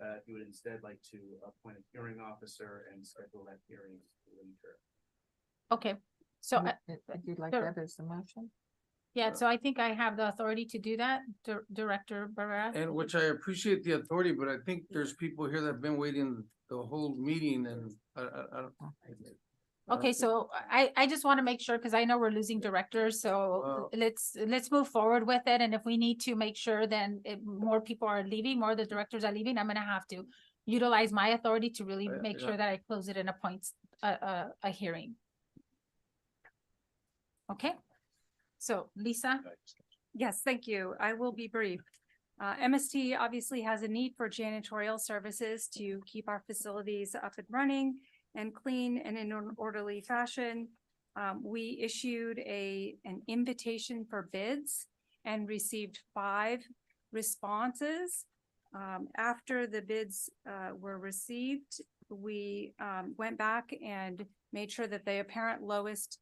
If you would instead like to appoint a hearing officer and schedule that hearing later. Okay, so would you like that as a motion? Yeah, so I think I have the authority to do that, Director Barrera. And which I appreciate the authority, but I think there's people here that have been waiting the whole meeting and I don't. Okay, so I just want to make sure, because I know we're losing directors, so let's move forward with it. And if we need to make sure then more people are leaving, more of the directors are leaving, I'm gonna have to utilize my authority to really make sure that I close it and appoint a hearing. Okay, so Lisa? Yes, thank you. I will be brief. MST obviously has a need for janitorial services to keep our facilities up and running and clean and in an orderly fashion. We issued an invitation for bids and received 5 responses. After the bids were received, we went back and made sure that the apparent lowest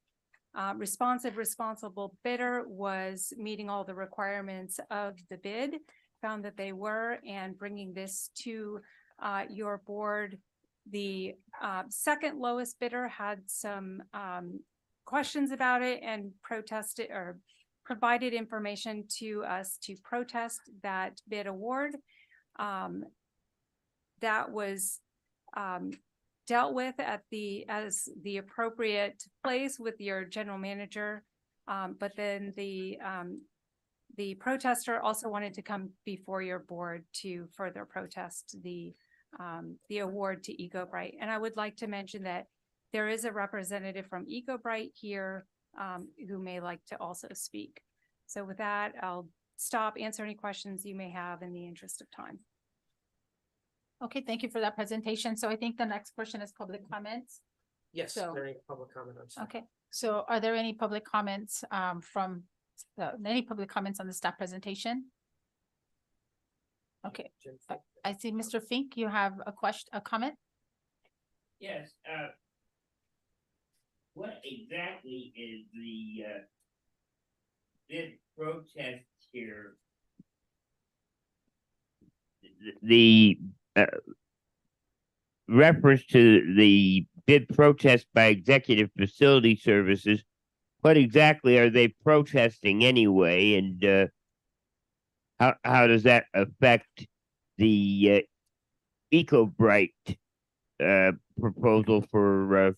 responsible bidder was meeting all the requirements of the bid, found that they were, and bringing this to your board. The second lowest bidder had some questions about it and protested or provided information to us to protest that bid award. That was dealt with as the appropriate place with your general manager. But then the protester also wanted to come before your board to further protest the award to EcoBright. And I would like to mention that there is a representative from EcoBright here who may like to also speak. So with that, I'll stop, answer any questions you may have in the interest of time. Okay, thank you for that presentation. So I think the next portion is public comments. Yes, So- there any public comment on stuff? Okay, so are there any public comments from any public comments on the staff presentation? Okay, I see Mr. Fink, you have a comment? Yes, what exactly is the bid protest here? The reference to the bid protest by Executive Facility Services, what exactly are they protesting anyway? And how does that affect the EcoBright proposal for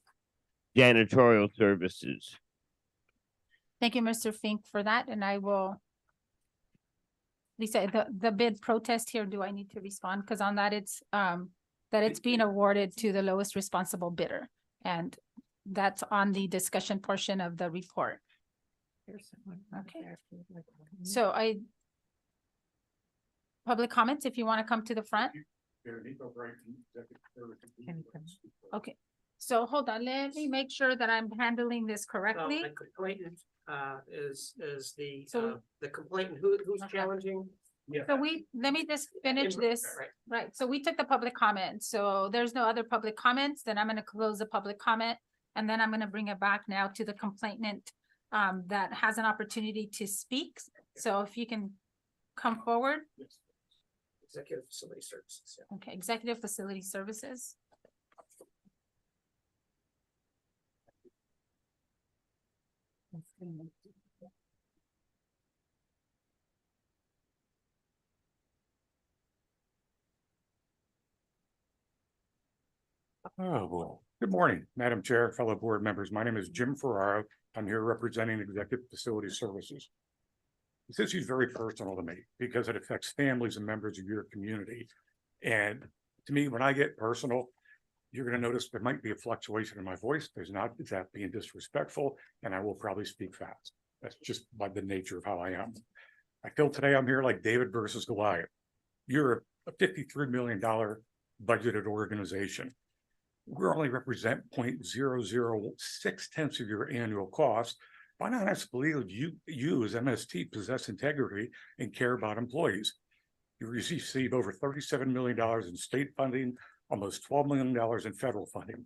janitorial services? Thank you, Mr. Fink, for that, and I will. Lisa, the bid protest here, do I need to respond? Because on that, it's that it's being awarded to the lowest responsible bidder, and that's on the discussion portion of the report. Okay. So public comments, if you want to come to the front. Okay, so hold on, let me make sure that I'm handling this correctly. The complainant is the So- the complainant who's challenging? So let me just finish this. Right, so we took the public comment, so there's no other public comments, then I'm gonna close the public comment. And then I'm gonna bring it back now to the complainant that has an opportunity to speak. So if you can come forward. Executive Facility Services. Yeah. Okay, Executive Facility Services. Oh, boy. Good morning, Madam Chair, fellow board members. My name is Jim Ferraro. I'm here representing Executive Facility Services. This issue is very personal to me because it affects families and members of your community. And to me, when I get personal, you're going to notice there might be a fluctuation in my voice. There's not, is that being disrespectful? And I will probably speak fast. That's just by the nature of how I am. I feel today I'm here like David versus Goliath. You're a $53 million budgeted organization. We only represent 0.006 of your annual cost. Why not ask believe you as MST possess integrity and care about employees? You receive over $37 million in state funding, almost $12 million in federal funding.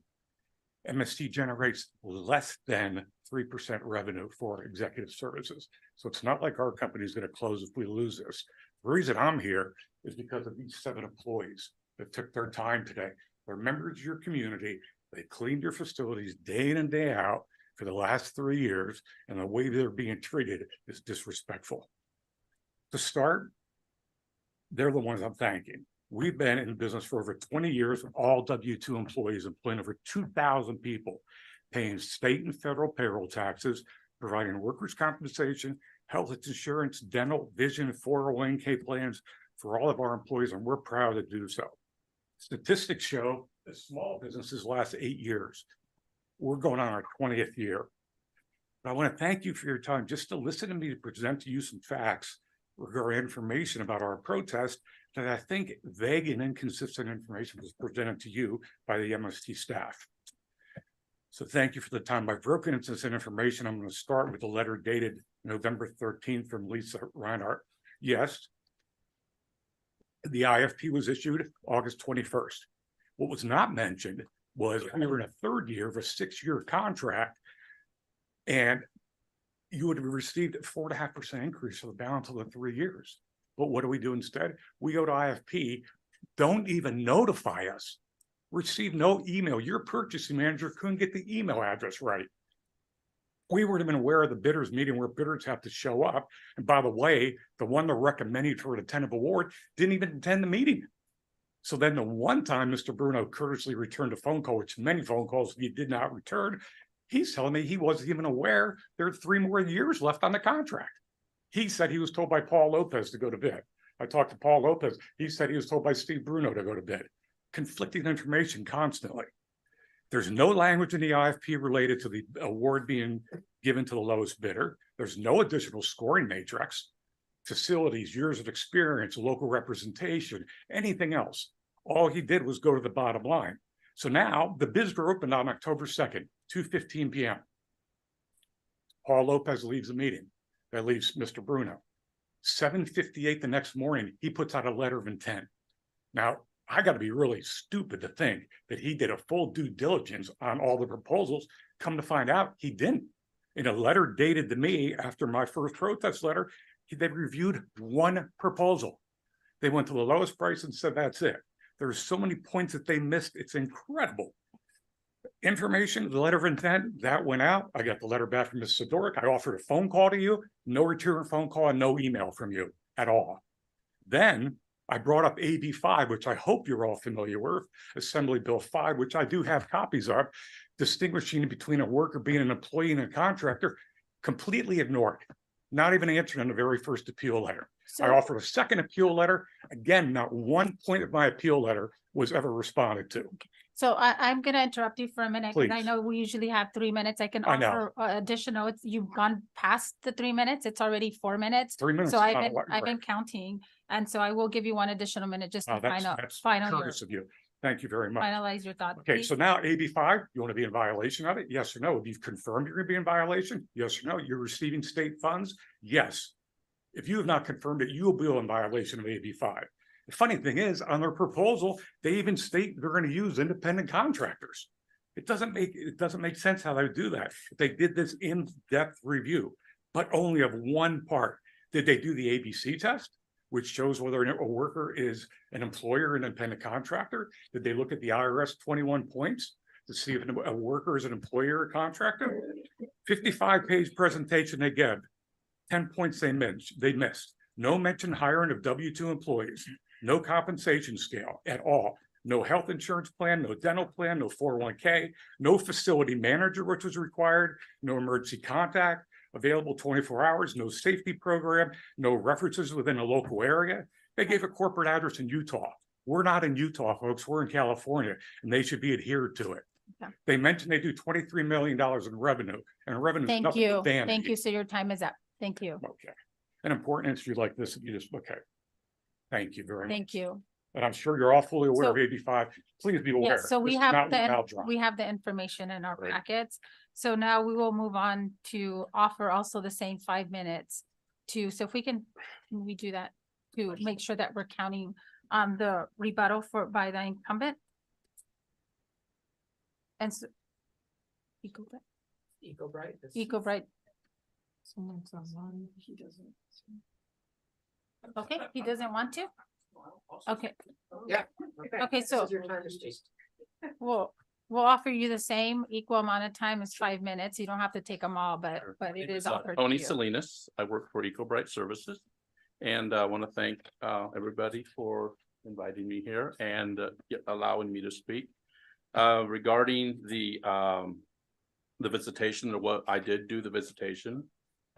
MST generates less than 3% revenue for executive services. So it's not like our company is going to close if we lose this. The reason I'm here is because of these 7 employees that took their time today. They're members of your community. They cleaned your facilities day in and day out. for the last 3 years, and the way they're being treated is disrespectful. To start, they're the ones I'm thanking. We've been in business for over 20 years with all W-2 employees, employing over 2,000 people, paying state and federal payroll taxes, providing workers' compensation, health insurance, dental, vision, 401k plans for all of our employees, and we're proud to do so. Statistics show that small businesses last 8 years. We're going on our 20th year. But I want to thank you for your time just to listen to me to present to you some facts regarding information about our protest that I think vague and inconsistent information was presented to you by the MST staff. So thank you for the time. I've broken into this information. I'm going to start with a letter dated November 13th from Lisa Reinhardt. Yes, the IFP was issued August 21st. What was not mentioned was we were in a third year of a 6-year contract, and you would have received a 4.5% increase for the balance of the 3 years. But what do we do instead? We go to IFP, don't even notify us, receive no email. Your purchasing manager couldn't get the email address right. We would have been aware of the bidders meeting where bidders have to show up. And by the way, the one that recommended for an attentive award didn't even attend the meeting. So then the one time Mr. Bruno courteously returned a phone call, which many phone calls he did not return, he's telling me he wasn't even aware there are 3 more years left on the contract. He said he was told by Paul Lopez to go to bid. I talked to Paul Lopez. He said he was told by Steve Bruno to go to bid. Conflicting information constantly. There's no language in the IFP related to the award being given to the lowest bidder. There's no additional scoring matrix, facilities, years of experience, local representation, anything else. All he did was go to the bottom line. So now the bids were opened on October 2nd, 2:15 p.m. Paul Lopez leaves the meeting. That leaves Mr. Bruno. 7:58 the next morning, he puts out a letter of intent. Now, I got to be really stupid to think that he did a full due diligence on all the proposals. Come to find out, he didn't. In a letter dated to me after my first protest letter, they reviewed one proposal. They went to the lowest price and said, that's it. There's so many points that they missed. It's incredible. Information, the letter of intent, that went out. I got the letter back from Ms. Sidoric. I offered a phone call to you, no return phone call and no email from you at all. Then I brought up AB 5, which I hope you're all familiar with, Assembly Bill 5, which I do have copies of, distinguishing between a worker being an employee and a contractor, completely ignored. Not even answered in the very first appeal letter. I offered a second appeal letter. Again, not one point of my appeal letter was ever responded to. So I'm gonna interrupt you for a minute, because I Please. know we usually have 3 minutes. I can I know. offer additional, you've gone past the 3 minutes. It's already 4 minutes. 3 minutes So is I've not a been, lot, I've been right. counting, and so I will give you 1 additional minute just to That's final courteous of you. Thank you very much. finalize your thought. Okay, please. so now AB 5, you want to be in violation of it? Yes or no? If you've confirmed you're going to be in violation? Yes or no? You're receiving state funds? Yes. If you have not confirmed it, you will be in violation of AB 5. The funny thing is, on their proposal, they even state they're going to use independent contractors. It doesn't make sense how they do that. They did this in-depth review, but only of one part. Did they do the ABC test, which shows whether a worker is an employer or an independent contractor? Did they look at the IRS 21 points to see if a worker is an employer or contractor? 55-page presentation they gave. 10 points they missed. No mention hiring of W-2 employees. No compensation scale at all. No health insurance plan, no dental plan, no 401k, no facility manager, which was required, no emergency contact, available 24 hours, no safety program, no references within a local area. They gave a corporate address in Utah. We're not in Utah, folks. We're in California, and they should be adhered to it. Okay. They mentioned they do $23 million in revenue, and revenue is Thank nothing you. but vanity. Thank you. So your time is up. Thank you. Okay. An important issue like this, you just, okay. Thank you very much. Thank you. And I'm sure you're all fully aware of So- AB 5. Please be aware. Yes, so we This is have not the, without drama. we have the information in our Right. packets. So now we will move on to offer also the same 5 minutes to, so if we can we do that to make sure that we're counting the rebuttal by the incumbent? And so. Eco-Bright. Eco-Bright. Someone's online, he doesn't. Okay, he doesn't want to? Okay. Yeah. Okay, so- This is your time to speak. Well, we'll offer you the same equal amount of time as 5 minutes. You don't have to take them all, but it is offered to Tony you. Salinas, I work for EcoBright Services. And I want to thank everybody for inviting me here and allowing me to speak. Regarding the visitation, or what I did do the visitation.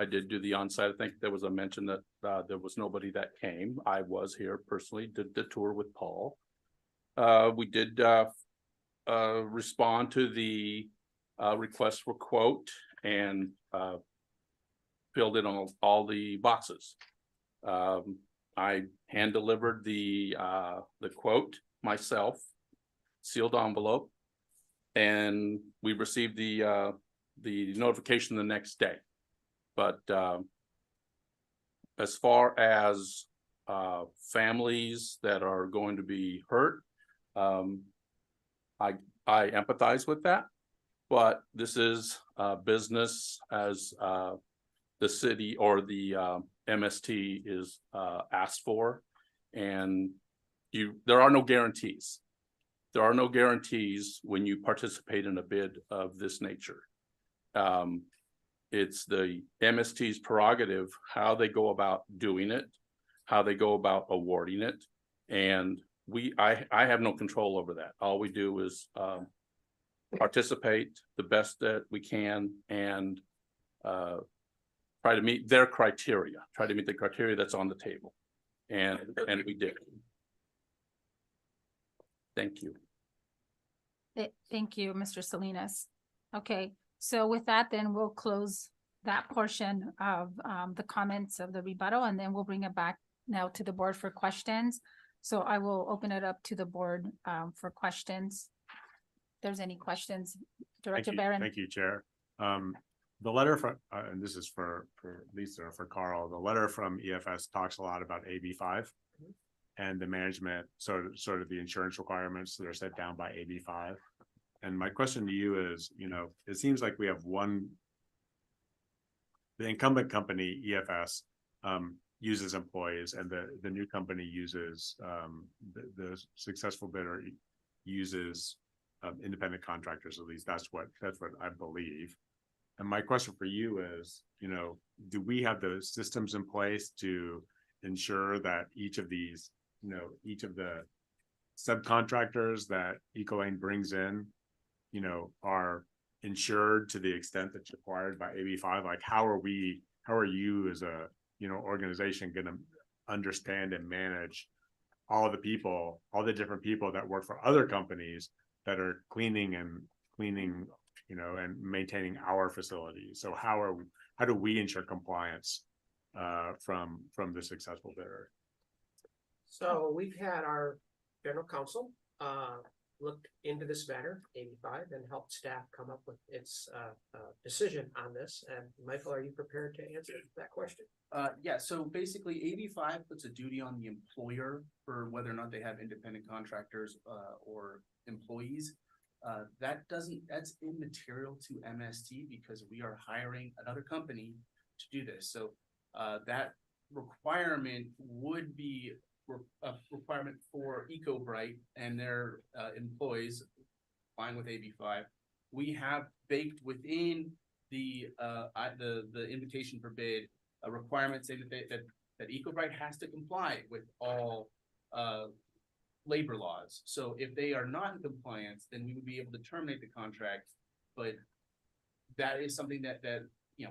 I did do the onsite. I think there was a mention that there was nobody that came. I was here personally, did the tour with Paul. We did respond to the request for quote and filled in on all the boxes. I hand delivered the quote myself, sealed envelope, and we received the notification the next day. But as far as families that are going to be hurt, I empathize with that, but this is business as the city or the MST is asked for, and there are no guarantees. There are no guarantees when you participate in a bid of this nature. It's the MST's prerogative how they go about doing it, how they go about awarding it, and I have no control over that. All we do is participate the best that we can and try to meet their criteria, try to meet the criteria that's on the table. And we did. Thank you. Thank you, Mr. Salinas. Okay, so with that, then we'll close that portion of the comments of the rebuttal, and then we'll bring it back now to the board for questions. So I will open it up to the board for questions. If there's any questions, Director Barron. Thank you, Chair. The letter from, and this is for Lisa or for Carl, the letter from EFS talks a lot about AB5 and the management, sort of the insurance requirements that are set down by AB5. And my question to you is, it seems like we have the incumbent company, EFS, uses employees, and the new company uses, the successful bidder uses independent contractors. At least that's what I believe. And my question for you is, do we have the systems in place to ensure that each of these, each of the subcontractors that EcoLane brings in, are insured to the extent that's required by AB5? Like, how are you as a, organization going to understand and manage all the different people that work for other companies that are cleaning, and maintaining our facilities? So how do we ensure compliance from the successful bidder? So we've had our general counsel looked into this matter, AB5, and helped staff come up with its decision on this. And Michael, are you prepared to answer that question? Yeah, so basically AB5 puts a duty on the employer for whether or not they have independent contractors or employees. That's immaterial to MST because we are hiring another company to do this. So that requirement would be a requirement for EcoBright and their employees, fine with AB5. We have baked within the invitation for bid a requirement saying that EcoBright has to comply with all labor laws. So if they are not in compliance, then we would be able to terminate the contract. But that is something that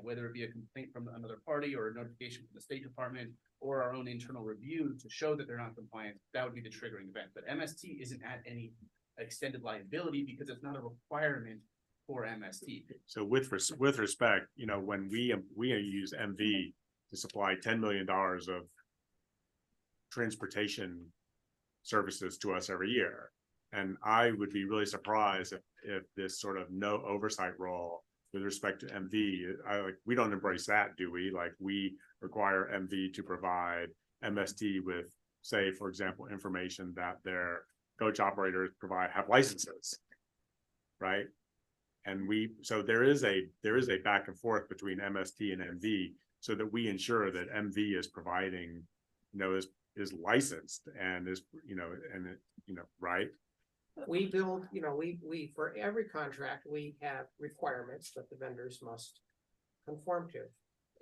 whether it be a complaint from another party or a notification from the State Department or our own internal review to show that they're not compliant, that would be the triggering event. But MST isn't at any extended liability because it's not a requirement for MST. So with respect, when we use MV to supply $10 million of transportation services to us every year, and I would be really surprised if this sort of no oversight role with respect to MV, we don't embrace that, do we? Like, we require MV to provide MST with, say, for example, information that their coach operators have licenses, right? And so there is a back and forth between MST and MV so that we ensure that MV is providing, is licensed and is, right? We build, we, for every contract, we have requirements that the vendors must conform to.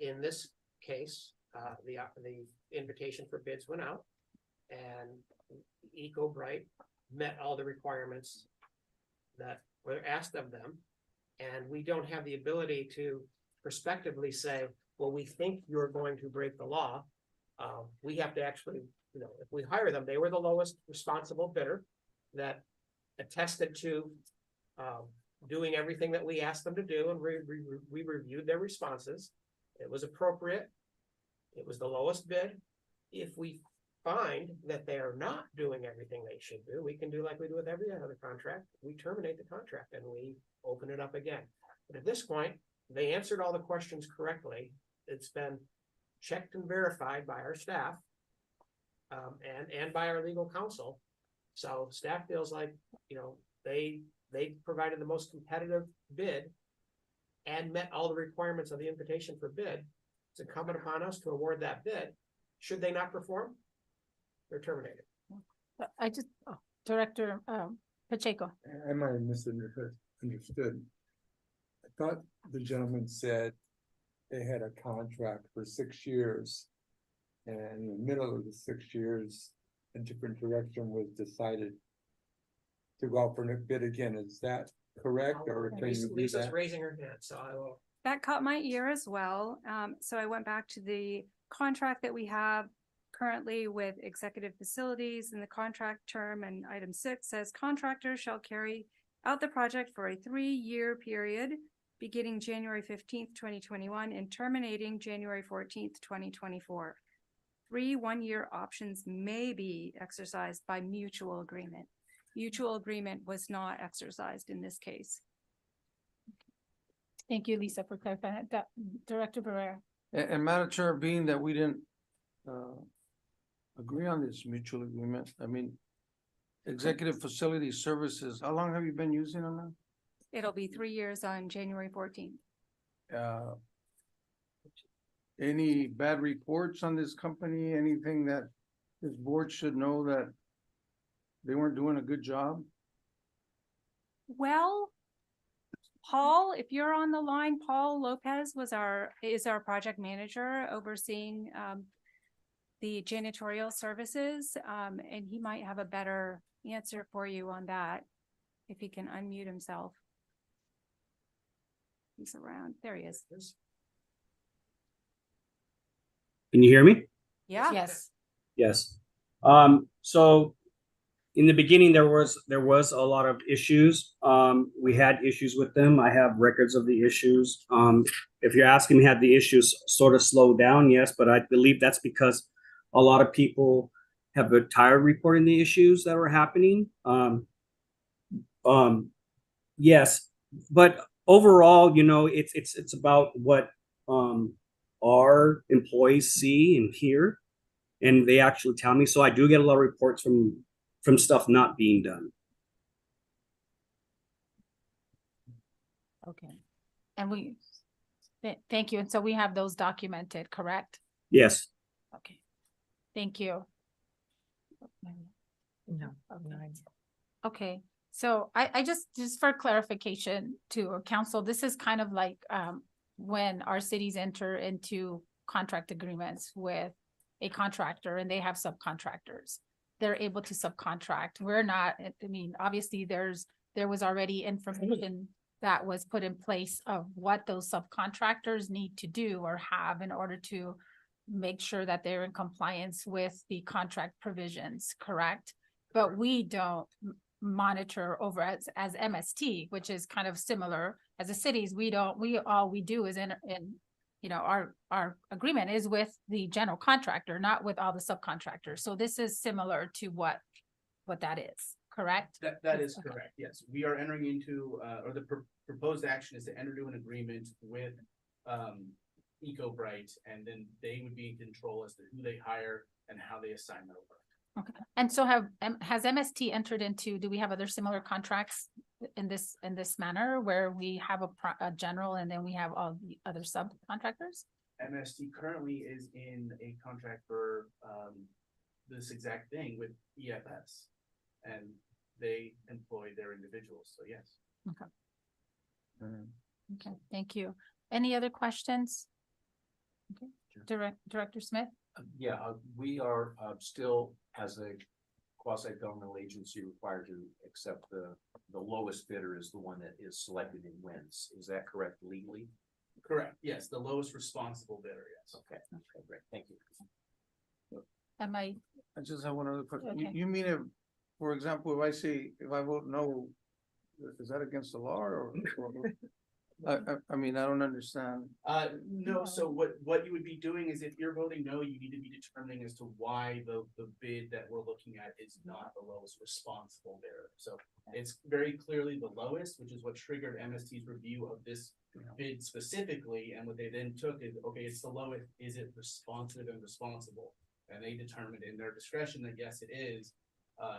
In this case, the invitation for bids went out and EcoBright met all the requirements that were asked of them. And we don't have the ability to prospectively say, well, we think you're going to break the law. We have to actually, if we hire them, they were the lowest responsible bidder that attested to doing everything that we asked them to do, and we reviewed their responses. It was appropriate. It was the lowest bid. If we find that they are not doing everything they should do, we can do like we do with every other contract. We terminate the contract and we open it up again. But at this point, they answered all the questions correctly. It's been checked and verified by our staff and by our legal counsel. So staff feels like, they provided the most competitive bid and met all the requirements of the invitation for bid. It's incumbent upon us to award that bid. Should they not perform, they're terminated. Director Pacheco. I might have misunderstood. I thought the gentleman said they had a contract for 6 years. And in the middle of the 6 years, a different direction was decided to go out for a bid again. Is that correct, or can you do Lisa's that? raising her hand, so I will. That caught my ear as well. So I went back to the contract that we have currently with Executive Facilities, and the contract term, and item 6 says contractors shall carry out the project for a 3-year period beginning January 15th, 2021 and terminating January 14th, 2024. 3 one-year options may be exercised by mutual agreement. Mutual agreement was not exercised in this case. Thank you, Lisa, for clarifying that. Director Barrera. And Madam Chair, being that we didn't agree on this mutual agreement, I mean, Executive Facility Services, how long have you been using them now? It'll be 3 years on January 14th. Any bad reports on this company? Anything that this board should know that they weren't doing a good job? Well, Paul, if you're on the line, Paul Lopez is our project manager overseeing the janitorial services, and he might have a better answer for you on that if he can unmute himself. He's around. There he is. Can you hear me? Yeah. Yes. Yes. So in the beginning, there was a lot of issues. We had issues with them. I have records of the issues. If you're asking me, had the issues sort of slowed down? Yes, but I believe that's because a lot of people have been tired reporting the issues that were happening. Yes, but overall, it's about what our employees see and hear, and they actually tell me. So I do get a lot of reports from stuff not being done. Okay. And thank you. And so we have those documented, correct? Yes. Okay. Thank you. No. Okay. So I just for clarification to council, this is kind of like when our cities enter into contract agreements with a contractor and they have subcontractors. They're able to subcontract. We're not, I mean, obviously there was already information that was put in place of what those subcontractors need to do or have in order to make sure that they're in compliance with the contract provisions, correct? But we don't monitor over as MST, which is kind of similar. As a cities, all we do is our agreement is with the general contractor, not with all the subcontractors. So this is similar to what that is, correct? That is correct. Yes, we are entering into, or the proposed action is to enter into an agreement with EcoBright, and then they would be in control as to who they hire and how they assign their work. Okay. And so has MST entered into? Do we have other similar contracts in this manner where we have a general and then we have all the other subcontractors? MST currently is in a contract for this exact thing with EFS, and they employ their individuals, so yes. Okay. Okay, thank you. Any other questions? Okay, Director Smith? Yeah, we are still, as a quasi-governmental agency, required to accept the lowest bidder is the one that is selected and wins. Is that correct legally? Correct, yes, the lowest responsible bidder, yes. Okay, great, thank you. Am I, I just have one other question. Okay. You mean if, for example, if I vote no, is that against the law or? I mean, I don't understand. No, so what you would be doing is if you're voting no, you need to be determining as to why the bid that we're looking at is not the lowest responsible bidder. So it's very clearly the lowest, which is what triggered MST's review of this bid specifically. And what they then took is, okay, it's the lowest, is it responsive and responsible? And they determined in their discretion that yes, it is.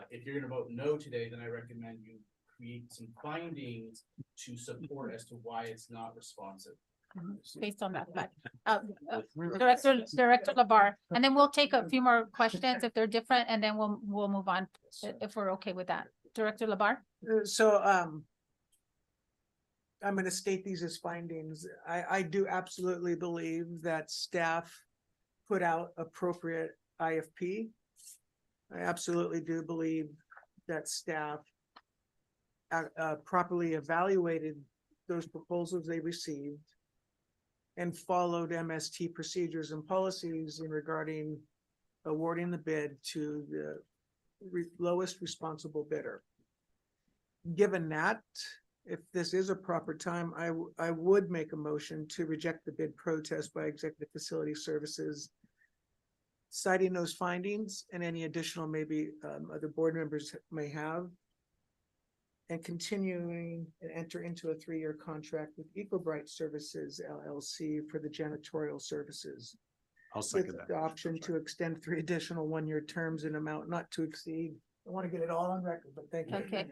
If you're gonna vote no today, then I recommend you create some findings to support as to why it's not responsive. based on that, but, Director Labar, and then we'll take a few more questions if they're different, and then we'll move on if we're okay with that. Director Labar? So, I'm gonna state these as findings. I do absolutely believe that staff put out appropriate IFP. I absolutely do believe that staff properly evaluated those proposals they received and followed MST procedures and policies in regarding awarding the bid to the lowest responsible bidder. Given that, if this is a proper time, I would make a motion to reject the bid protest by Executive Facility Services, citing those findings and any additional maybe other board members may have, and continuing and enter into a 3-year contract with EcoBright Services LLC for the janitorial services. I'll second With that. the option to extend 3 additional 1-year terms in amount not to exceed, I want to get it all on record, but thank you. Okay.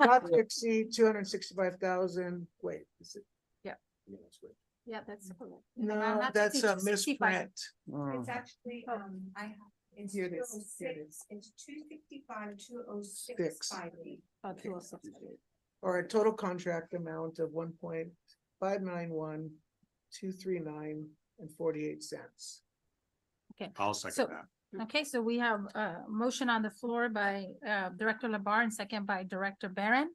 Not to exceed 265,000, wait, is it? Yeah, that's correct. No, that's a misprint. It's actually, I have, it's Here it 206, is. it's 265, 20658. Oh, 206. Or a total contract amount of 1.591,239.48. Okay. I'll second So- that. Okay, so we have a motion on the floor by Director Labar and second by Director Barron.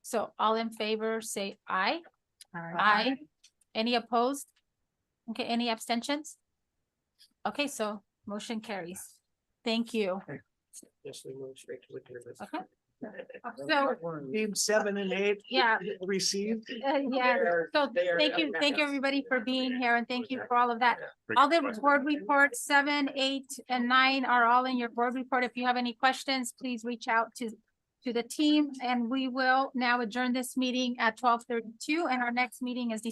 So all in favor, say aye. Aye. Any opposed? Okay, any abstentions? Okay, so motion carries. Thank you. Yes, we move straight to liquor business. Okay. So, Team 7 and 8. yeah, Received. yeah, so thank you everybody for being here and thank you for all of that. All the board reports 7, 8, and 9 are all in your board report. If you have any questions, please reach out to the team and we will now adjourn this meeting at 12:32 and our next meeting is